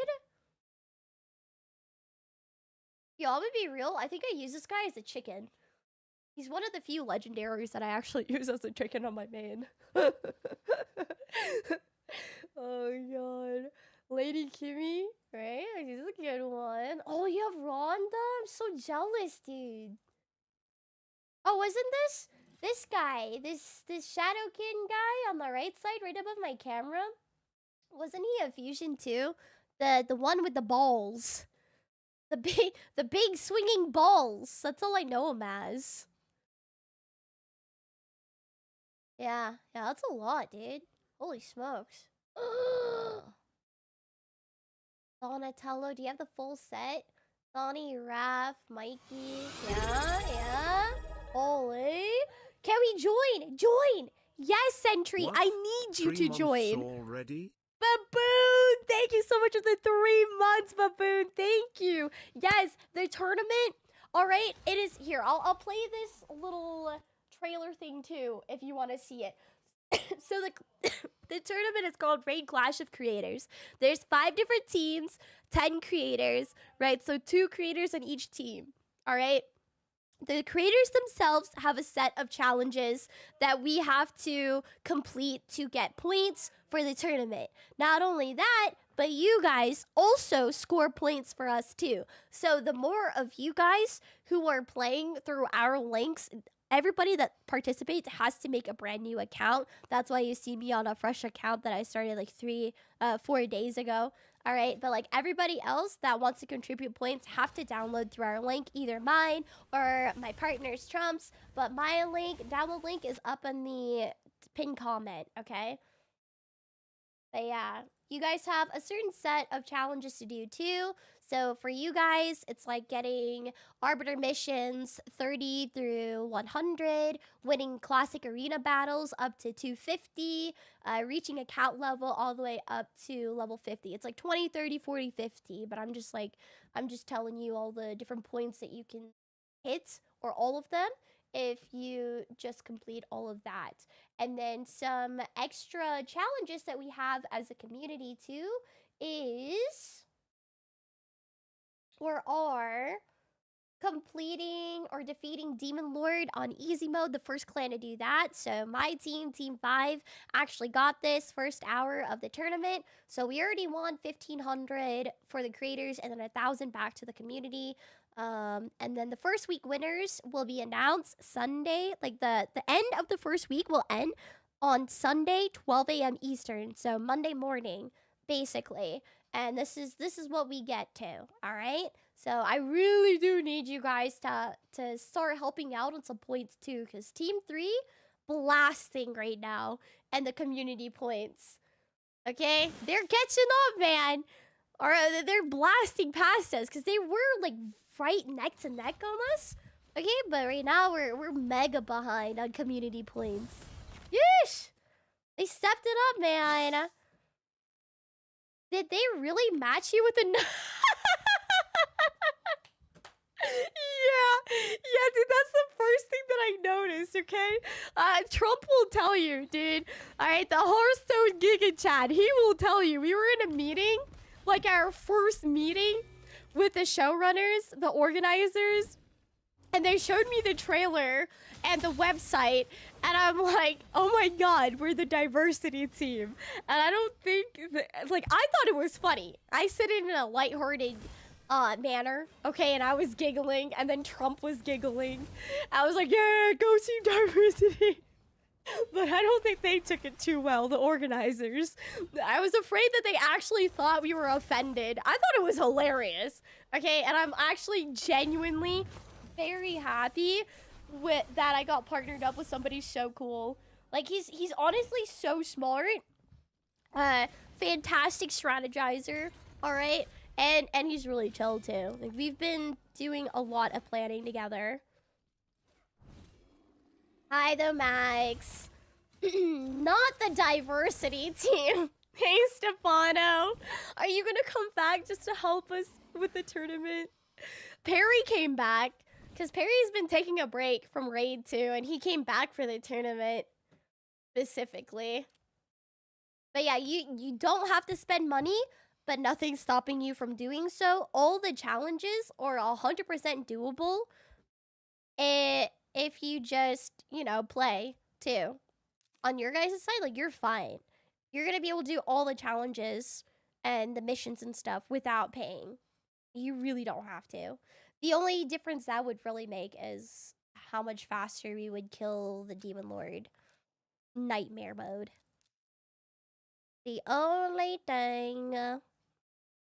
Yo, I'm gonna be real. I think I use this guy as a chicken. He's one of the few legendaries that I actually use as a chicken on my main. Oh god. Lady Kimmy, right? She's a good one. Oh, you have Rhonda? I'm so jealous, dude. Oh, wasn't this guy, this Shadowkin guy on the right side, right above my camera? Wasn't he a fusion too? The one with the balls. The big swinging balls. That's all I know him as. Yeah, that's a lot, dude. Holy smokes. Donatello, do you have the full set? Donnie, Raph, Mikey. Yeah. Holy. Can we join? Join! Yes, Sentry, what? I need you to join. Already? Baboon! Thank you so much for the 3 months, Baboon. Thank you. Yes, the tournament. All right, it is here. I'll play this little trailer thing too if you want to see it. So the tournament is called Raid Clash of Creators. There's 5 different teams, 10 creators, right? So 2 creators on each team. All right. The creators themselves have a set of challenges that we have to complete to get points for the tournament. Not only that, but you guys also score points for us too. So the more of you guys who are playing through our links, everybody that participates has to make a brand new account. That's why you see me on a fresh account that I started like 4 days ago. All right, but like everybody else that wants to contribute points have to download through our link, either mine or my partner's Trump's. But my link, download link is up in the pinned comment, okay? But yeah, you guys have a certain set of challenges to do too. So for you guys, it's like getting Arbiter missions 30 through 100, winning classic arena battles up to 250, reaching account level all the way up to level 50. It's like 20, 30, 40, 50, but I'm just telling you all the different points that you can hit, or all of them, if you just complete all of that. And then some extra challenges that we have as a community too is or are completing or defeating Demon Lord on easy mode, the first clan to do that. So my team, Team 5, actually got this first hour of the tournament. So we already won 1,500 for the creators and then 1,000 back to the community. And then the first week winners will be announced Sunday. Like the end of the first week will end on Sunday, 12 a.m. Eastern. So Monday morning, basically. And this is what we get to. All right. So I really do need you guys to start helping out on some points too, because Team 3 blasting right now, and the community points. Okay, they're catching up, man. Or they're blasting past us because they were like right neck to neck on us. Okay, but right now we're mega behind on community points. Yeesh! They stepped it up, man. Did they really match you with a... Yeah, dude, that's the first thing that I noticed, okay? Trump will tell you, dude. All right, the Hearthstone Giga Chat, he will tell you. We were in a meeting, like our first meeting with the showrunners, the organizers, and they showed me the trailer and the website, and I'm like, oh my god, we're the diversity team. And I don't think, like, I thought it was funny. I said it in a lighthearted manner, okay, and I was giggling, and then Trump was giggling. I was like, yeah, go team diversity. But I don't think they took it too well, the organizers. I was afraid that they actually thought we were offended. I thought it was hilarious, okay, and I'm actually genuinely very happy with that I got partnered up with somebody so cool. Like, he's honestly so smart, fantastic strategizer, all right? And he's really chill too. Like, we've been doing a lot of planning together. Hi though, Max. Not the diversity team. Hey, Stefano. Are you gonna come back just to help us with the tournament? Perry came back, because Perry's been taking a break from Raid 2, and he came back for the tournament specifically. But yeah, you don't have to spend money, but nothing's stopping you from doing so. All the challenges are 100% doable if you just, you know, play too. On your guys' side, like, you're fine. You're gonna be able to do all the challenges and the missions and stuff without paying. You really don't have to. The only difference that would really make is how much faster we would kill the Demon Lord. Nightmare mode. The only thing...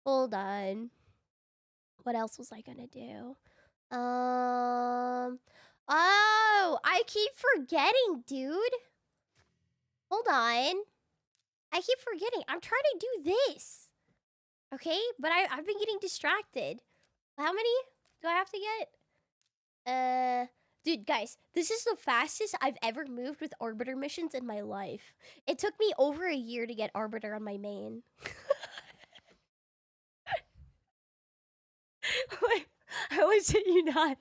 Hold on. What else was I gonna do? Oh, I keep forgetting, dude. Hold on. I keep forgetting. I'm trying to do this. Okay, but I've been getting distracted. How many do I have to get? Dude, guys, this is the fastest I've ever moved with Arbiter missions in my life. It took me over a year to get Arbiter on my main. I was shit you not.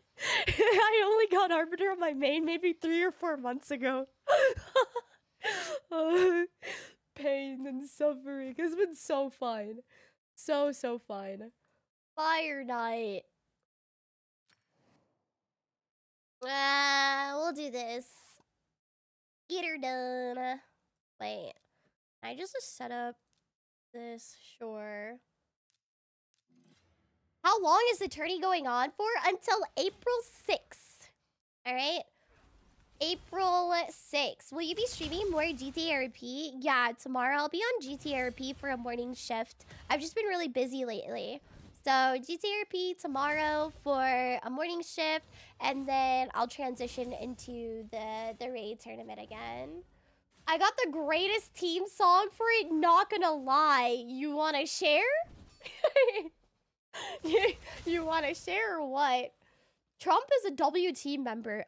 I only got Arbiter on my main maybe 3 or 4 months ago. Pain and suffering. It's been so fun. So fun. Fire Knight. We'll do this. Get her done. Wait. Can I just set up this? Sure. How long is the tourney going on for? Until April 6th. Alright? April 6th. Will you be streaming more GTRP? Yeah, tomorrow I'll be on GTRP for a morning shift. I've just been really busy lately. So GTRP tomorrow for a morning shift, and then I'll transition into the raid tournament again. I got the greatest team song for it, not gonna lie. You wanna share? You wanna share or what? Trump is a W team member.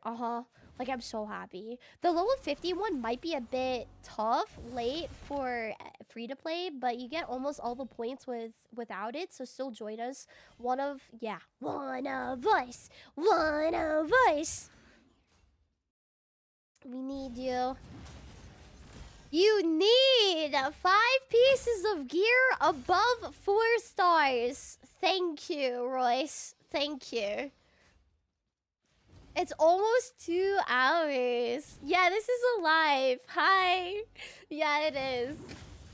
Like, I'm so happy. The level 51 might be a bit tough late for free to play, but you get almost all the points without it, so still join us. One of us. We need you. You need 5 pieces of gear above 4 stars. Thank you, Royce. Thank you. It's almost 2 hours. Yeah, this is a live. Hi. Yeah, it is.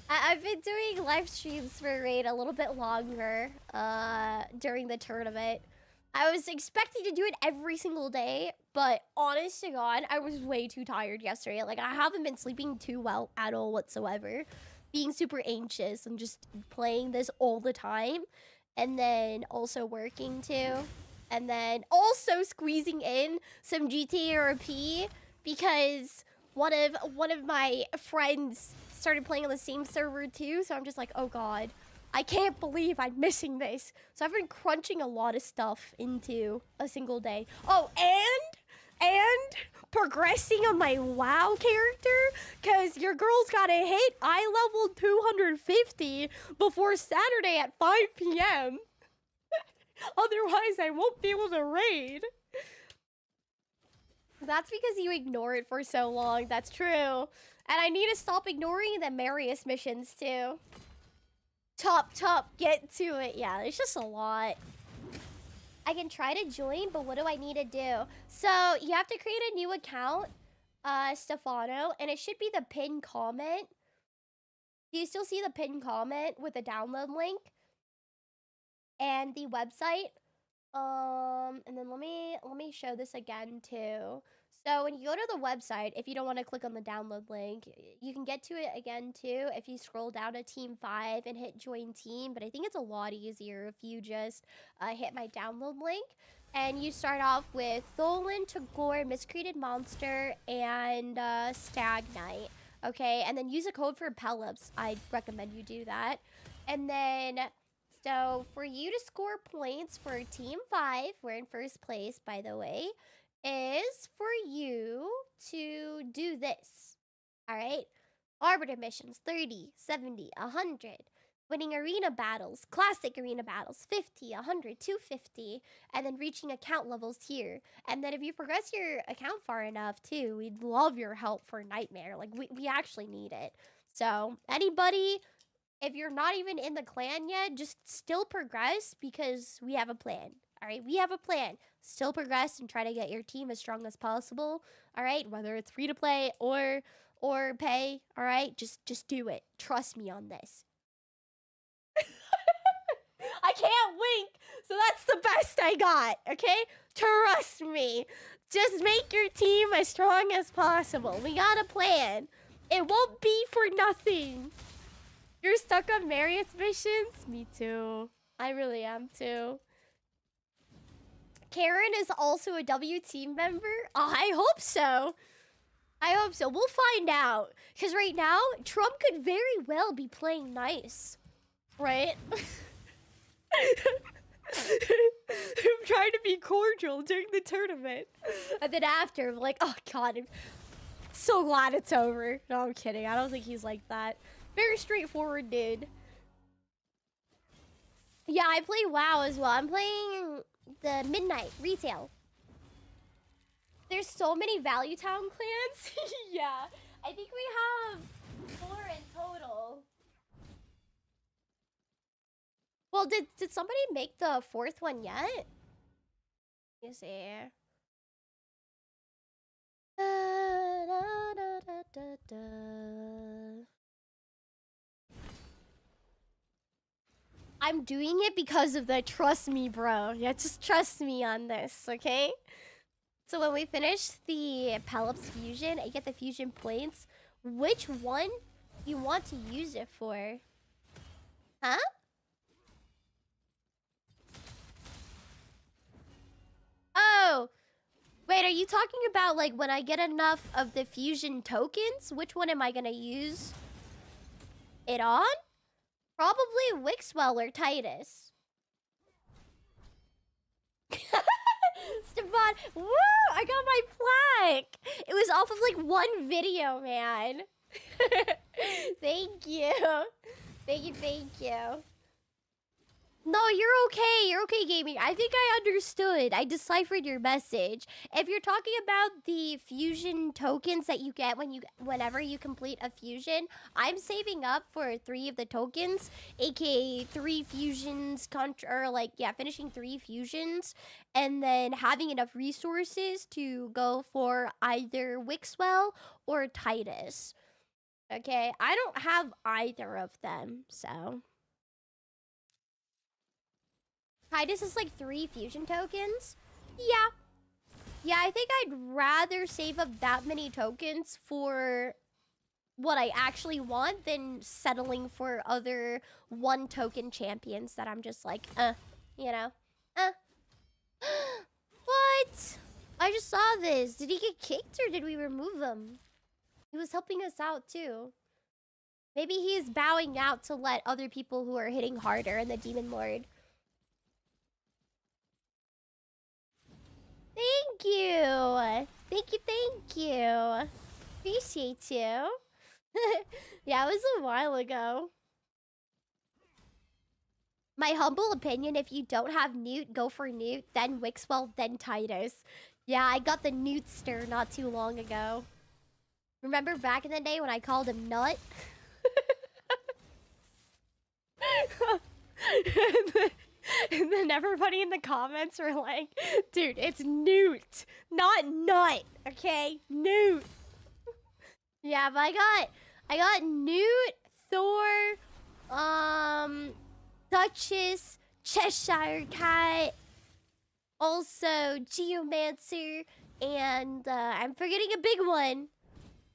I've been doing live streams for Raid a little bit longer during the tournament. I was expecting to do it every single day, but honest to God, I was way too tired yesterday. Like, I haven't been sleeping too well at all whatsoever. Being super anxious and just playing this all the time. And then also working too. And then also squeezing in some GTA RP because one of my friends started playing on the same server too. So I'm just like, oh God, I can't believe I'm missing this. So I've been crunching a lot of stuff into a single day. Oh, and progressing on my WoW character because your girl's gotta hit eye level 250 before Saturday at 5 p.m. Otherwise, I won't be able to raid. That's because you ignore it for so long. That's true. And I need to stop ignoring the Marius missions, too. Top, get to it. Yeah, there's just a lot. I can try to join, but what do I need to do? So, you have to create a new account, Stefano, and it should be the pinned comment. Do you still see the pinned comment with the download link? And the website. And then let me show this again too. So when you go to the website, if you don't want to click on the download link, you can get to it again too if you scroll down to Team 5 and hit Join Team. But I think it's a lot easier if you just hit my download link. And you start off with Tholan, Tagore, Miscreated Monster, and Stag Knight. Okay, and then use a code for Pelops. I recommend you do that. And then... So, for you to score points for Team 5, we're in first place, by the way, is for you to do this. Alright? Arbiter missions, 30, 70, 100. Winning arena battles, classic arena battles, 50, 100, 250. And then reaching account levels here. And then if you progress your account far enough, too, we'd love your help for Nightmare. Like, we actually need it. So, anybody... If you're not even in the clan yet, just still progress because we have a plan. All right, we have a plan. Still progress and try to get your team as strong as possible. All right, whether it's free to play or pay. All right, just do it. Trust me on this. I can't wink, so that's the best I got. Okay, trust me. Just make your team as strong as possible. We got a plan. It won't be for nothing. You're stuck on Marius missions? Me too. I really am too. Karen is also a W team member? Oh, I hope so. I hope so. We'll find out. Because right now, Trump could very well be playing nice. Right? I'm trying to be cordial during the tournament. And then after, I'm like, oh God, I'm so glad it's over. No, I'm kidding. I don't think he's like that. Very straightforward, dude. Yeah, I play WoW as well. I'm playing the Midnight Retail. There's so many Value Town clans. Yeah, I think we have 4 in total. Well, did somebody make the 4th one yet? Let me see. I'm doing it because of the trust me, bro. Yeah, just trust me on this, okay? So when we finish the Pelops fusion, I get the fusion points. Which one you want to use it for? Huh? Oh, Wait, are you talking about, like, when I get enough of the fusion tokens? Which one am I gonna use it on? Probably Wixwell or Titus. Stefan, woo! I got my plaque! It was off of, like, one video, man. Thank you. Thank you. No, you're okay. You're okay, gaming. I think I understood. I deciphered your message. If you're talking about the fusion tokens that you get whenever you complete a fusion, I'm saving up for 3 of the tokens, aka 3 fusions, finishing 3 fusions, and then having enough resources to go for either Wixwell or Titus. Okay, I don't have either of them, so... Titus is like 3 fusion tokens? Yeah. Yeah, I think I'd rather save up that many tokens for what I actually want than settling for other 1 token champions that I'm just like, you know? What? I just saw this. Did he get kicked or did we remove him? He was helping us out too. Maybe he's bowing out to let other people who are hitting harder in the Demon Lord. Thank you. Thank you. Appreciate you. Yeah, it was a while ago. My humble opinion, if you don't have Newt, go for Newt, then Wixwell, then Titus. Yeah, I got the Newtster not too long ago. Remember back in the day when I called him Nut? And then everybody in the comments were like, dude, it's Newt, not Nut, okay? Newt. Yeah, but I got Newt, Thor, Duchess, Cheshire Cat, also Geomancer, and I'm forgetting a big one,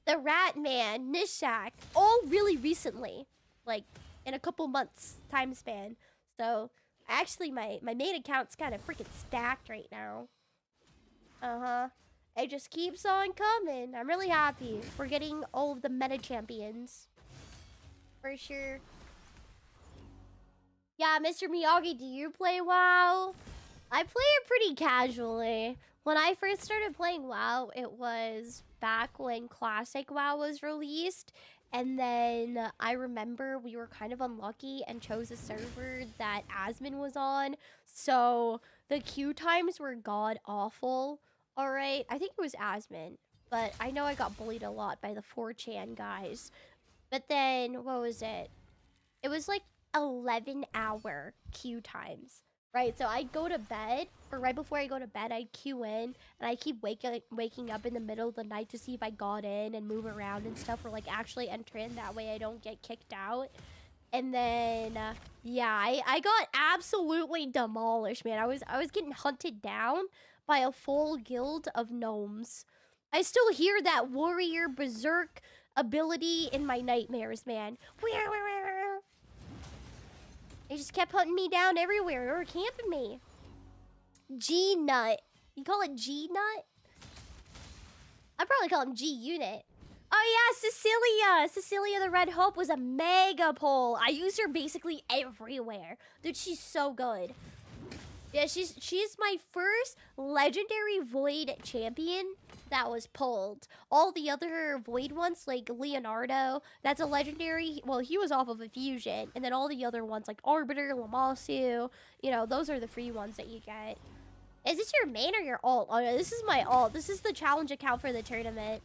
the Rat Man, Nishak, all really recently, like in a couple months time span. So actually my main account's kind of freaking stacked right now. It just keeps on coming. I'm really happy. We're getting all of the meta champions. For sure. Yeah, Mr. Miyagi, do you play WoW? I play it pretty casually. When I first started playing WoW, it was back when Classic WoW was released. And then I remember we were kind of unlucky and chose a server that Asmin was on. So the queue times were god awful. Alright, I think it was Asmin. But I know I got bullied a lot by the 4chan guys. But then, what was it? It was like 11-hour queue times. Right, so I go to bed, or right before I go to bed, I queue in, and I keep waking up in the middle of the night to see if I got in and move around and stuff, or like actually enter in, that way I don't get kicked out. And then, yeah, I got absolutely demolished, man. I was getting hunted down by a full guild of gnomes. I still hear that warrior berserk ability in my nightmares, man. They just kept hunting me down everywhere. They were camping me. G-Nut. You call it G-Nut? I'd probably call him G-Unit. Oh yeah, Cecilia. Cecilia the Red Hope was a mega pole. I use her basically everywhere. Dude, she's so good. Yeah, she's my first legendary Void champion that was pulled. All the other Void ones, like Leonardo, that's a legendary. Well, he was off of a fusion. And then all the other ones, like Arbiter, Lamasu, you know, those are the free ones that you get. Is this your main or your alt? Oh, no, this is my alt. This is the challenge account for the tournament.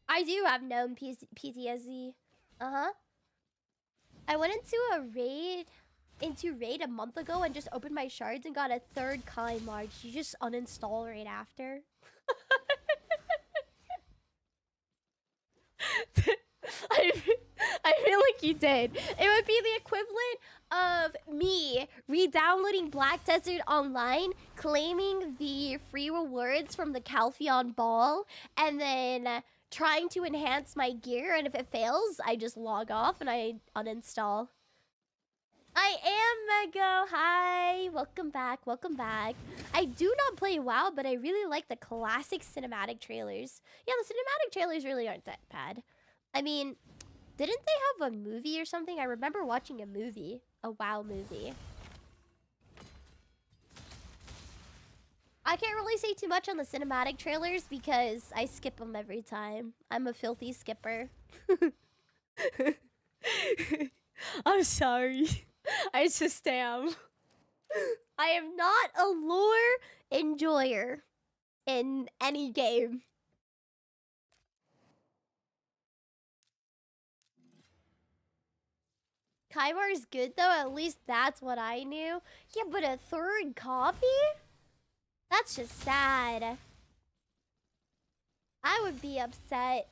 I do have known PTSD. Uh-huh. I went into raid a month ago and just opened my shards and got a 3rd Kai March. You just uninstall right after. I feel like you did. It would be the equivalent of me re-downloading Black Desert Online, claiming the free rewards from the Calpheon Ball, and then trying to enhance my gear, and if it fails, I just log off and I uninstall. I am Mego. Hi. Welcome back. Welcome back. I do not play WoW, but I really like the classic cinematic trailers. Yeah, the cinematic trailers really aren't that bad. I mean, didn't they have a movie or something? I remember watching a movie. A WoW movie. I can't really say too much on the cinematic trailers because I skip them every time. I'm a filthy skipper. I'm sorry. I just am. I am not a lore enjoyer in any game. Kaimar's good though, at least that's what I knew. Yeah, but a third copy? That's just sad. I would be upset.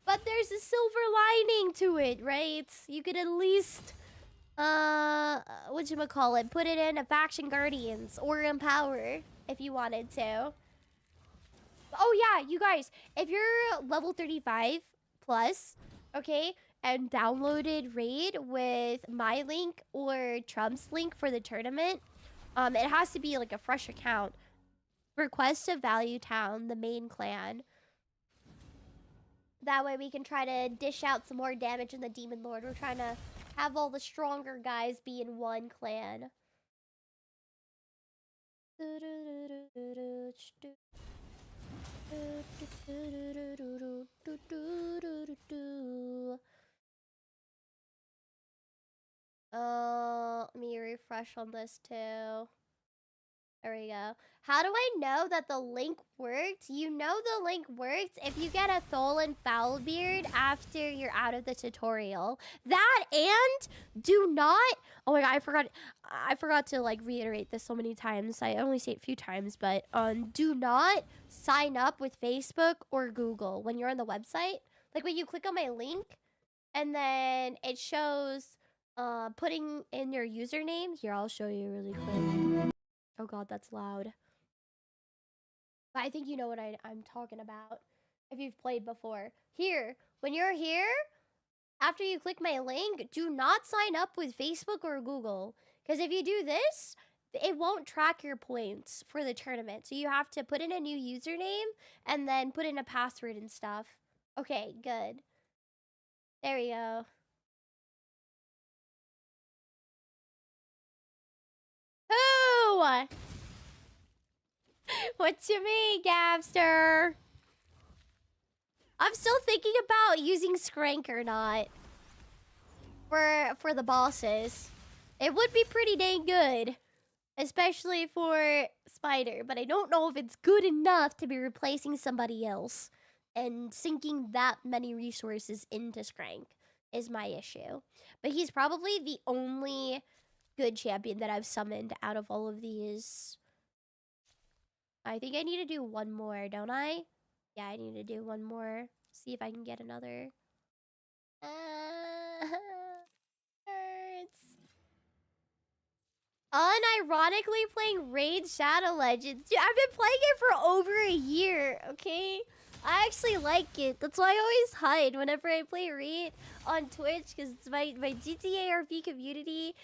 But there's a silver lining to it, right? You could at least, whatchamacallit, put it in a Faction Guardians or Empower if you wanted to. Oh yeah, you guys, if you're level 35 plus, okay, and downloaded Raid with my link or Trump's link for the tournament, it has to be like a fresh account. Request to Value Town, the main clan. That way we can try to dish out some more damage in the Demon Lord. We're trying to have all the stronger guys be in one clan. Let me refresh on this too. There we go. How do I know that the link worked? You know the link worked if you get a Tholan Foulbeard after you're out of the tutorial. That and do not... Oh my god, I forgot to like reiterate this so many times. I only say it a few times, but do not sign up with Facebook or Google when you're on the website. Like when you click on my link and then it shows putting in your username. Here, I'll show you really quick. Oh god, that's loud. But I think you know what I'm talking about if you've played before. Here, when you're here, after you click my link, do not sign up with Facebook or Google. Because if you do this, it won't track your points for the tournament. So you have to put in a new username and then put in a password and stuff. Okay, good. There we go. Who? What you mean, Gabster? I'm still thinking about using Skrank or not for the bosses. It would be pretty dang good, especially for Spider, but I don't know if it's good enough to be replacing somebody else, and sinking that many resources into Skrank is my issue. But he's probably the only good champion that I've summoned out of all of these. I think I need to do one more, don't I? Yeah, I need to do one more. See if I can get another. Hurts. Unironically playing Raid Shadow Legends. Dude, I've been playing it for over a year, okay? I actually like it. That's why I always hide whenever I play Raid on Twitch, because my GTA RP community,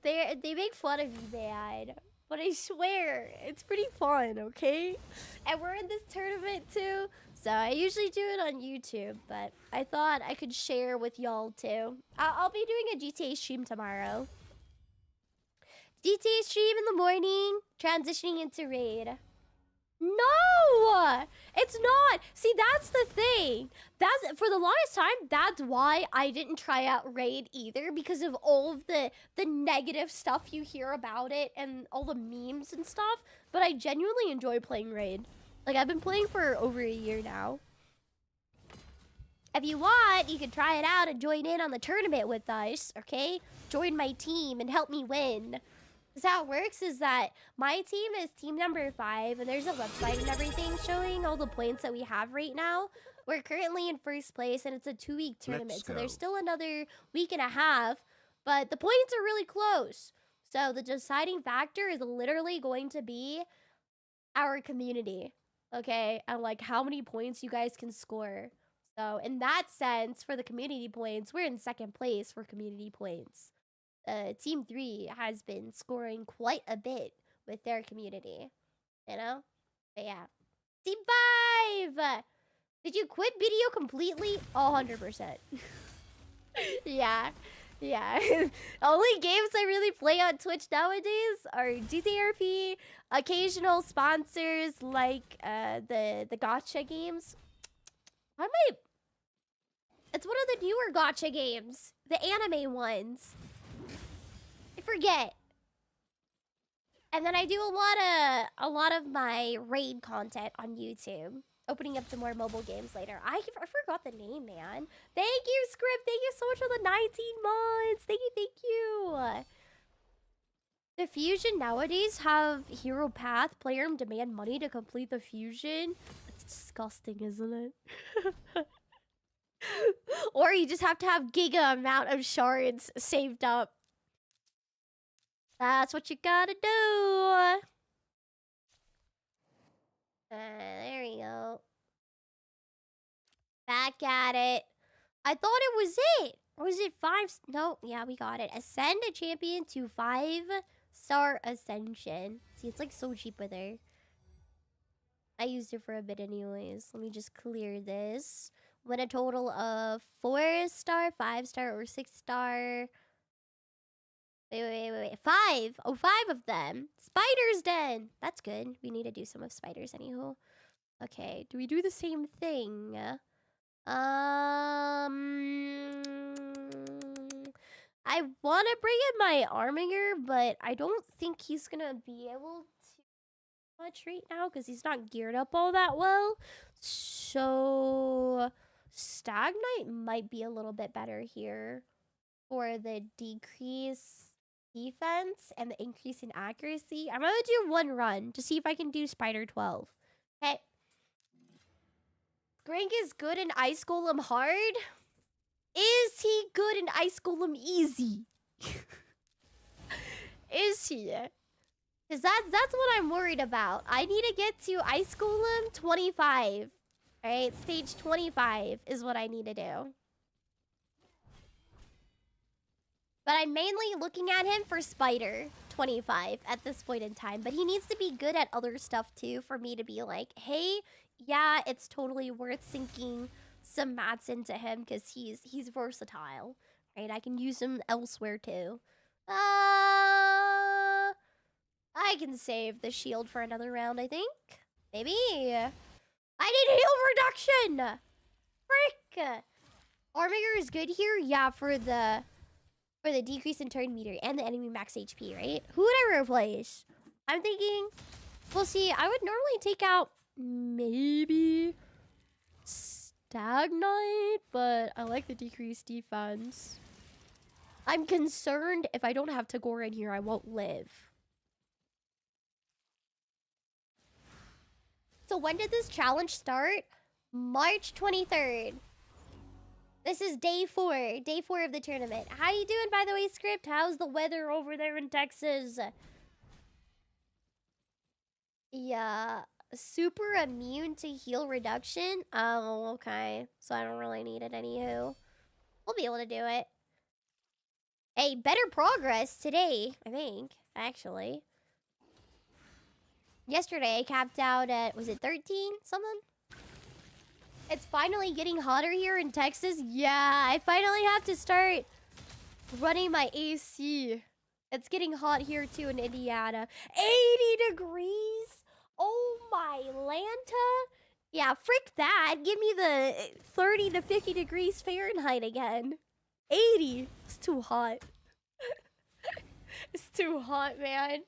they make fun of me, bad. But I swear, it's pretty fun, okay? And we're in this tournament too, so I usually do it on YouTube, but I thought I could share with y'all too. I'll be doing a GTA stream tomorrow. GTA stream in the morning, transitioning into Raid. No! It's not! See, that's the thing. That's for the longest time, that's why I didn't try out Raid either, because of all of the negative stuff you hear about it and all the memes and stuff. But I genuinely enjoy playing Raid. Like, I've been playing for over a year now. If you want, you can try it out and join in on the tournament with us, okay? Join my team and help me win. Because how it works is that my team is team number 5, and there's a website and everything showing all the points that we have right now. We're currently in first place, and it's a 2-week tournament, so there's still another week and a half, but the points are really close. So the deciding factor is literally going to be our community, okay? And like how many points you guys can score. So in that sense, for the community points, we're in second place for community points. Team 3 has been scoring quite a bit with their community, you know? But yeah. Team 5! Did you quit video completely? 100%. Yeah. Yeah. Only games I really play on Twitch nowadays are GTRP, occasional sponsors like the gacha games. Why am I... It's one of the newer gacha games. The anime ones. I forget. And then I do a lot of my raid content on YouTube. Opening up to more mobile games later. I forgot the name, man. Thank you, Script. Thank you so much for the 19 months. Thank you, thank you. The fusion nowadays have hero path. Player demand money to complete the fusion. It's disgusting, isn't it? Or you just have to have giga amount of shards saved up. That's what you gotta do. There we go. Back at it. I thought it was it. Or was it 5? No, yeah, we got it. Ascend a champion to 5-star ascension. See, it's like so cheap with her. I used it for a bit anyways. Let me just clear this. Win a total of 4-star, 5-star, or 6-star. Wait. 5. Oh, 5 of them. Spider's Den. That's good. We need to do some of Spiders anywho. Okay, do we do the same thing? I want to bring in my Arminger, but I don't think he's going to be able to much right now because he's not geared up all that well. So Stagnite might be a little bit better here for the decrease defense and the increase in accuracy. I'm going to do one run to see if I can do Spider 12. Okay. Grank is good in Ice Golem hard. Is he good in Ice Golem easy? Is he? Because that's what I'm worried about. I need to get to Ice Golem 25. Alright, stage 25 is what I need to do. But I'm mainly looking at him for Spider 25 at this point in time. But he needs to be good at other stuff too for me to be like, hey, yeah, it's totally worth sinking some mats into him because he's versatile. Right? I can use him elsewhere too. I can save the shield for another round, I think. Maybe. I need heal reduction! Frick! Armiger is good here? Yeah, for the decrease in turn meter and the enemy max HP, right? Who would I replace? I'm thinking... Well, see, I would normally take out maybe Stagnite, but I like the decreased defense. I'm concerned if I don't have Tagore in here, I won't live. So when did this challenge start? March 23rd. This is day 4 of the tournament. How you doing, by the way, Script? How's the weather over there in Texas? Yeah, super immune to heal reduction? Oh, okay. So I don't really need it anywho. We'll be able to do it. Hey, better progress today, I think, actually. Yesterday, I capped out at, was it 13 something? It's finally getting hotter here in Texas. Yeah, I finally have to start running my AC. It's getting hot here too in Indiana. 80 degrees? Oh my Lanta. Yeah, frick that. Give me the 30 to 50 degrees Fahrenheit again. 80. It's too hot. It's too hot, man.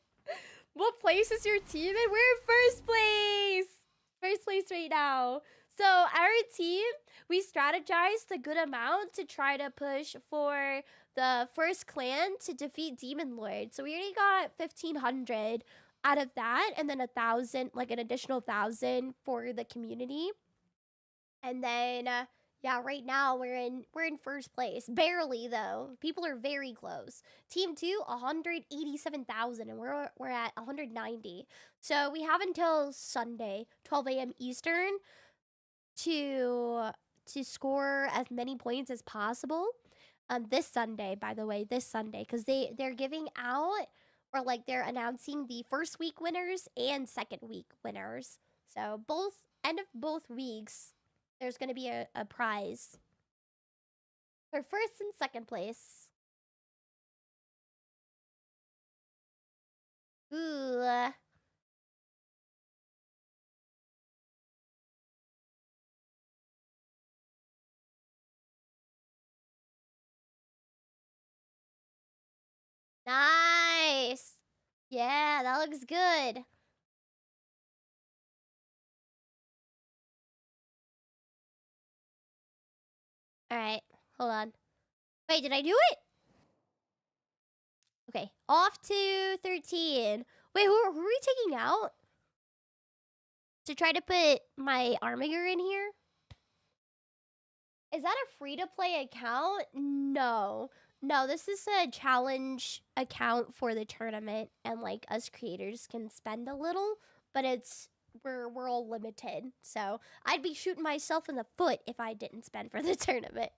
What place is your team in? We're in first place. First place right now. So our team, we strategized a good amount to try to push for the first clan to defeat Demon Lord. So we already got 1,500 out of that, and then 1,000, like an additional 1,000 for the community. And then, yeah, right now we're in first place. Barely though. People are very close. Team 2, 187,000, and we're at 190. So we have until Sunday, 12 a.m. Eastern, to score as many points as possible. This Sunday, by the way, this Sunday, because they're giving out, or like they're announcing the first week winners and second week winners. So both end of both weeks, there's gonna be a prize for first and second place. Ooh. Nice. Yeah, that looks good. All right, hold on. Wait, did I do it? Okay, off to 13. Wait, who are we taking out? To try to put my armiger in here? Is that a free-to-play account? No. No, this is a challenge account for the tournament, and like us creators can spend a little, but we're all limited. So I'd be shooting myself in the foot if I didn't spend for the tournament.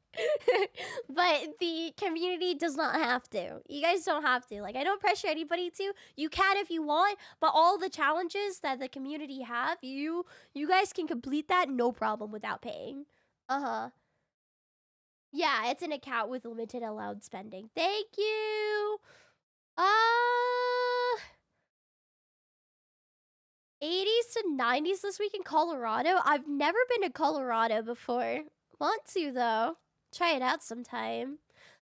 But the community does not have to. You guys don't have to. Like, I don't pressure anybody to. You can if you want, but all the challenges that the community have, you guys can complete that no problem without paying. Uh-huh. Yeah, it's an account with limited allowed spending. Thank you. 80s to 90s this week in Colorado. I've never been to Colorado before. Want to, though. Try it out sometime.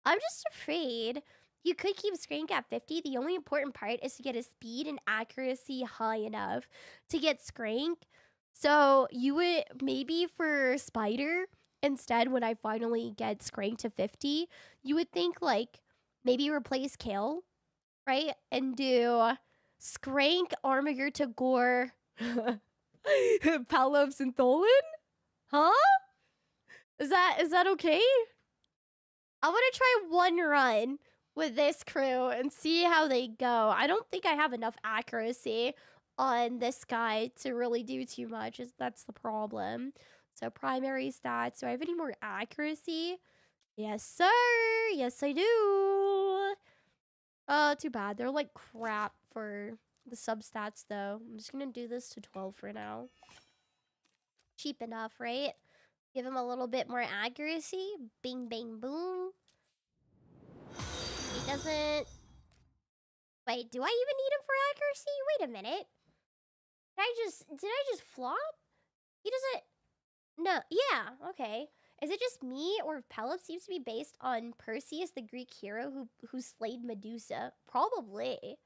I'm just afraid. You could keep Skrank at 50. The only important part is to get his speed and accuracy high enough to get Skrank. So you would, maybe for Spider, instead, when I finally get Skrank to 50, you would think, like, maybe replace Kale, right? And do Skrank, Armiger to Gore, Palovs, and Tholin? Huh? Is that okay? I want to try one run with this crew and see how they go. I don't think I have enough accuracy on this guy to really do too much. That's the problem. So primary stats. Do I have any more accuracy? Yes, sir. Yes, I do. Too bad. They're like crap for the substats, though. I'm just gonna do this to 12 for now. Cheap enough, right? Give him a little bit more accuracy. Bing, bang, boom. He doesn't... Wait, do I even need him for accuracy? Wait a minute. Did I just flop? He doesn't... No, yeah, okay. Is it just me, or Pelip seems to be based on Perseus, the Greek hero who slayed Medusa? Probably.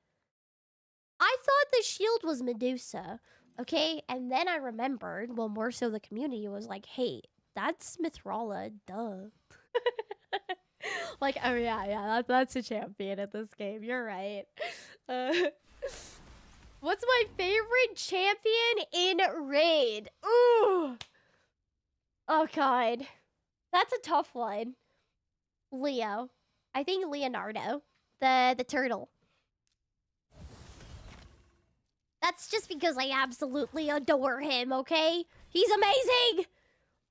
I thought the shield was Medusa, okay? And then I remembered, well, more so the community was like, hey, that's Mithrala, duh. Like, oh yeah, that's a champion at this game. You're right. What's my favorite champion in Raid? Ooh. Oh, God. That's a tough one. Leo. I think Leonardo. The turtle. That's just because I absolutely adore him, okay? He's amazing!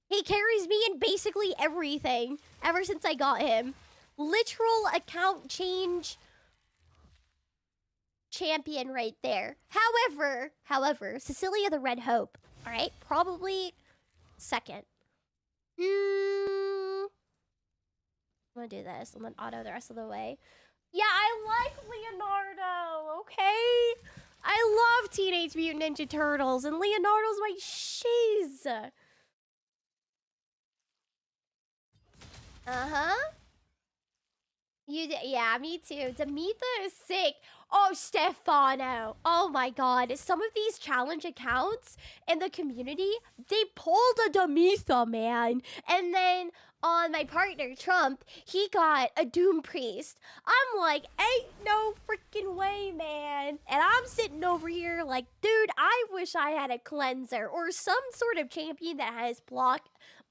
He carries me in basically everything ever since I got him. Literal account change champion right there. However, Cecilia the Red Hope, all right? Probably second. I'm gonna do this and then auto the rest of the way. Yeah, I like Leonardo, okay? I love Teenage Mutant Ninja Turtles, and Leonardo's my shiz. Uh-huh. Yeah, me too. Demetha is sick. Oh, Stefano. Oh my god. Some of these challenge accounts in the community, they pulled a Demetha, man. And then on my partner, Trump, he got a Doom Priest. I'm like, ain't no freaking way, man. And I'm sitting over here like, dude, I wish I had a cleanser or some sort of champion that has block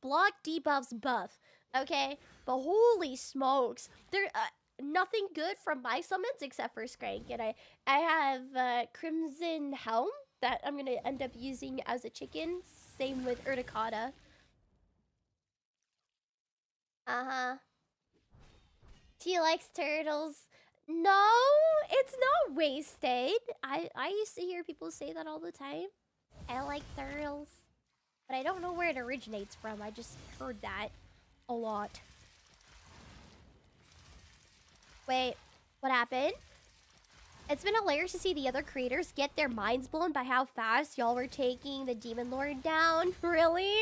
debuffs buff. Okay? But holy smokes. There nothing good from my summons except for Skrank. And I have Crimson Helm that I'm gonna end up using as a chicken. Same with Urticata. Uh-huh. She likes turtles. No, it's not wasted. I used to hear people say that all the time. I like turtles. But I don't know where it originates from. I just heard that a lot. Wait, what happened? It's been hilarious to see the other creators get their minds blown by how fast y'all were taking the Demon Lord down. Really?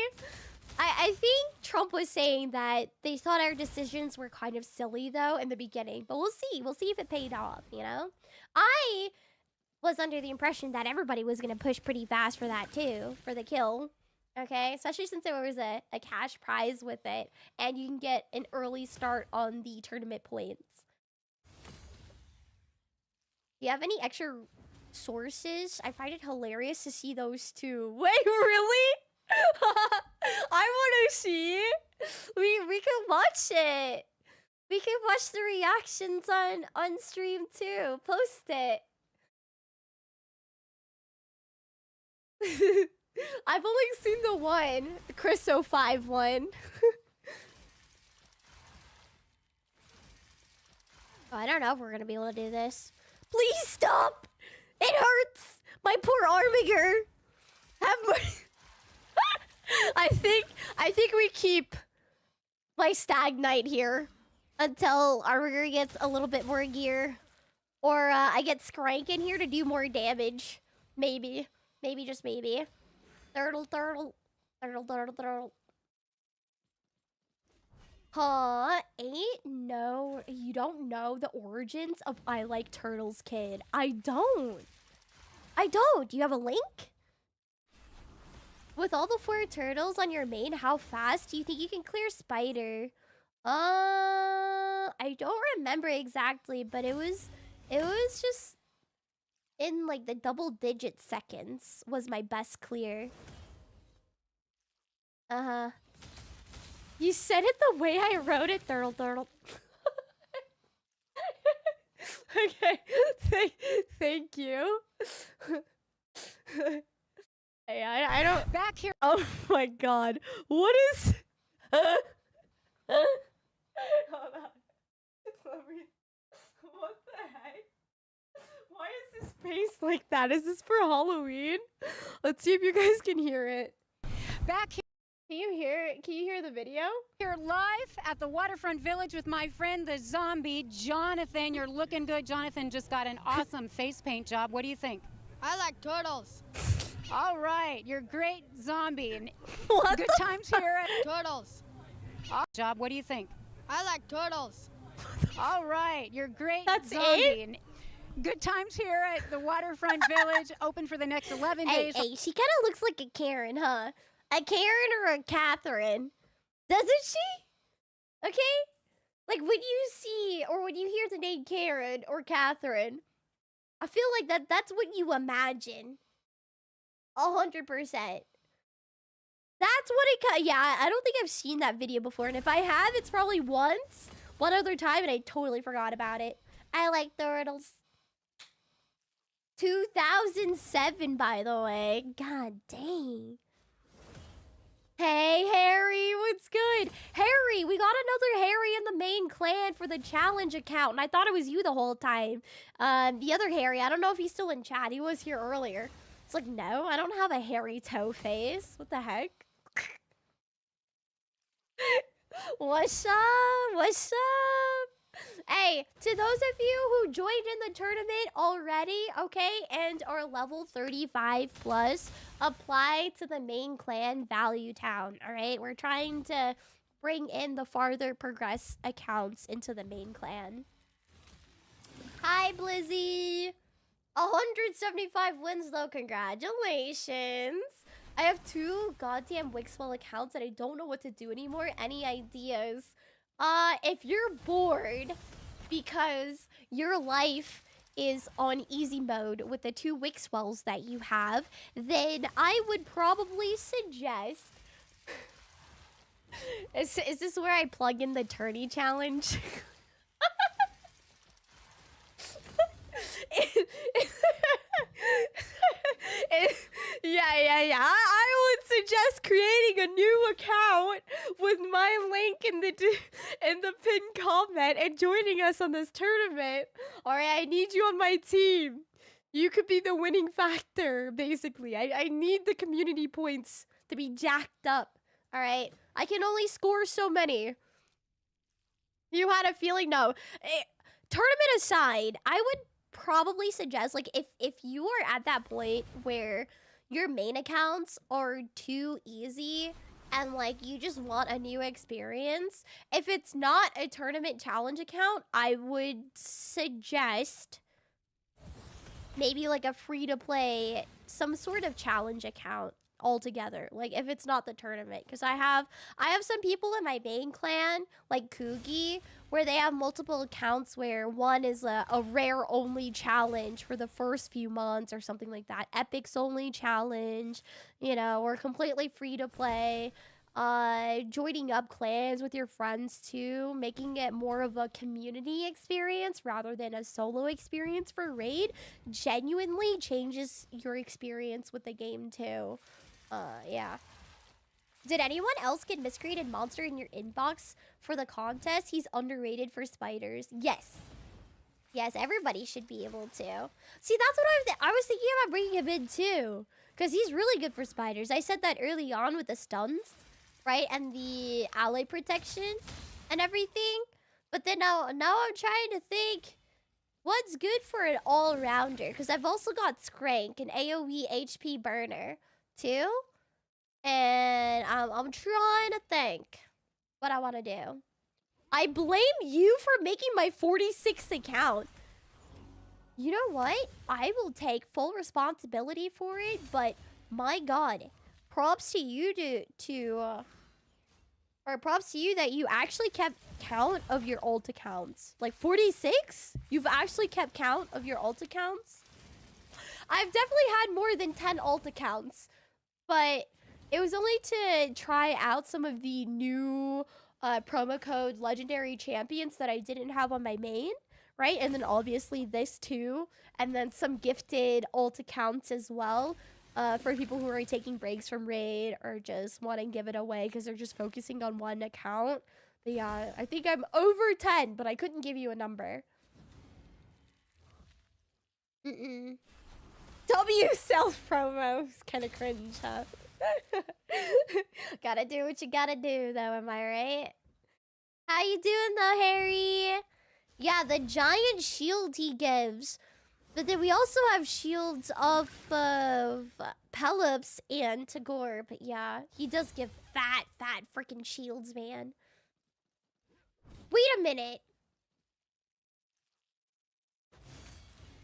I think Trump was saying that they thought our decisions were kind of silly, though, in the beginning. But we'll see. We'll see if it paid off, you know? I was under the impression that everybody was going to push pretty fast for that, too, for the kill. Okay? Especially since there was a cash prize with it. And you can get an early start on the tournament points. Do you have any extra sources? I find it hilarious to see those too. Wait, really? I want to see. We can watch it. We can watch the reactions on stream too. Post it. I've only seen the one, Chris05 one. I don't know if we're gonna be able to do this. Please stop! It hurts! My poor Armiger! Have mercy. I think we keep my Stag Knight here until Armiger gets a little bit more gear. Or I get Skrank in here to do more damage. Maybe. Maybe, just maybe. Turtle. Huh? No, you don't know the origins of I Like Turtles, kid. I don't. Do you have a link? With all the 4 turtles on your main, how fast do you think you can clear Spider? I don't remember exactly, but it was just in like the double-digit seconds was my best clear. Uh-huh. You said it the way I wrote it, turtle. Okay, thank you. Hey, I don't... Back here. Oh my god. What is... Hold on. What the heck? Why is his face like that? Is this for Halloween? Let's see if you guys can hear it. Back here. Can you hear the video? Here live at the Waterfront Village with my friend, the zombie, Jonathan. You're looking good. Jonathan just got an awesome face paint job. What do you think? I like turtles. All right, you're great, zombie. And what good times here at Turtles. job. What do you think? I like turtles. All right, you're great, That's zombie. it? And good times here at the Waterfront Village, open for the next 11 days. Hey, she kind of looks like a Karen, huh? A Karen or a Catherine? Doesn't she? Okay? Like, when you see or when you hear the name Karen or Catherine, I feel like that's what you imagine. 100%. That's what it... Yeah, I don't think I've seen that video before. And if I have, it's probably one other time, and I totally forgot about it. I like turtles. 2007, by the way. God dang. Hey, Harry, what's good? Harry, we got another Harry in the main clan for the challenge account, and I thought it was you the whole time. The other Harry, I don't know if he's still in chat. He was here earlier. It's like, no, I don't have a hairy toe face. What the heck? What's up? What's up? Hey, to those of you who joined in the tournament already, okay, and are level 35 plus, apply to the main clan Value Town, all right? We're trying to bring in the farther progress accounts into the main clan. Hi, Blizzy. 175 wins, though. Congratulations. I have 2 goddamn Wixwell accounts and I don't know what to do anymore. Any ideas? If you're bored because your life is on easy mode with the 2 Wixwells that you have, then I would probably suggest... Is this where I plug in the tourney challenge? Yeah. I would suggest creating a new account with my link in the pinned comment and joining us on this tournament. All right, I need you on my team. You could be the winning factor, basically. I need the community points to be jacked up. All right, I can only score so many. You had a feeling? No. Tournament aside, I would probably suggest, like, if you are at that point where your main accounts are too easy and, like, you just want a new experience, if it's not a tournament challenge account, I would suggest maybe, like, a free-to-play, some sort of challenge account altogether, like, if it's not the tournament, because I have some people in my main clan, like Kugi, where they have multiple accounts where one is a rare only challenge for the first few months or something like that, epics only challenge, you know, or completely free to play, joining up clans with your friends too, making it more of a community experience rather than a solo experience for raid genuinely changes your experience with the game too. Yeah. Did anyone else get miscreated monster in your inbox for the contest? He's underrated for spiders. Yes. Yes, everybody should be able to. See, that's what I was thinking about bringing him in too, because he's really good for spiders. I said that early on with the stuns, right? And the ally protection and everything. But then now I'm trying to think what's good for an all-rounder, because I've also got Skrank, an AoE HP burner too. And I'm trying to think what I want to do. I blame you for making my 46th account. You know what? I will take full responsibility for it, but my God, props to you or props to you that you actually kept count of your alt accounts. Like 46? You've actually kept count of your alt accounts? I've definitely had more than 10 alt accounts, but it was only to try out some of the new promo code legendary champions that I didn't have on my main, right? And then obviously this too, and then some gifted alt accounts as well, for people who are taking breaks from raid or just want to give it away because they're just focusing on one account. But yeah, I think I'm over 10, but I couldn't give you a number. W self promo is kind of cringe, huh? Gotta do what you gotta do, though, am I right? How you doing, though, Harry? Yeah, the giant shield he gives. But then we also have shields off of Pelops and Tagore. But yeah, he does give fat freaking shields, man. Wait a minute.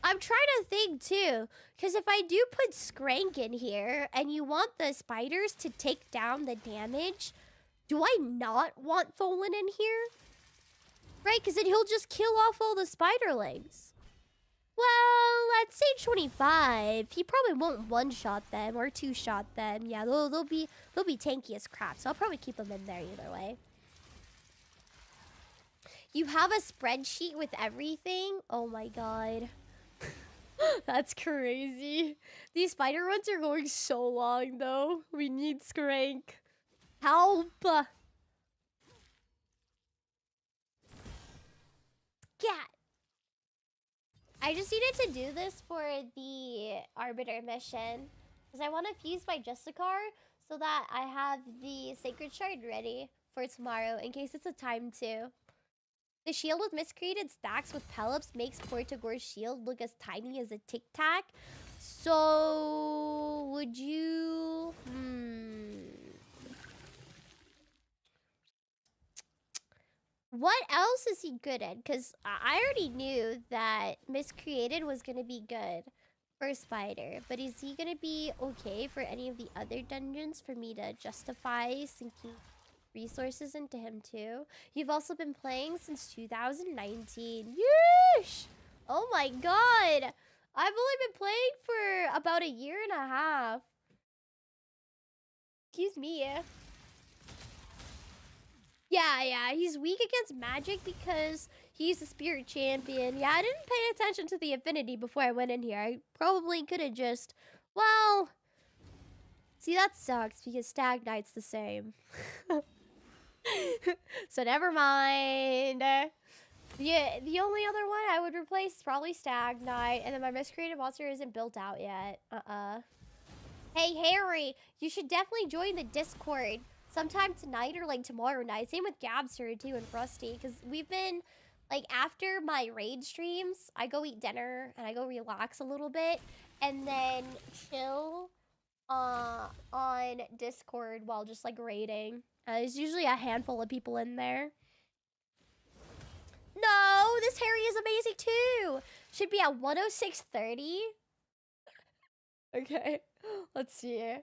I'm trying to think too, because if I do put Skrank in here and you want the spiders to take down the damage, do I not want Tholen in here? Right, because then he'll just kill off all the spiderlings. Well, at stage 25, he probably won't one-shot them or two-shot them. Yeah, they'll be tanky as crap, so I'll probably keep them in there either way. You have a spreadsheet with everything? Oh my God. That's crazy. These spider runs are going so long, though. We need Skrank. Help! Cat. I just needed to do this for the Arbiter mission, because I want to fuse my Justicar so that I have the Sacred Shard ready for tomorrow in case it's a time to. The shield with miscreated stacks with Pelops makes Portagore's shield look as tiny as a Tic Tac. So, would you... What else is he good at? Because I already knew that miscreated was going to be good for Spider. But is he going to be okay for any of the other dungeons for me to justify sinking resources into him too? You've also been playing since 2019. Yeesh! Oh my God! I've only been playing for about a year and a half. Excuse me. Yeah, he's weak against magic because he's a spirit champion. Yeah, I didn't pay attention to the affinity before I went in here. I probably could have just, well, See, that sucks because Stag Knight's the same. So never mind. Yeah, the only other one I would replace is probably Stag Knight, and then my miscreated monster isn't built out yet. Hey, Harry, you should definitely join the Discord sometime tonight or like tomorrow night. Same with Gabster too and Rusty, because we've been like after my raid streams, I go eat dinner and I go relax a little bit, and then chill on Discord while just like raiding. There's usually a handful of people in there. No, this Harry is amazing too. Should be at 106.30. Okay, let's see.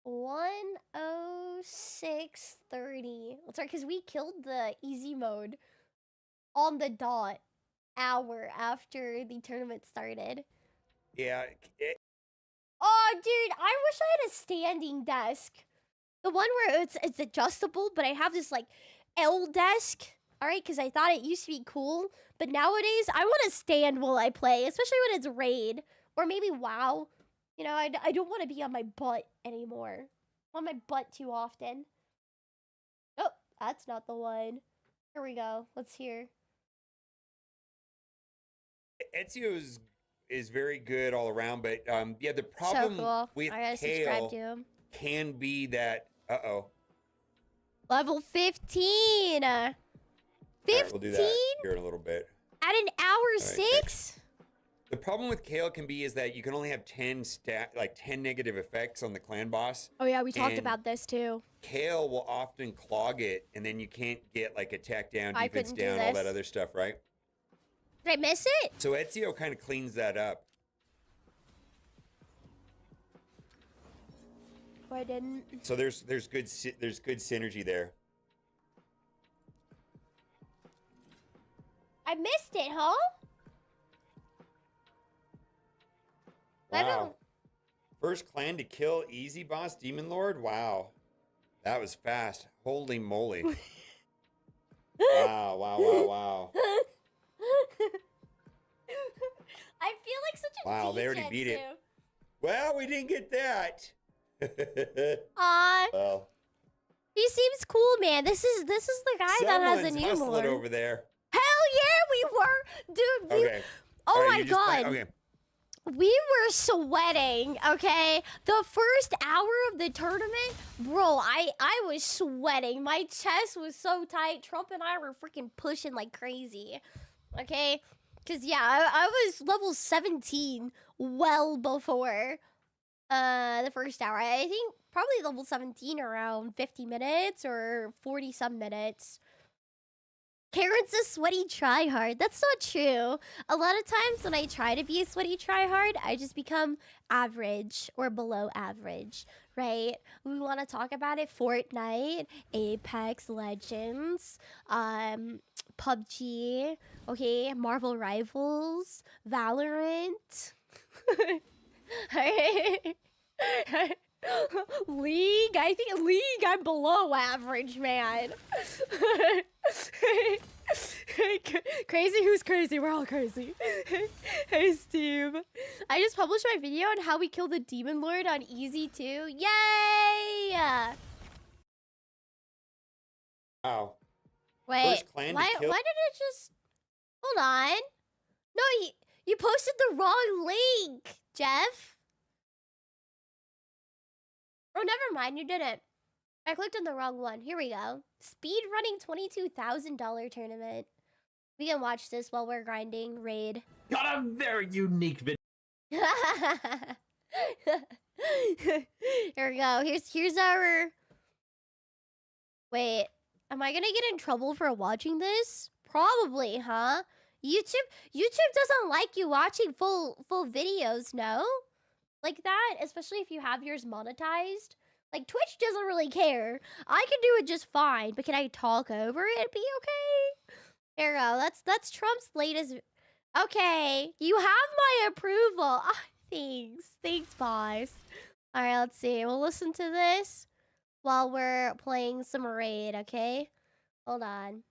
106.30. That's right, because we killed the easy mode on the dot hour after the tournament started. Yeah. Oh, dude, I wish I had a standing desk. The one where it's adjustable, but I have this like L desk. All right, because I thought it used to be cool, but nowadays I want to stand while I play, especially when it's raid or maybe WoW. You know, I don't want to be on my butt anymore. I'm on my butt too often. Oh, that's not the one. Here we go. Let's hear. Ezio is very good all around, but yeah, the problem So cool. with I gotta subscribe to Kale him. can be that Level 15. 15? Right, we'll do that here in a little bit. At an hour Right, 6? The problem with Kale can be is that you can only have 10 negative effects on the clan boss. Oh yeah, we talked And about this too. Kale will often clog it, and then you can't get like attack down, I defense couldn't do down, all that this. other stuff, right? Did I miss it? So Ezio kind of cleans that up. Oh, I didn't. So there's good synergy there. I missed it, huh? I Wow. don't. First clan to kill easy boss Demon Lord? Wow. That was fast. Holy moly. Wow. I feel like such a Wow, they already beat it. too. Well, we didn't get that. Well, He seems cool, man. This is the guy that has a someone's new hustling lord. over there. Hell yeah, we were, dude. Okay. Oh All right, my you just god. okay. We were sweating, okay? The first hour of the tournament, bro, I was sweating. My chest was so tight. Trump and I were freaking pushing like crazy, okay? Because, yeah, I was level 17 well before the first hour. I think probably level 17 around 50 minutes or 40-some minutes. Karen's a sweaty tryhard. That's not true. A lot of times when I try to be a sweaty tryhard, I just become average or below average, right? We want to talk about it. Fortnite, Apex Legends, PUBG, okay, Marvel Rivals, Valorant. League? I think League, I'm below average, man. Crazy? Who's crazy? We're all crazy. Hey, Steve. I just published my video on how we kill the Demon Lord on Easy too. Yay! Wow. Wait, First clan to why kill- did it just... Hold on. No, you posted the wrong link, Jeff. Oh, never mind, you didn't. I clicked on the wrong one. Here we go. Speed running $22,000 tournament. We can watch this while we're grinding raid. Got a very unique video. Here we go. Here's our... Wait, am I gonna get in trouble for watching this? Probably, huh? YouTube doesn't like you watching full videos, no? Like that, especially if you have yours monetized. Like, Twitch doesn't really care. I can do it just fine, but can I talk over it? Be okay? There we go. That's Trump's latest... Okay, you have my approval. Ah, thanks. Thanks, boss. All right, let's see. We'll listen to this while we're playing some raid, okay? Hold on.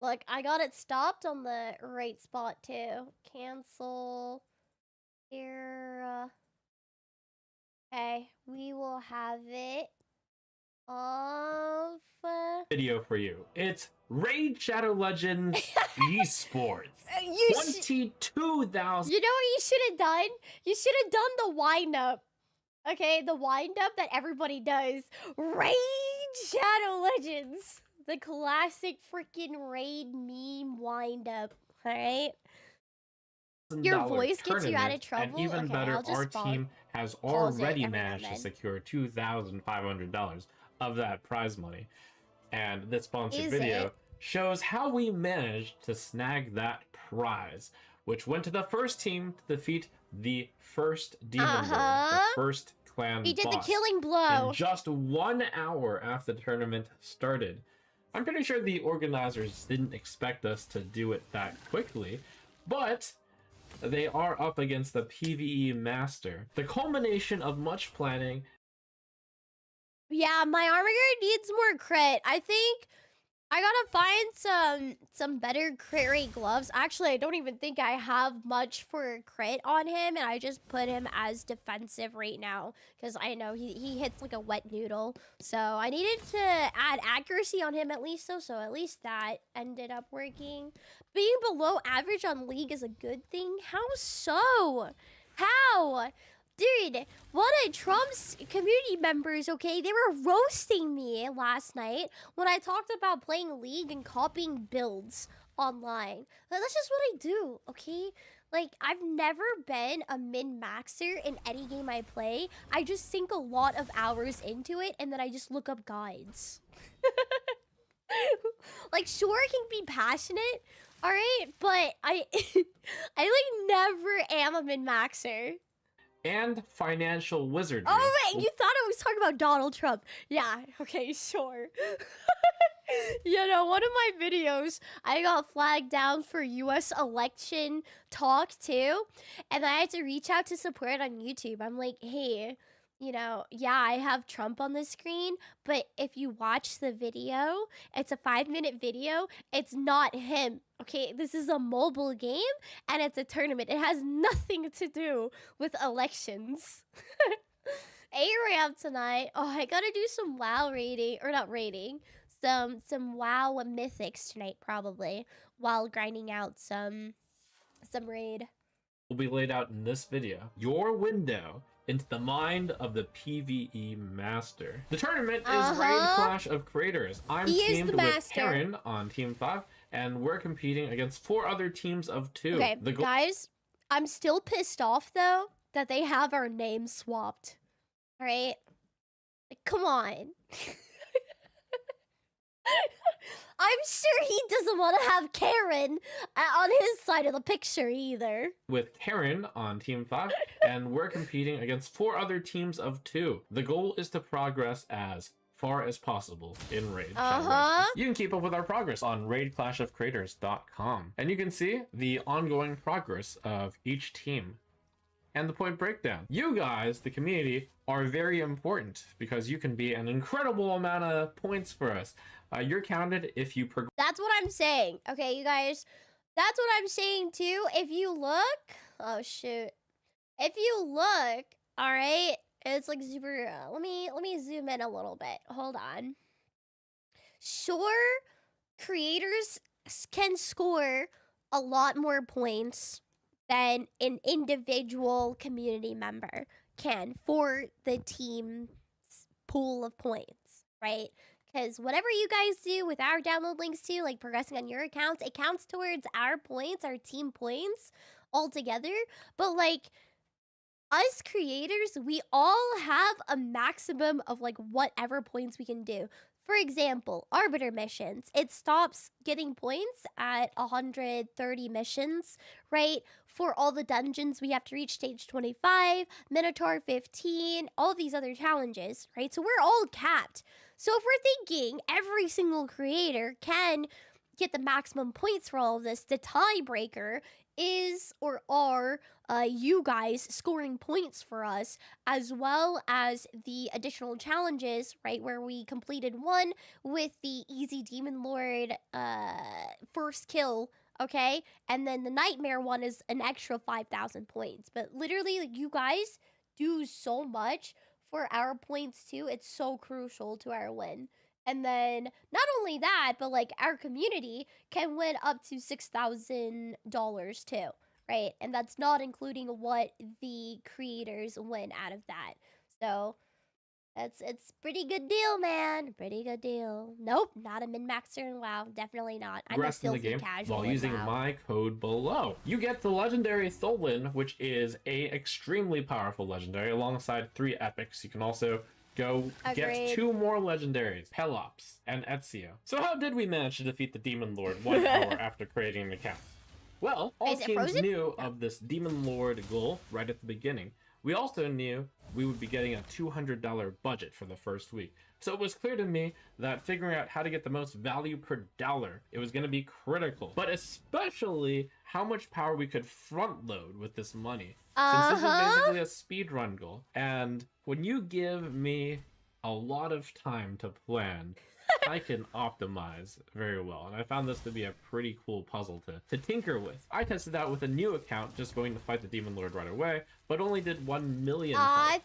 Look, I got it stopped on the right spot, too. Cancel... Here, Okay, we will have it of... Video for you. It's Raid Shadow Legends Esports. You 22,000. You know what you should have done? You should have done the wind-up. Okay, the wind-up that everybody does. Raid Shadow Legends. The classic freaking Raid meme wind-up. Alright? Your voice gets you out of trouble? And even Okay, better, I'll just our team has pause it already every now and managed to then. secure $2,500 of that prize money. And this sponsored Is video it? shows how we managed to snag that prize, which went to the first team to defeat the first Demon Lord, the first clan He did boss, the killing blow. in just 1 hour after the tournament started. I'm pretty sure the organizers didn't expect us to do it that quickly, but they are up against the PvE master. The culmination of much planning. Yeah, my armor guard needs more crit. I think I gotta find some better crit rate gloves. Actually, I don't even think I have much for crit on him, and I just put him as defensive right now because I know he hits like a wet noodle. So I needed to add accuracy on him at least, so at least that ended up working. Being below average on League is a good thing. How so? How? Dude, one of Trump's community members, okay, they were roasting me last night when I talked about playing League and copying builds online. Like, that's just what I do, okay? Like, I've never been a min-maxer in any game I play. I just sink a lot of hours into it, and then I just look up guides. Like, sure, I can be passionate, alright? But I like, never am a min-maxer. And financial wizardry. Oh, wait, you thought I was talking about Donald Trump. Yeah, okay, sure. You know, one of my videos, I got flagged down for US election talk, too. And I had to reach out to support on YouTube. I'm like, hey, you know, yeah, I have Trump on the screen, but if you watch the video, it's a 5-minute video. It's not him. Okay, this is a mobile game, and it's a tournament. It has nothing to do with elections. A-Ramp tonight. Oh, I gotta do some WoW raiding, or not raiding, some WoW mythics tonight, probably, while grinding out some raid. Will be laid out in this video. Your window into the mind of the PvE master. The tournament is Raid Clash of Creators. I'm teamed with Karen on Team 5, and we're competing against 4 other teams of 2. Okay, guys, I'm still pissed off, though, that they have our names swapped. Alright? Like, come on. I'm sure he doesn't want to have Karen on his side of the picture either. With Karen on Team 5, and we're competing against 4 other teams of 2. The goal is to progress as far as possible in Raid. You can keep up with our progress on raidclashofcreators.com, and you can see the ongoing progress of each team and the point breakdown. You guys, the community, are very important because you can be an incredible amount of points for us. You're counted if you progress. That's what I'm saying. Okay, you guys. That's what I'm saying too. If you look, oh shoot. If you look, all right, it's like super. Let me zoom in a little bit. Hold on. Sure, creators can score a lot more points than an individual community member can for the team's pool of points, right? Because whatever you guys do with our download links too, like progressing on your accounts, it counts towards our points, our team points altogether. But like, us creators, we all have a maximum of like whatever points we can do. For example, Arbiter missions, it stops getting points at 130 missions, right? For all the dungeons, we have to reach stage 25, Minotaur 15, all these other challenges, right? So we're all capped. So if we're thinking every single creator can get the maximum points for all of this, the tiebreaker is or are you guys scoring points for us, as well as the additional challenges, right, where we completed one with the easy Demon Lord first kill, okay? And then the Nightmare one is an extra 5,000 points. But literally, like, you guys do so much for our points too. It's so crucial to our win. And then not only that, but like our community can win up to $6,000 too, right? And that's not including what the creators win out of that. So it's pretty good deal, man. Pretty good deal. Nope, not a min-maxer in WoW. Definitely not. I'm a Rest in the filthy game casual while in using WoW. my code below. You get the legendary Tholin, which is a extremely powerful legendary alongside 3 epics. You can also go get Agreed. 2 more legendaries, Pelops and Ezio. So how did we manage to defeat the Demon Lord 1 hour after creating an account? Well, all Is it teams frozen? knew of this Demon Lord goal right at the beginning. We also knew we would be getting a $200 budget for the first week. So it was clear to me that figuring out how to get the most value per dollar, it was going to be critical. But especially how much power we could front load with this money. Since this is basically a speedrun goal. And when you give me a lot of time to plan, I can optimize very well, and I found this to be a pretty cool puzzle to tinker with. I tested out with a new account, just going to fight the Demon Lord right away, but only did 1 million.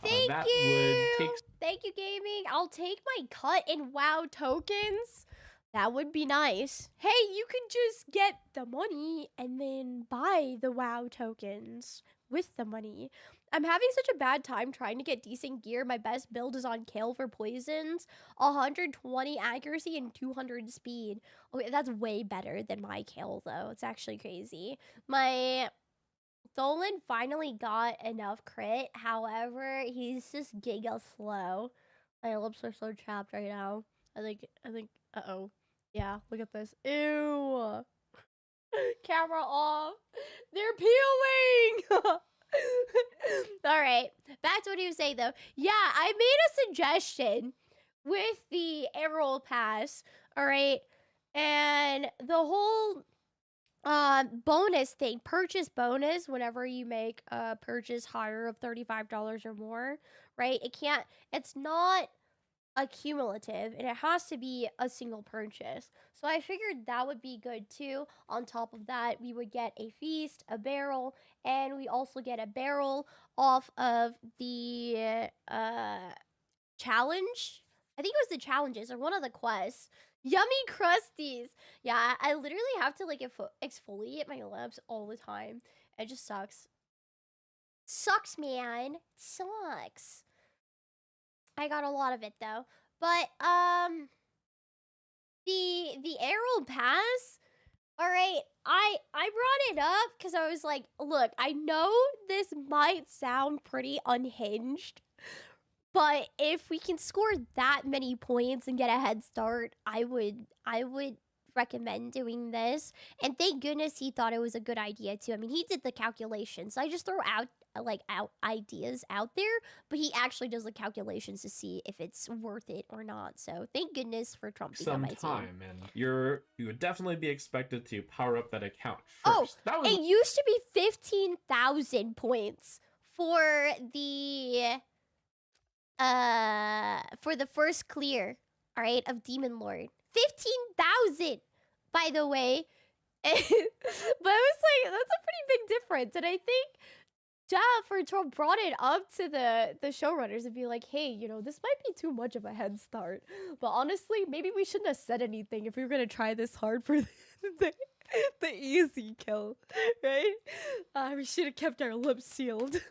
Thank that you. would take. Thank you, gaming. I'll take my cut in WoW tokens. That would be nice. Hey, you can just get the money and then buy the WoW tokens with the money. I'm having such a bad time trying to get decent gear. My best build is on Kale for poisons, 120 accuracy and 200 speed. Okay, that's way better than my Kale though. It's actually crazy. My Tholin finally got enough crit. However, he's just giga slow. My lips are so chapped right now. I think, uh-oh. Yeah, look at this. Ew. Camera off. They're peeling. All right, back to what he was saying though. Yeah, I made a suggestion with the Emerald Pass. All right, and the whole bonus thing, purchase bonus, whenever you make a purchase higher of $35 or more, right? It's not accumulative, and it has to be a single purchase. So I figured that would be good too. On top of that, we would get a feast, a barrel, and we also get a barrel off of the challenge. I think it was the challenges or one of the quests. Yummy crusties. Yeah, I literally have to like exfoliate my lips all the time. It just sucks. Sucks, man. It sucks. I got a lot of it though. But the Emerald Pass, all right, I brought it up because I was like, look, I know this might sound pretty unhinged, but if we can score that many points and get a head start, I would recommend doing this. And thank goodness he thought it was a good idea too. I mean, he did the calculations. I just throw out ideas out there, but he actually does the calculations to see if it's worth it or not. So thank goodness for Trump being on my team. Time, and you would definitely be expected to power up that account Oh, first. it used to be 15,000 points for the first clear, all right, of Demon Lord. 15,000, by the way. But I was like, that's a pretty big difference, and I think Jeff or Trump brought it up to the showrunners and be like, hey, you know, this might be too much of a head start. But honestly, maybe we shouldn't have said anything if we were going to try this hard for the easy kill, right? We should have kept our lips sealed.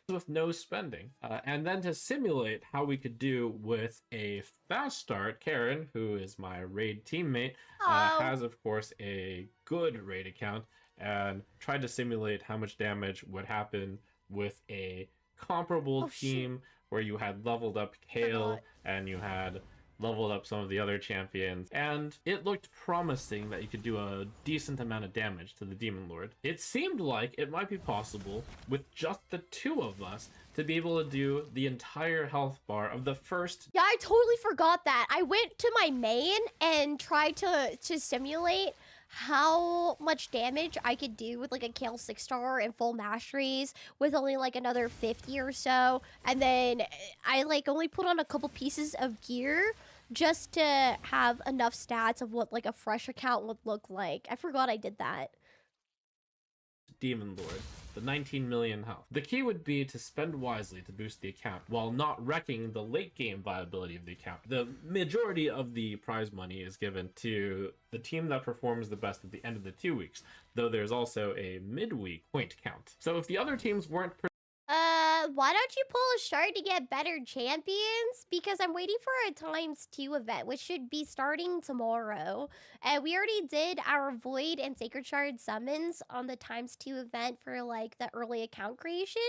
With no spending. And then to simulate how we could do with a fast start, Karen, who is my raid teammate, has, of course, a good raid account, and tried to simulate how much damage would happen with a comparable team where you had leveled up Kale and you had leveled up some of the other champions, and it looked promising that you could do a decent amount of damage to the Demon Lord. It seemed like it might be possible with just the 2 of us to be able to do the entire health bar of the first. Yeah, I totally forgot that. I went to my main and tried to simulate how much damage I could do with like a Kale 6-star and full masteries with only like another 50 or so. And then I like only put on a couple pieces of gear just to have enough stats of what like a fresh account would look like. I forgot I did that. Demon Lord. the 19 million health. The key would be to spend wisely to boost the account while not wrecking the late game viability of the account. The majority of the prize money is given to the team that performs the best at the end of the 2 weeks, though there's also a midweek point count. So if the other teams weren't why don't you pull a shard to get better champions? Because I'm waiting for a ×2 event, which should be starting tomorrow. We already did our Void and Sacred Shard summons on the ×2 event for, like, the early account creation.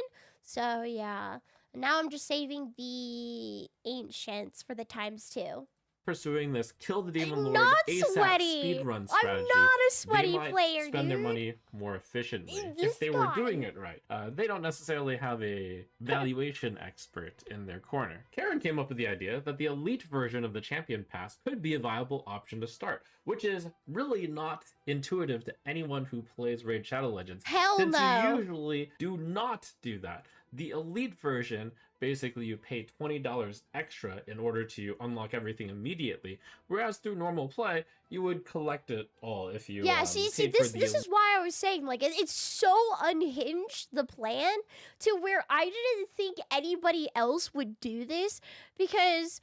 So, yeah. Now I'm just saving the Ancients for the ×2. pursuing this kill the demon lord not ASAP sweaty. speedrun strategy, I'm not a sweaty they might player, spend their dude. money more efficiently This if they were guy. doing it right. They don't necessarily have a valuation expert in their corner. Karen came up with the idea that the elite version of the champion pass could be a viable option to start, which is really not intuitive to anyone who plays Raid Shadow Legends. Hell since no. you usually do not do that. The elite version, basically you pay $20 extra in order to unlock everything immediately, whereas through normal play, you would collect it all if you see, paid for this is why I was saying, like, it's so unhinged, the plan, to where I didn't think anybody else would do this, because,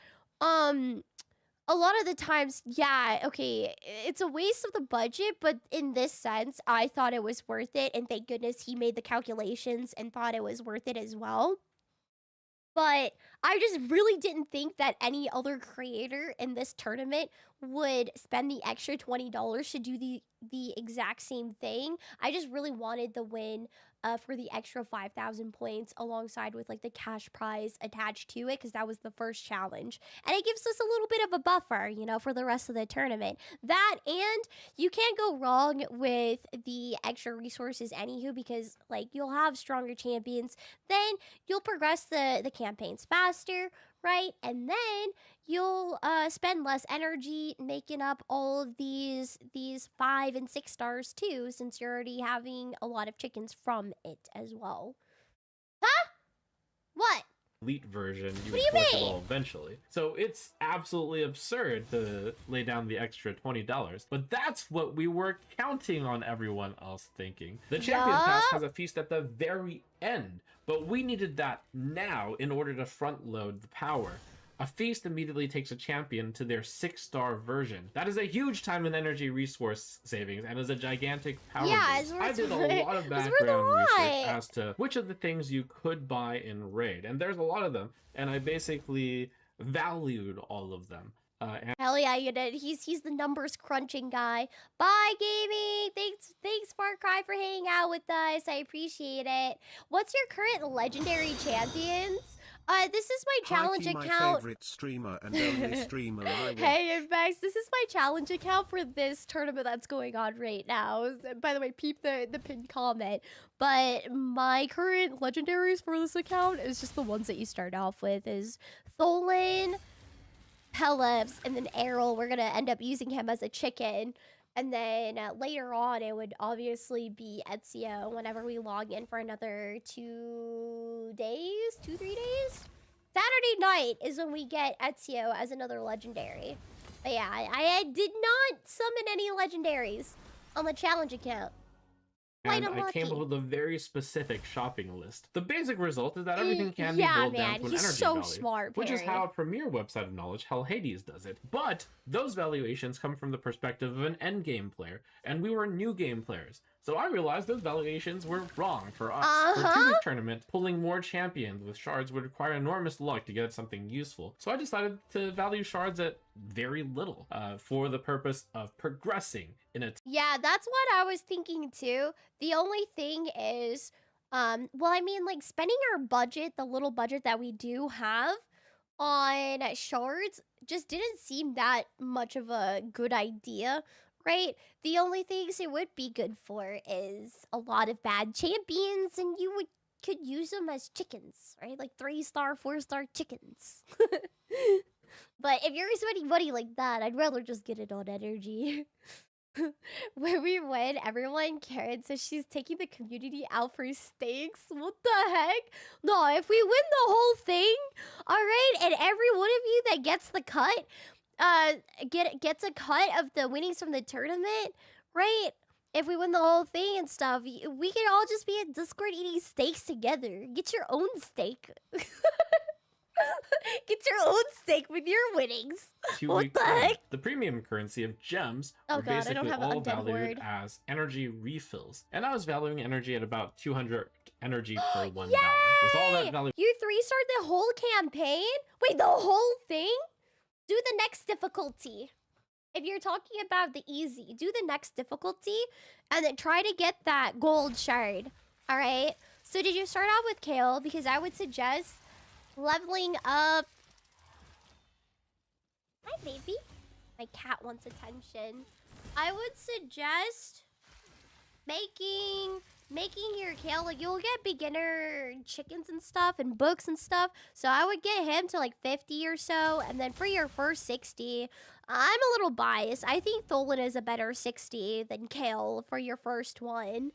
a lot of the times, yeah, okay, it's a waste of the budget, but in this sense, I thought it was worth it, and thank goodness he made the calculations and thought it was worth it as well. But I just really didn't think that any other creator in this tournament would spend the extra $20 to do the exact same thing. I just really wanted the win for the extra 5,000 points alongside with, like, the cash prize attached to it, because that was the first challenge. And it gives us a little bit of a buffer, you know, for the rest of the tournament. That, and you can't go wrong with the extra resources anywho, because, like, you'll have stronger champions, then you'll progress the campaigns faster, right? And then you'll spend less energy making up all of these 5 and 6 stars too, since you're already having a lot of chickens from it as well. Huh? What? elite version, you What would do you collect it mean? all eventually. So it's absolutely absurd to lay down the extra $20. But that's what we were counting on everyone else thinking. The Champion Pass has a feast at the very end, but we needed that now in order to front load the power. A feast immediately takes a champion to their 6-star version. That is a huge time and energy resource savings and is a gigantic power boost. I did a lot of background research as to which of the things you could buy in Raid, and there's a lot of them, and I basically valued all of them. Hell yeah, you did. He's the numbers crunching guy. Bye, gaming. Thanks Far Cry for hanging out with us. I appreciate it. What's your current legendary champions? This is my challenge account. My favorite streamer and only streamer I watch. Hey, Max, this is my challenge account for this tournament that's going on right now. By the way, peep the pinned comment. But my current legendaries for this account is just the ones that you start off with is Tholen, Pelops, and then Errol. We're gonna end up using him as a chicken. And then later on, it would obviously be Ezio whenever we log in for another 2 days, 2-3 days. Saturday night is when we get Ezio as another legendary. But yeah, I did not summon any legendaries on the challenge account. And I came up with a very specific shopping list. The basic result is that everything can be yeah, boiled man, down to an he's energy so value, smart, which is Perry. how a premier website of knowledge, Hell Hades, does it. But those valuations come from the perspective of an endgame player, and we were new game players. So I realized those valuations were wrong for us. For a 2-week tournament, pulling more champions with shards would require enormous luck to get something useful. So I decided to value shards at very little for the purpose of progressing in a... Yeah, that's what I was thinking too. The only thing is, well, I mean, like, spending our budget, the little budget that we do have on shards, just didn't seem that much of a good idea, right? The only things it would be good for is a lot of bad champions, and you could use them as chickens, right? Like 3-star, 4-star chickens. But if you're spending money like that, I'd rather just get it on energy. When we win, everyone Karen says she's taking the community out for stakes. What the heck? No, if we win the whole thing, all right, and every one of you that gets the cut, gets a cut of the winnings from the tournament, right? if we win the whole thing and stuff, we can all just be in Discord eating steaks together. Get your own steak. Get your own steak with your winnings. What the heck? The premium currency of gems Oh were God, I basically don't have an all undead valued horde. as energy refills. And I was valuing energy at about 200 energy per $1. With all that value, You 3-starred the whole campaign? Wait, the whole thing? Do the next difficulty. If you're talking about the easy, do the next difficulty and then try to get that gold shard. All right? So did you start out with Kale? Because I would suggest leveling up. Hi, baby. My cat wants attention. I would suggest making your Kale, like, you'll get beginner chickens and stuff and books and stuff. So I would get him to like 50 or so. And then for your first 60, I'm a little biased. I think Tholen is a better 60 than Kale for your first one.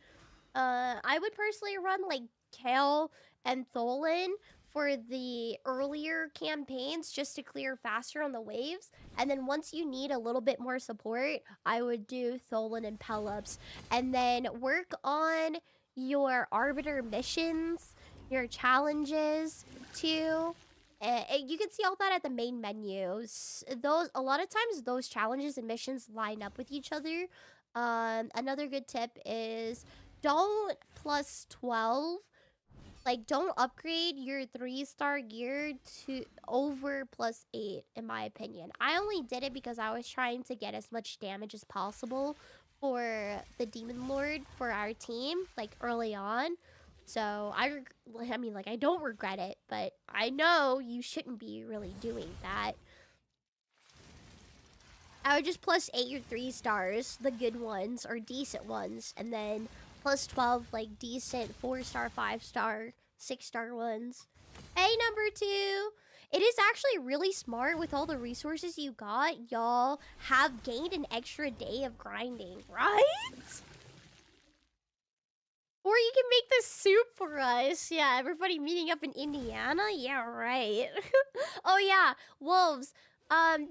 I would personally run like Kale and Tholen for the earlier campaigns just to clear faster on the waves. And then once you need a little bit more support, I would do Tholen and Pelops. And then work on your Arbiter missions, your challenges too. You can see all that at the main menus. A lot of times those challenges and missions line up with each other. Another good tip is don't plus 12. Like, don't upgrade your 3-star gear to over plus 8, in my opinion. I only did it because I was trying to get as much damage as possible for the Demon Lord for our team, like, early on. So, I mean, like, I don't regret it, but I know you shouldn't be really doing that. I would just plus 8 your 3-stars, the good ones, or decent ones, and then plus 12, like, decent 4-star, 5-star, 6-star ones. Hey, number 2! It is actually really smart with all the resources you got. Y'all have gained an extra day of grinding, right? Or you can make the soup for us. Yeah, everybody meeting up in Indiana? Yeah, right. Oh, yeah, Wolves.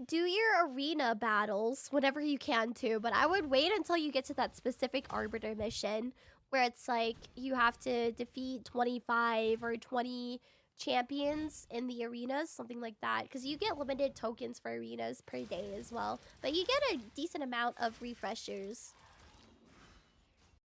Do your arena battles whenever you can too, but I would wait until you get to that specific Arbiter mission where it's like you have to defeat 25 or 20 champions in the arenas, something like that, because you get limited tokens for arenas per day as well, but you get a decent amount of refreshers.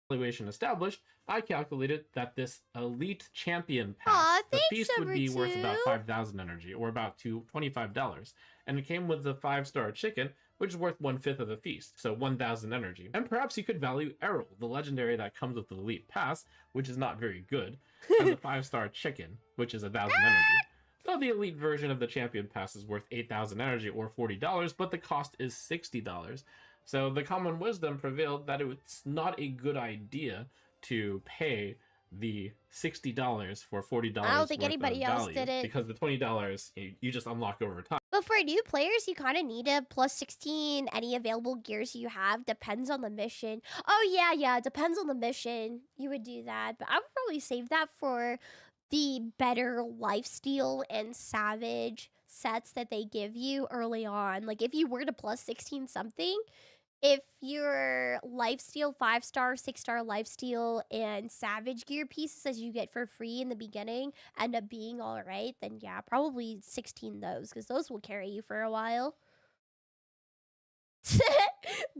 valuation established, I calculated that this elite champion pass, Aw, the thanks, feast would number be worth 2. about 5,000 energy, or about $25. And it came with the 5-star chicken, which is worth 1/5 of the feast, so 1,000 energy. And perhaps you could value Errol, the legendary that comes with the elite pass, which is not very good, and the 5-star chicken, which is 1,000 energy. So the elite version of the champion pass is worth 8,000 energy, or $40, but the cost is $60. So the common wisdom prevailed that it's not a good idea to pay the $60 for $40 I don't think worth anybody of else value, did it. because the $20 you just unlock over time. But for new players, you kind of need a plus 16. Any available gears you have depends on the mission. Oh, yeah, depends on the mission. You would do that. But I would probably save that for the better lifesteal and savage sets that they give you early on. Like, if you were to plus 16 something, if your lifesteal 5-star, 6-star lifesteal and savage gear pieces as you get for free in the beginning end up being all right, then yeah, probably 16 those, because those will carry you for a while.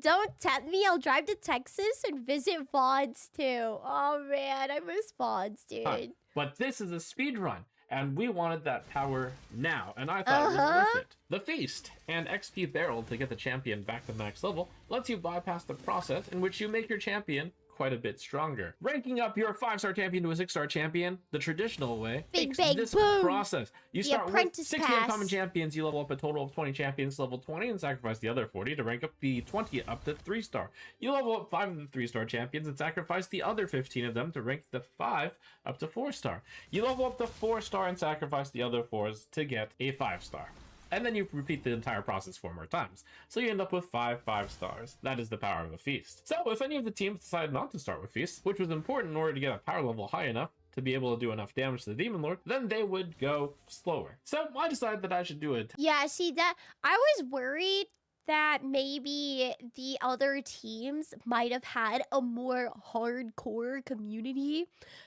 Don't tempt me. I'll drive to Texas and visit VODs too. Oh man, I miss VODs, dude. But this is a speed run, and we wanted that power now, and I thought it was worth it. The Feast and XP Barrel to get the champion back to the next level lets you bypass the process in which you make your champion quite a bit stronger. Ranking up your 5-star champion to a 6-star champion the traditional way Big takes bang this boom. process. You The start with apprentice 60 pass. uncommon champions, you level up a total of 20 champions to level 20 and sacrifice the other 40 to rank up the 20 up to 3-star. You level up 5 of the 3-star champions and sacrifice the other 15 of them to rank the 5 up to 4-star. You level up the 4-star and sacrifice the other 4s to get a 5-star. And then you repeat the entire process 4 more times. So you end up with 5 5-stars. That is the power of a feast. So if any of the teams decided not to start with feast, which was important in order to get a power level high enough to be able to do enough damage to the Demon Lord, then they would go slower. So I decided that I should do it. Yeah, see that I was worried that maybe the other teams might have had a more hardcore community,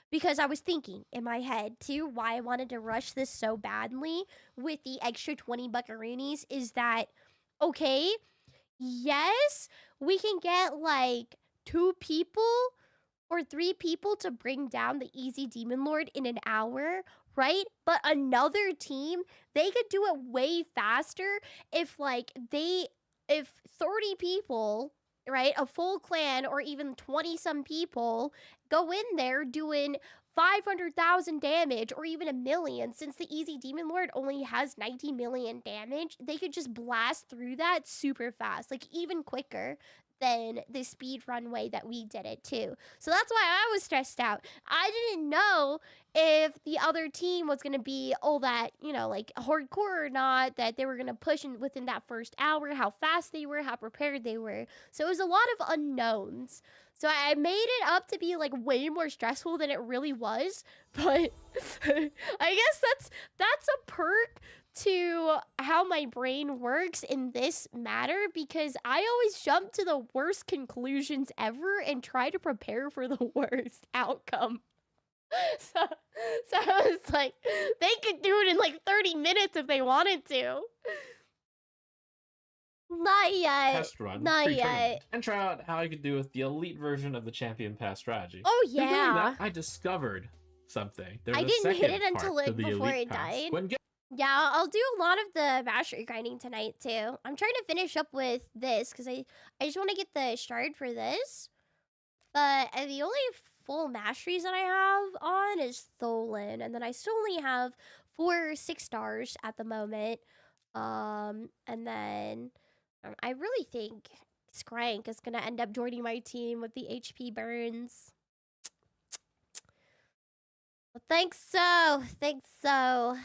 because I was thinking in my head too why I wanted to rush this so badly with the extra 20 buckaroonies is that, okay, yes, we can get like 2 people or 3 people to bring down the easy demon lord in an hour, right? But another team, they could do it way faster if if 30 people, right, a full clan or even 20 some people go in there doing 500,000 damage or even 1,000,000. Since the easy demon lord only has 90 million damage, they could just blast through that super fast, like even quicker than the speed run way that we did it too. So that's why I was stressed out. I didn't know if the other team was going to be all that, you know, like hardcore or not, that they were going to push in within that first hour, how fast they were, how prepared they were. So it was a lot of unknowns. So I made it up to be like way more stressful than it really was. But I guess that's a perk to how my brain works in this matter, because I always jump to the worst conclusions ever and try to prepare for the worst outcome. So it's like they could do it in like 30 minutes if they wanted to. Not yet. Test run. Not yet. And try out how I could do with the elite version of the champion pass strategy. Oh Through doing yeah. that, I discovered something. There's I a didn't hit second it until part to it the before elite it pass. died. When Yeah, I'll do a lot of the mastery grinding tonight too. I'm trying to finish up with this because I just want to get the shard for this. But the only full masteries that I have on is Tholen, and then I still only have 4 6 stars at the moment. And then I really think Skrank is gonna end up joining my team with the HP burns. Well, thanks so.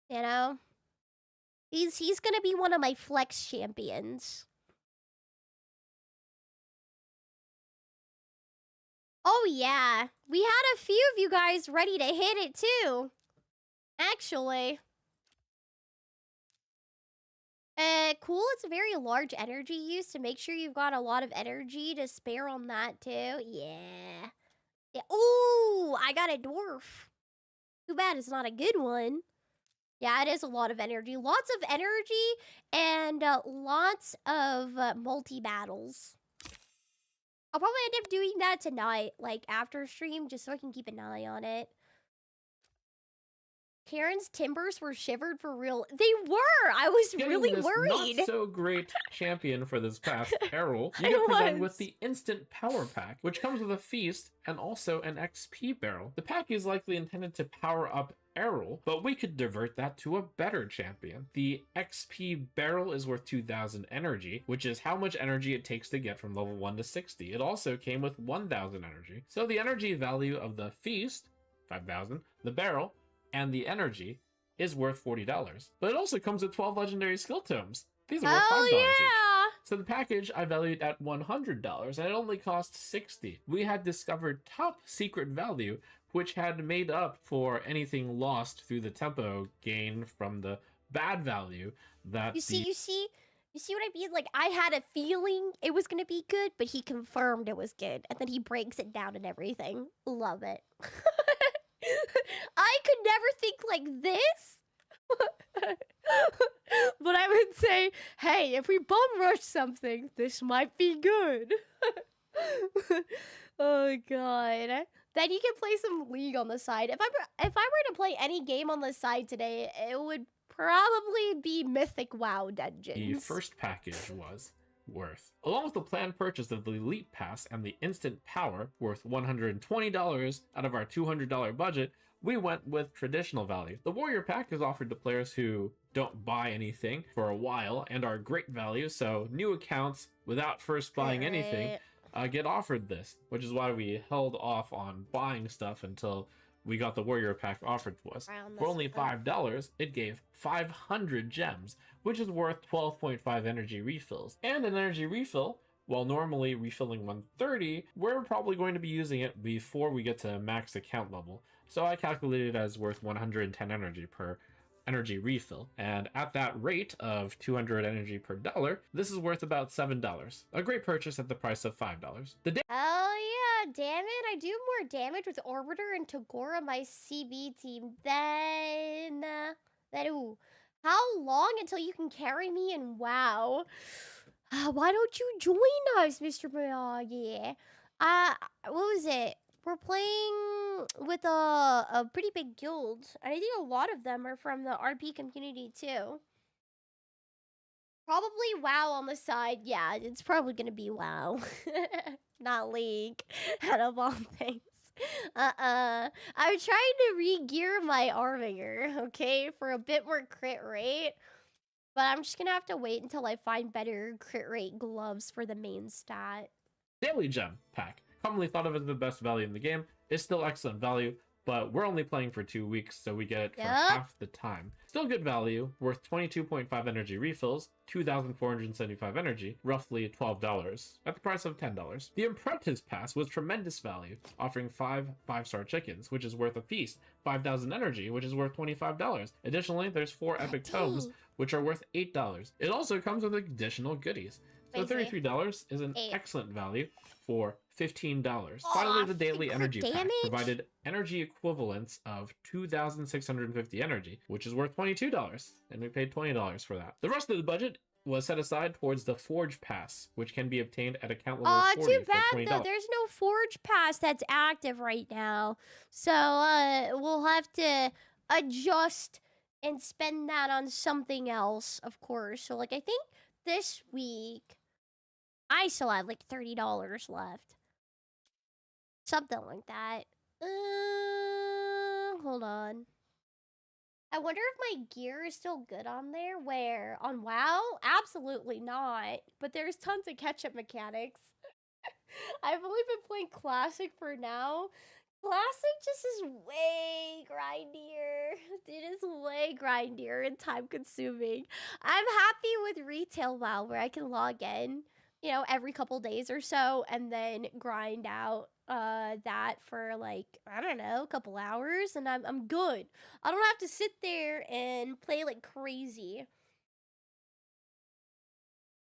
You know, he's gonna be one of my flex champions. Oh yeah, we had a few of you guys ready to hit it too. Actually, cool. It's a very large energy use, to make sure you've got a lot of energy to spare on that too. Yeah. Ooh, I got a dwarf. Too bad it's not a good one. Yeah, it is a lot of energy. Lots of energy and lots of multi-battles. I'll probably end up doing that tonight, like after stream, just so I can keep an eye on it. Karen's timbers were shivered for real. They were! I was getting really this worried. not so great champion for this past Errol, you get presented with the instant power pack, which comes with a feast and also an XP barrel. The pack is likely intended to power up Errol, but we could divert that to a better champion. The XP barrel is worth 2,000 energy, which is how much energy it takes to get from level 1 to 60. It also came with 1,000 energy. So the energy value of the feast, 5,000, the barrel, and the energy is worth $40. But it also comes with 12 legendary skill tomes. These are worth $5 yeah! each. So the package I valued at $100, and it only cost $60. We had discovered top secret value, which had made up for anything lost through the tempo gain from the bad value that You see what I mean? Like, I had a feeling it was gonna be good, but he confirmed it was good, and then he breaks it down and everything. Love it. I could never think like this. But I would say, hey, if we bum rush something, this might be good. Oh god. Then you can play some League on the side. If I were to play any game on the side today, it would probably be Mythic WoW Dungeons. the first package was worth. Along with the planned purchase of the Elite Pass and the Instant Power, worth $120 out of our $200 budget, we went with traditional value. The Warrior Pack is offered to players who don't buy anything for a while and are great value, so new accounts without first buying anything get offered this, which is why we held off on buying stuff until we got the Warrior Pack offered to us. For only $5, it gave 500 gems, which is worth 12.5 energy refills. And an energy refill, while normally refilling 130, we're probably going to be using it before we get to max account level. So I calculated it as worth 110 energy per energy refill. And at that rate of 200 energy per dollar, this is worth about $7. A great purchase at the price of $5. The Hell yeah, damn it. I do more damage with Orbiter and Tagora, my CB team, than ooh. How long until you can carry me in WoW? Why don't you join us, Mr. Miyagi? What was it? We're playing with a pretty big guild. And I think a lot of them are from the RP community too. Probably WoW on the side. Yeah, it's probably gonna be WoW. Not League. Out of all things. I'm trying to re-gear my Armiger, okay, for a bit more crit rate. But I'm just gonna have to wait until I find better crit rate gloves for the main stat. Daily Gem Pack, commonly thought of as the best value in the game, is still excellent value, but we're only playing for 2 weeks, so we get it for half the time. Still good value, worth 22.5 energy refills, 2,475 energy, roughly $12, at the price of $10. The Apprentice Pass was tremendous value, offering 5 5-star chickens, which is worth a feast, 5,000 energy, which is worth $25. Additionally, there's 4 epic tomes, which are worth $8. It also comes with additional goodies. So $33 is an excellent value for $15. Finally, the Daily Energy Pack provided energy equivalents of 2,650 energy, which is worth $22, and we paid $20 for that. The rest of the budget was set aside towards the Forge Pass, which can be obtained at account level 40 too bad for $20. though. There's no Forge Pass that's active right now, so we'll have to adjust and spend that on something else, of course. So like I think this week I still have like $30 left. Something like that. Hold on. I wonder if my gear is still good on there. Where? On WoW? Absolutely not. But there's tons of catch-up mechanics. I've only been playing Classic for now. Classic just is way grindier. It is way grindier and time-consuming. I'm happy with Retail WoW, where I can log in, you know, every couple days or so, and then grind out that for like, I don't know, a couple hours, and I'm good. I don't have to sit there and play like crazy.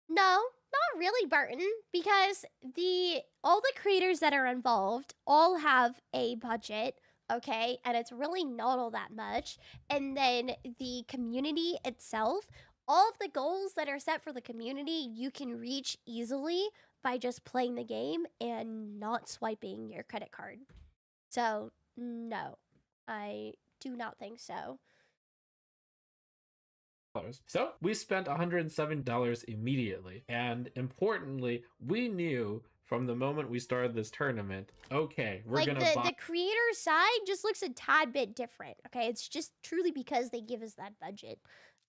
No, not really, Barton, because all the creators that are involved all have a budget, okay, and it's really not all that much. And then the community itself, all of the goals that are set for the community, you can reach easily by just playing the game and not swiping your credit card. So, no, I do not think so. So we spent $107 immediately, and importantly, we knew from the moment we started this tournament, okay, we're gonna buy. The creator side just looks a tad bit different. Okay, it's just truly because they give us that budget.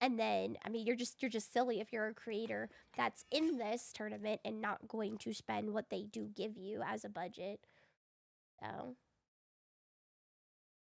And then, I mean, you're just silly if you're a creator that's in this tournament and not going to spend what they do give you as a budget. So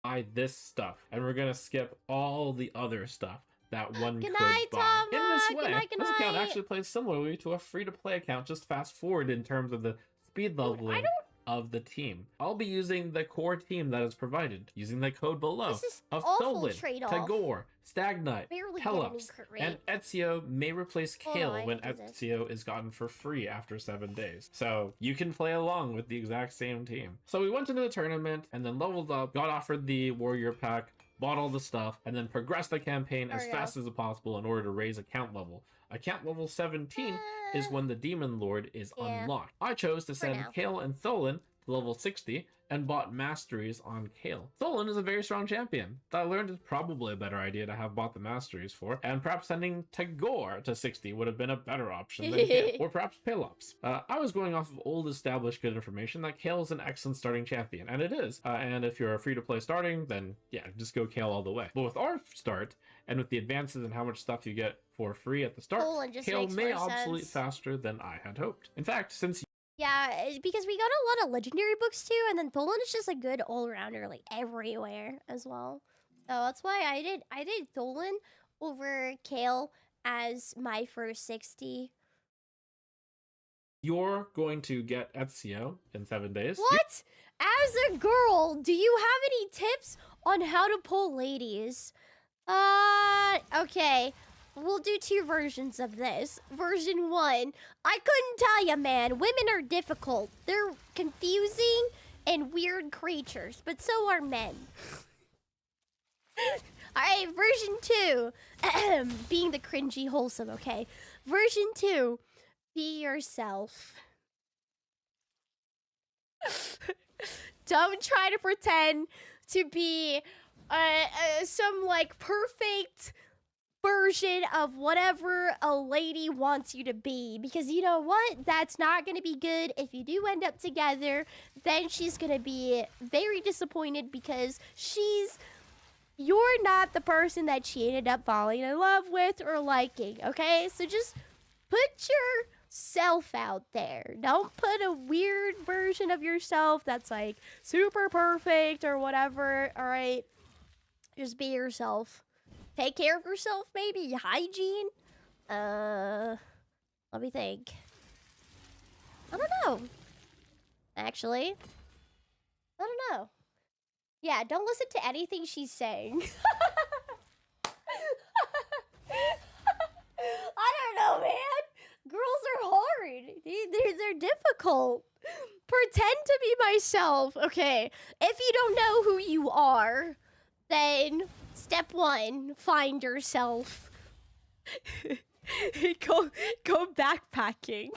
buy this stuff, and we're gonna skip all the other stuff that one Good could night, buy. Tama. In this way, Good night, good this account night. actually plays similarly to a free-to-play account, just fast forward in terms of the speed leveling of the team. I'll be using the core team that is provided, using the code below This is of awful Tholen, trade-off. Taggor, Stagnite, Barely get any Pelops, crit rate. and Ezio may replace Hold Kale on, when what is Ezio is gotten for free after 7 days. So you can play along with the exact same team. So we went into the tournament and then leveled up, got offered the Warrior Pack, bought all the stuff, and then progressed the campaign as fast as possible in order to raise account level. Account level 17 is when the Demon Lord is unlocked. I chose to send now. Kale and Tholen to level 60 and bought masteries on Kale. Tholen is a very strong champion that I learned is probably a better idea to have bought the masteries for, and perhaps sending Taggor to 60 would have been a better option than Kale, or perhaps Pelops. I was going off of old established good information that Kale is an excellent starting champion, and it is. And if you're a free-to-play starting, then yeah, just go Kale all the way. But with our start, and with the advances in how much stuff you get for free at the start, Kale may obsolete faster than I had hoped. In fact, since yeah, because we got a lot of legendary books too, and then Tholen is just a good all-rounder, like everywhere as well. So that's why I did Tholen over Kale as my first 60. you're going to get Ezio in 7 days. What? As a girl, do you have any tips on how to pull ladies? Okay. We'll do 2 versions of this. Version 1. I couldn't tell you, man. Women are difficult. They're confusing and weird creatures, but so are men. Alright, version 2. Being the cringy wholesome, okay? Version 2. Be yourself. Don't try to pretend to be some like perfect version of whatever a lady wants you to be, because you know what, that's not going to be good. If you do end up together, then she's going to be very disappointed because you're not the person that she ended up falling in love with or liking. Okay, so just put yourself out there. Don't put a weird version of yourself that's like super perfect or whatever. All right, just be yourself. Take care of yourself, maybe. Hygiene. Let me think. I don't know. Actually. I don't know. Yeah, don't listen to anything she's saying. I don't know, man. Girls are hard. They're difficult. Pretend to be myself. Okay. If you don't know who you are, then step 1, find yourself. Go backpacking.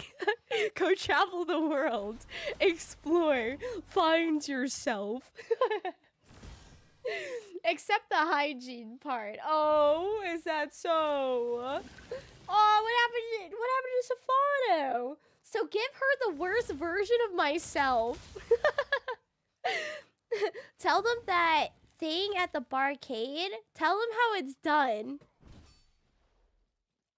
Go travel the world. Explore. Find yourself. Except the hygiene part. Oh, is that so? Oh, what happened to Safano? So give her the worst version of myself. Tell them that thing at the barcade. Tell them how it's done.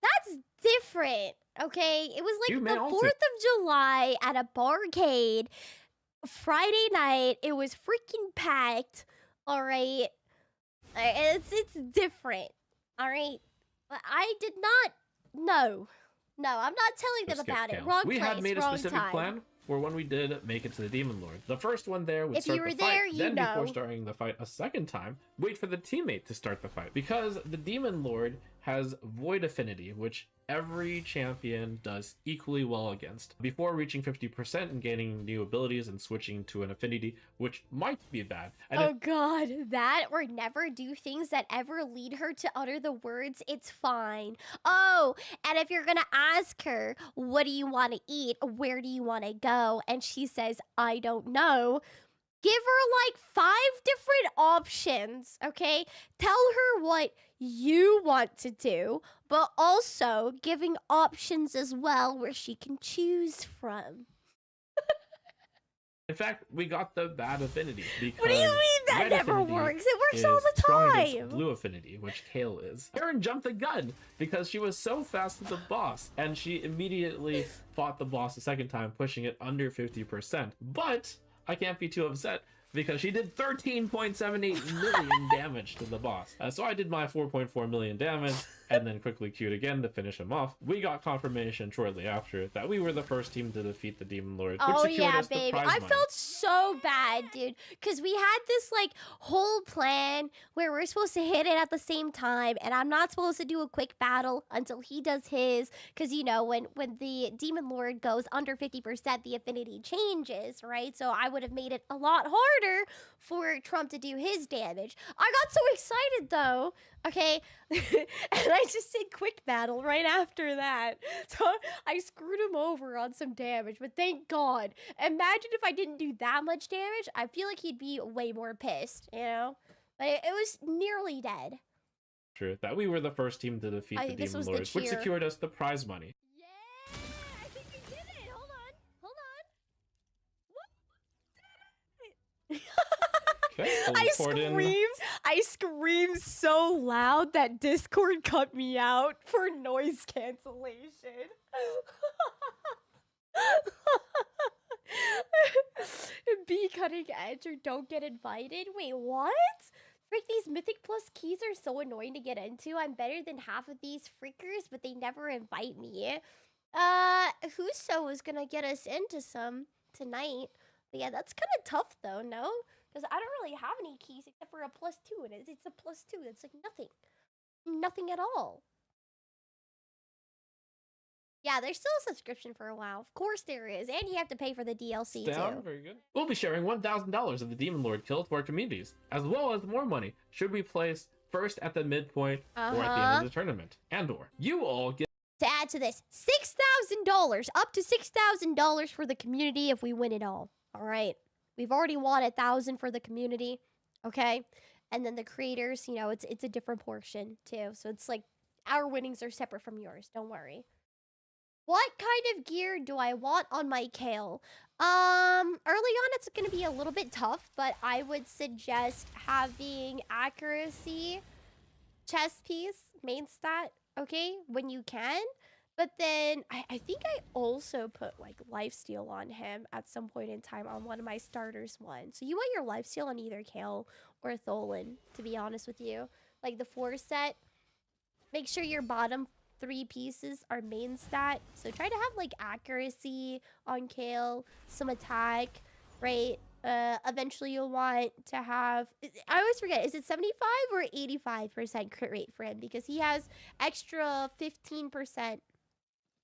That's different, okay? It was like the 4th of July at a barcade. Friday night, it was freaking packed. All right, it's different. All right, but I did not. No, I'm not telling them about it. Wrong place, had made a wrong specific time. plan for when we did make it to the Demon Lord. The first one there would If start you were the fight. there, you Then know. before starting the fight a second time, wait for the teammate to start the fight. Because the Demon Lord has Void Affinity, which every champion does equally well against, before reaching 50% and gaining new abilities and switching to an affinity, which might be bad. And Oh god, that or never do things that ever lead her to utter the words, it's fine. Oh, and if you're gonna ask her, what do you want to eat? Where do you want to go? And she says, I don't know. Give her like 5 different options, okay? Tell her what you want to do, but also giving options as well where she can choose from. in fact, we got the bad affinity because What do you mean that red never affinity works? It works all is the strong time. against blue affinity, which Kale is. Erin jumped the gun because she was so fast with the boss, and she immediately fought the boss a second time, pushing it under 50%. But I can't be too upset because she did 13.78 million damage to the boss. So I did my 4.4 million damage and then quickly queued again to finish him off. We got confirmation shortly after that we were the first team to defeat the Demon Lord, which secured us the prize I money. felt so bad, dude, because we had this like whole plan where we're supposed to hit it at the same time, and I'm not supposed to do a quick battle until he does his, because you know when the Demon Lord goes under 50%, the affinity changes, right? So I would have made it a lot harder for Trump to do his damage. I got so excited though, okay, and I just did quick battle right after that. So I screwed him over on some damage, but thank God. Imagine if I didn't do that much damage. I feel like he'd be way more pissed, you know? But it was nearly dead. True, that we were the first team to defeat the This Demon was the Lord, which cheer. secured us the prize money. Yeah! I think we did it! Hold on. Okay, so I screamed so loud that Discord cut me out for noise cancellation. Be cutting edge or don't get invited? Wait, what? Frick, these Mythic Plus keys are so annoying to get into. I'm better than half of these freakers, but they never invite me. Whoso is gonna get us into some tonight. But yeah, that's kind of tough though, no? Because I don't really have any keys except for a +2, and it's a +2. It's like nothing. nothing at all. Yeah, there's still a subscription for a while. Of course there is. And you have to pay for the DLC Down, too. very good. We'll be sharing $1,000 of the Demon Lord kill to our communities, as well as more money should we place first at the midpoint or at the end of the tournament. And/or you all get To add to this, $6,000, up to $6,000 for the community if we win it all. All right, we've already won 1,000 for the community, okay, and then the creators, you know, it's a different portion too. So it's like our winnings are separate from yours. Don't worry. What kind of gear do I want on my Kale? Early on, it's gonna be a little bit tough, but I would suggest having accuracy, chest piece, main stat, okay, when you can. But then I think I also put like lifesteal on him at some point in time on one of my starters one. So you want your lifesteal on either Kale or Tholen, to be honest with you. Like the 4 set, make sure your bottom 3 pieces are main stat. So try to have like accuracy on Kale, some attack, right? Eventually you'll want to have, I always forget, is it 75 or 85% crit rate for him? Because he has extra 15%.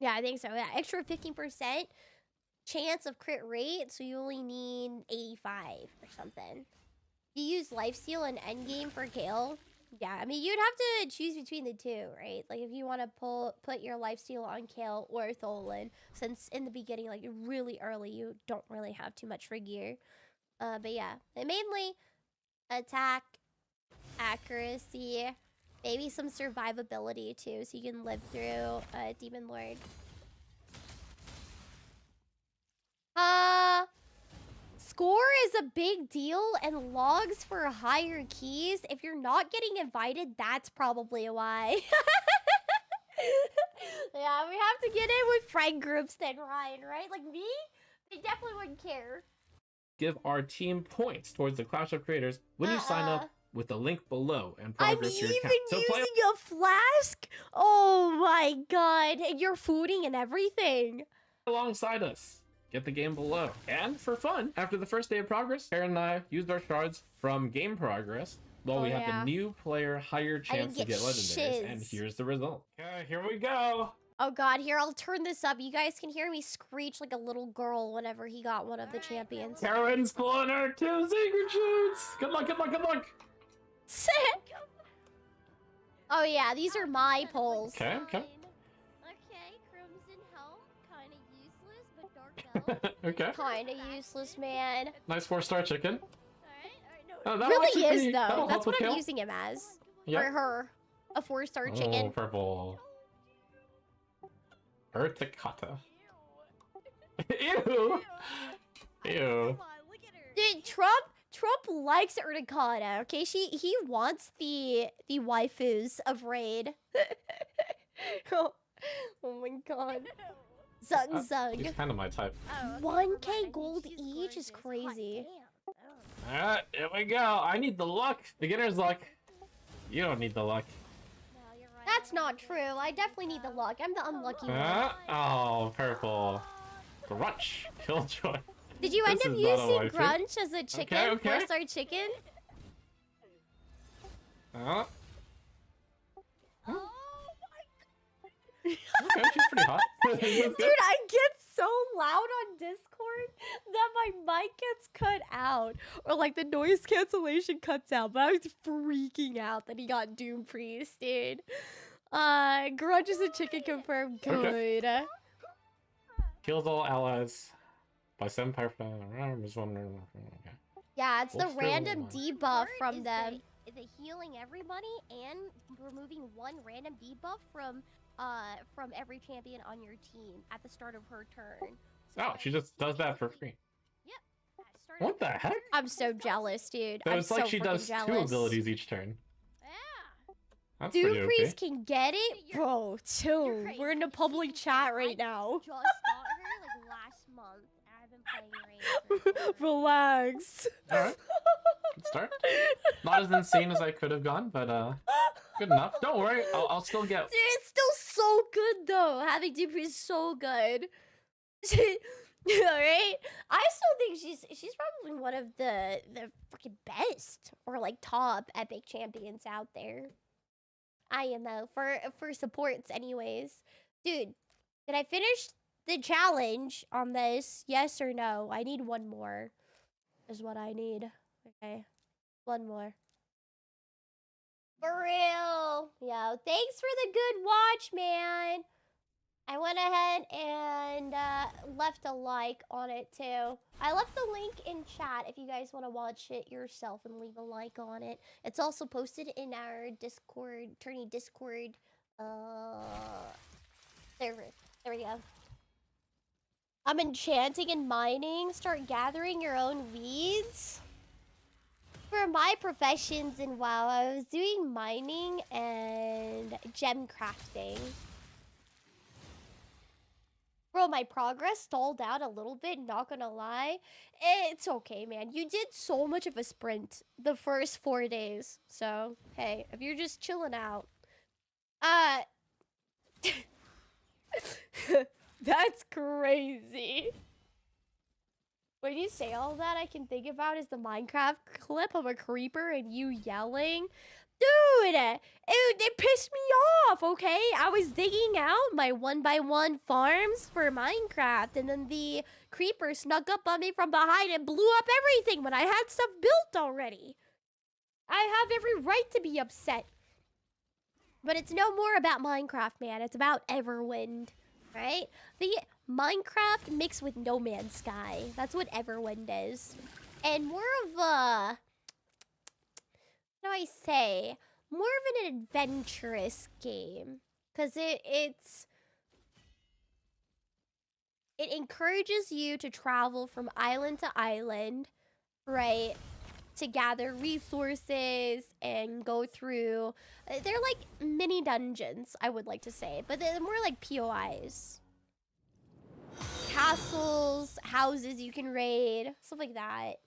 Yeah, I think so. Yeah, extra 15% chance of crit rate. So you only need 85 or something. You use lifesteal in endgame for Kale. Yeah, I mean, you'd have to choose between the two, right? Like, if you want to put your lifesteal on Kale or Tholen, since in the beginning, like, really early, you don't really have too much for gear. But yeah, and mainly attack, accuracy, maybe some survivability, too, so you can live through Demon Lord. Score is a big deal, and logs for higher keys. If you're not getting invited, that's probably why. Yeah, we have to get in with friend groups then, Ryan, right? Like me, they definitely wouldn't care. give our team points towards the Clash of Creators when you sign up with the link below and I'm progress your even account. So play using a flask? Oh my god, and you're fooding and everything. alongside us. Get the game below. And for fun, after the first day of progress, Aaron and I used our shards from game progress while we had the new player higher chance to get legendaries. And here's the result. Okay, here we go. Oh god, here, I'll turn this up. You guys can hear me screech like a little girl whenever he got one of the champions. Karen's pulling her 2 secret shoots. Good luck, good luck, good luck. Sick. Oh yeah, these are my polls. Okay, okay. Okay, Crimson Helm, kind of useless, but Dark Bell. Okay. Kind of useless, man. Nice 4-star chicken. No, that'll really actually is be- though. that'll That's help what with I'm kill. using him as. Yep. For her, a 4-star Oh, chicken. purple. Urticata. Ew. Ew. Dude, Trump likes Urticata, okay? He wants the waifus of Raid. Oh my god. Zung He's Zung. kind of my type. 1k gold each is crazy. Alright, here we go. I need the luck. Beginner's luck. You don't need the luck. That's not true. I definitely need the luck. I'm the unlucky one. Oh, purple. Grunch. Killjoy. Did you end This up is not a using waifu. Grunch as a chicken? Okay. 4-star chicken? Okay, she's pretty hot. Dude, I get so loud on Discord that my mic gets cut out. Or like the noise cancellation cuts out. But I was freaking out that he got Doom Priest, dude. Grudge is a chicken confirmed. Good. Okay. Kills all allies by Senpai. Yeah, it's the What's random going debuff from them. The healing everybody and removing one random debuff from every champion on your team at the start of her turn. So Oh, she just does that for free. Yep. What the heck? I'm so jealous, dude. So I'm it's like so she freaking does jealous. 2 abilities each turn. Yeah. That's Doom pretty Priest OP. can get it? Bro, chill. We're in a public chat right now. Just got her like last month, and I've been playing Raid. Relax. Alright. Let's start. Not as insane as I could have gone, but good enough. Don't worry, I'll still get. Dude, it's still so good though. Having Doom Priest is so good. Alright? I still think she's probably one of the freaking best or like top epic champions out there. IMO for supports anyways. Dude, did I finish the challenge on this? Yes or no? I need one more. Is what I need. Okay. One more. For real. Yeah, thanks for the good watch, man. I went ahead and left a like on it too. I left the link in chat if you guys want to watch it yourself and leave a like on it. It's also posted in our Discord, Tourney Discord server. There we go. I'm enchanting and mining. Start gathering your own weeds. For my professions in WoW, I was doing mining and gem crafting. Bro, my progress stalled out a little bit, not gonna lie. It's okay, man. You did so much of a sprint the first 4 days. So, hey, if you're just chilling out. That's crazy. When you say all that, I can think about is the Minecraft clip of a creeper and you yelling. Dude, it pissed me off, okay? I was digging out my 1x1 farms for Minecraft, and then the creeper snuck up on me from behind and blew up everything when I had stuff built already. I have every right to be upset. But it's no more about Minecraft, man. It's about Everwind, right? The Minecraft mixed with No Man's Sky. That's what Everwind is. And more of a... How do I say? More of an adventurous game. Because it encourages you to travel from island to island, right? To gather resources and go through... They're like mini dungeons, I would like to say. But they're more like POIs. Castles, houses you can raid, stuff like that.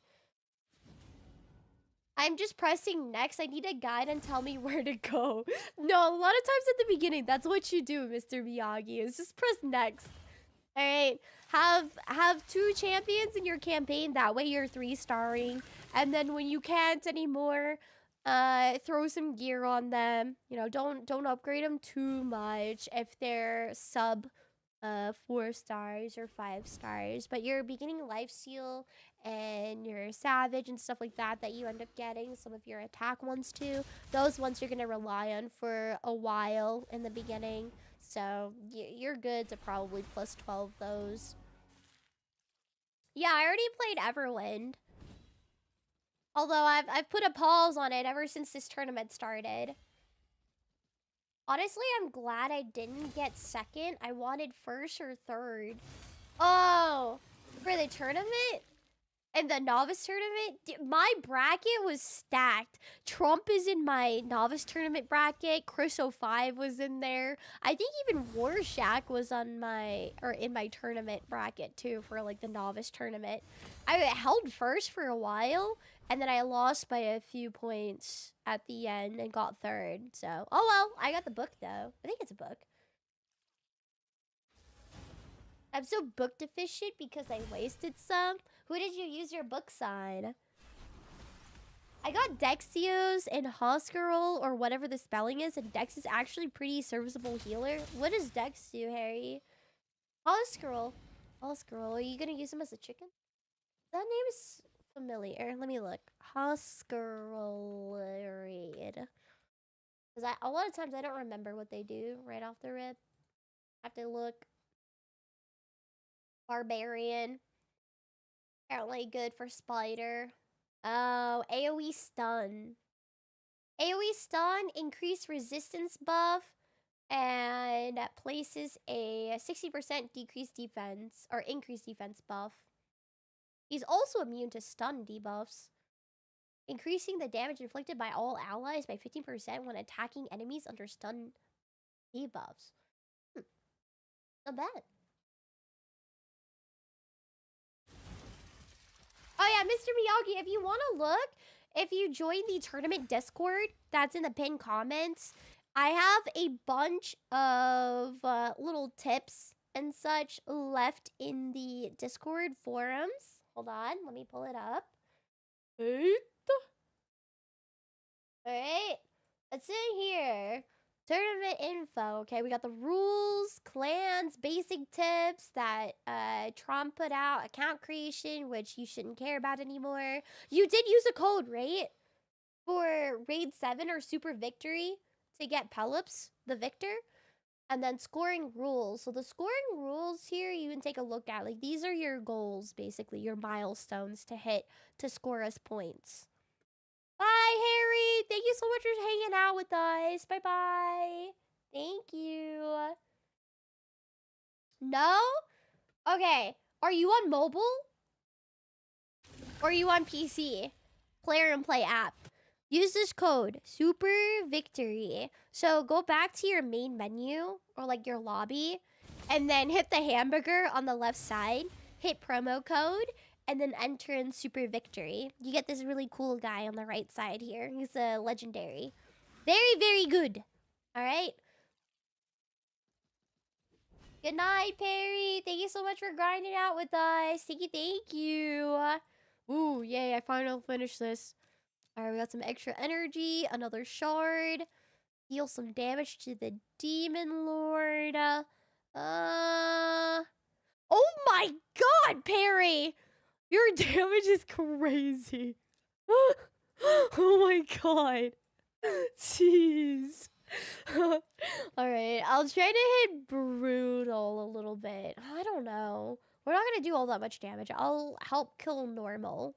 I'm just pressing next. I need a guide and tell me where to go. No, a lot of times at the beginning, that's what you do, Mr. Miyagi, is just press next. All right, have 2 champions in your campaign. That way you're 3-starring. And then when you can't anymore, throw some gear on them. You know, don't upgrade them too much if they're sub 4 stars or 5 stars. But your beginning lifesteal and your savage and stuff like that you end up getting, some of your attack ones too, those ones you're gonna rely on for a while in the beginning. So you're good to probably plus 12 those. Yeah, I already played Everwind. Although I've put a pause on it ever since this tournament started. Honestly, I'm glad I didn't get second. I wanted first or third. Oh, for the tournament? And the novice tournament? My bracket was stacked. Trump is in my novice tournament bracket. Chris05 was in there. I think even Warshak was on my, or in my tournament bracket too, for like the novice tournament. I held first for a while, and then I lost by a few points at the end and got third. So, oh well, I got the book though. I think it's a book. I'm so book deficient because I wasted some. Who did you use your book sign? I got Dexios and Hoskirl, or whatever the spelling is, and Dex is actually pretty serviceable healer. What does Dex do, Harry? Hoskirl. Hoskirl, are you gonna use him as a chicken? That name is familiar. Let me look. Hoskirl. Because a lot of times I don't remember what they do right off the rip. I have to look. Barbarian. Apparently good for Spider. Oh, AoE stun. AoE stun, increased resistance buff, and places a 60% decreased defense, or increased defense buff. He's also immune to stun debuffs. Increasing the damage inflicted by all allies by 15% when attacking enemies under stun debuffs. Not bad. Oh yeah, Mr. Miyagi, if you want to look, if you join the tournament Discord, that's in the pinned comments, I have a bunch of little tips and such left in the Discord forums. Hold on, let me pull it up. Alright, let's see here. Tournament info. Okay, we got the rules, clans, basic tips that Trump put out, account creation, which you shouldn't care about anymore. You did use a code, right? For Raid 7 or Super Victory to get Pelops, the Victor. And then scoring rules. So the scoring rules here, you can take a look at. Like, these are your goals, basically, your milestones to hit to score us points. Bye, Harry. Thank you so much for hanging out with us. Bye-bye. Thank you. No? Okay. Are you on mobile? Or are you on PC? Player and Play app. Use this code, Super Victory. So go back to your main menu or like your lobby and then hit the hamburger on the left side. Hit promo code and then enter in Super Victory. You get this really cool guy on the right side here. He's a legendary. Very, very good. All right. Good night, Perry. Thank you so much for grinding out with us. Thank you. Ooh, yay, I finally finished this. All right, we got some extra energy, another shard. Deal some damage to the Demon Lord. Oh my god, Perry! Your damage is crazy. Oh my god. Jeez. Alright, I'll try to hit Brutal a little bit. I don't know. We're not gonna do all that much damage. I'll help kill normal.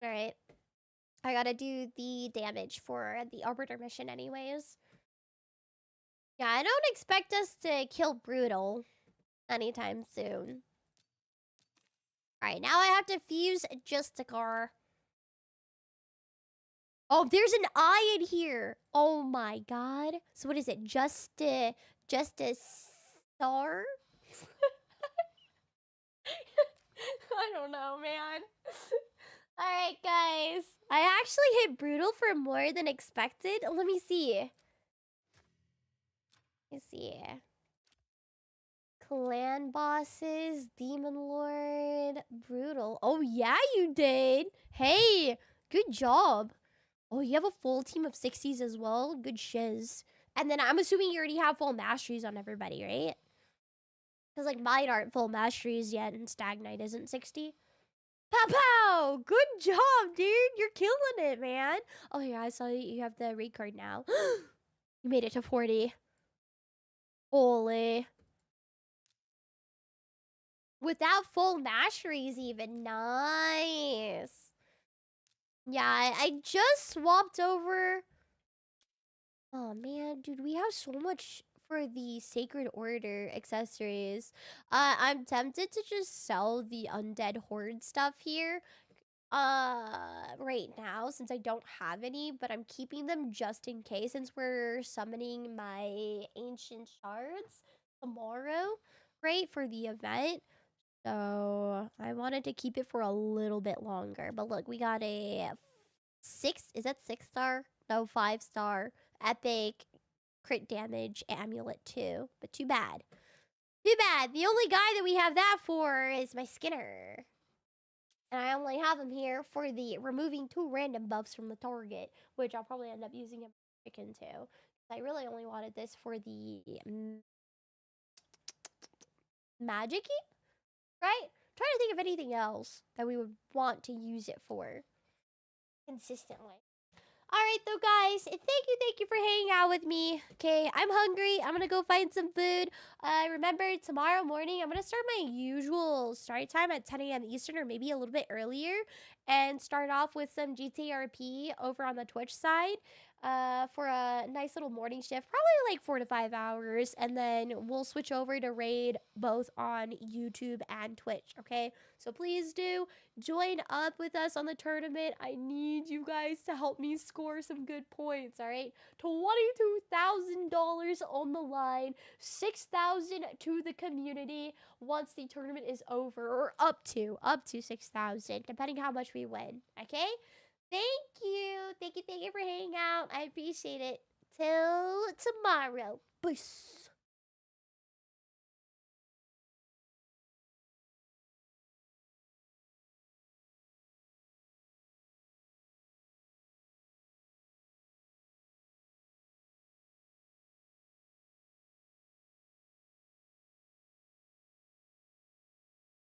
Alright. I gotta do the damage for the Arbiter mission anyways. Yeah, I don't expect us to kill Brutal anytime soon. Alright, now I have to fuse Justicar. Oh, there's an I in here. Oh my god. So what is it? Justice Star? I don't know, man. Alright, guys. I actually hit Brutal for more than expected. Let me see. Let's see. Clan bosses, Demon Lord, Brutal. Oh, yeah, you did. Hey, good job. Oh, you have a full team of 60s as well. Good shiz. And then I'm assuming you already have full masteries on everybody, right? Because, like, mine aren't full masteries yet, and Stag Knight isn't 60. Pow pow! Good job, dude. You're killing it, man. Oh, yeah, I saw you have the raid card now. You made it to 40. Holy. Without full masteries even. Nice. Yeah, I just swapped over. Oh, man, dude, we have so much for the Sacred Order accessories. I'm tempted to just sell the Undead Horde stuff here. Right now, since I don't have any, but I'm keeping them just in case since we're summoning my Ancient Shards tomorrow, right, for the event. So I wanted to keep it for a little bit longer. But look, we got a 6-star? No, 5-star epic crit damage amulet too. But too bad. Too bad. The only guy that we have that for is my Skinner. And I only have him here for the removing 2 random buffs from the target, which I'll probably end up using him for chicken too. I really only wanted this for the magic-y, right? I'm trying to think of anything else that we would want to use it for consistently. All right, though, guys, thank you for hanging out with me. Okay, I'm hungry. I'm gonna go find some food. Remember, tomorrow morning, I'm gonna start my usual start time at 10 a.m. Eastern, or maybe a little bit earlier, and start off with some GTRP over on the Twitch side for a nice little morning shift, probably like 4 to 5 hours, and then we'll switch over to raid both on YouTube and Twitch, okay? So please do join up with us on the tournament. I need you guys to help me score some good points, all right? $22,000 on the line, $6,000 to the community once the tournament is over, or up to $6,000, depending how much we win, okay? Thank you for hanging out. I appreciate it. Till tomorrow. Peace.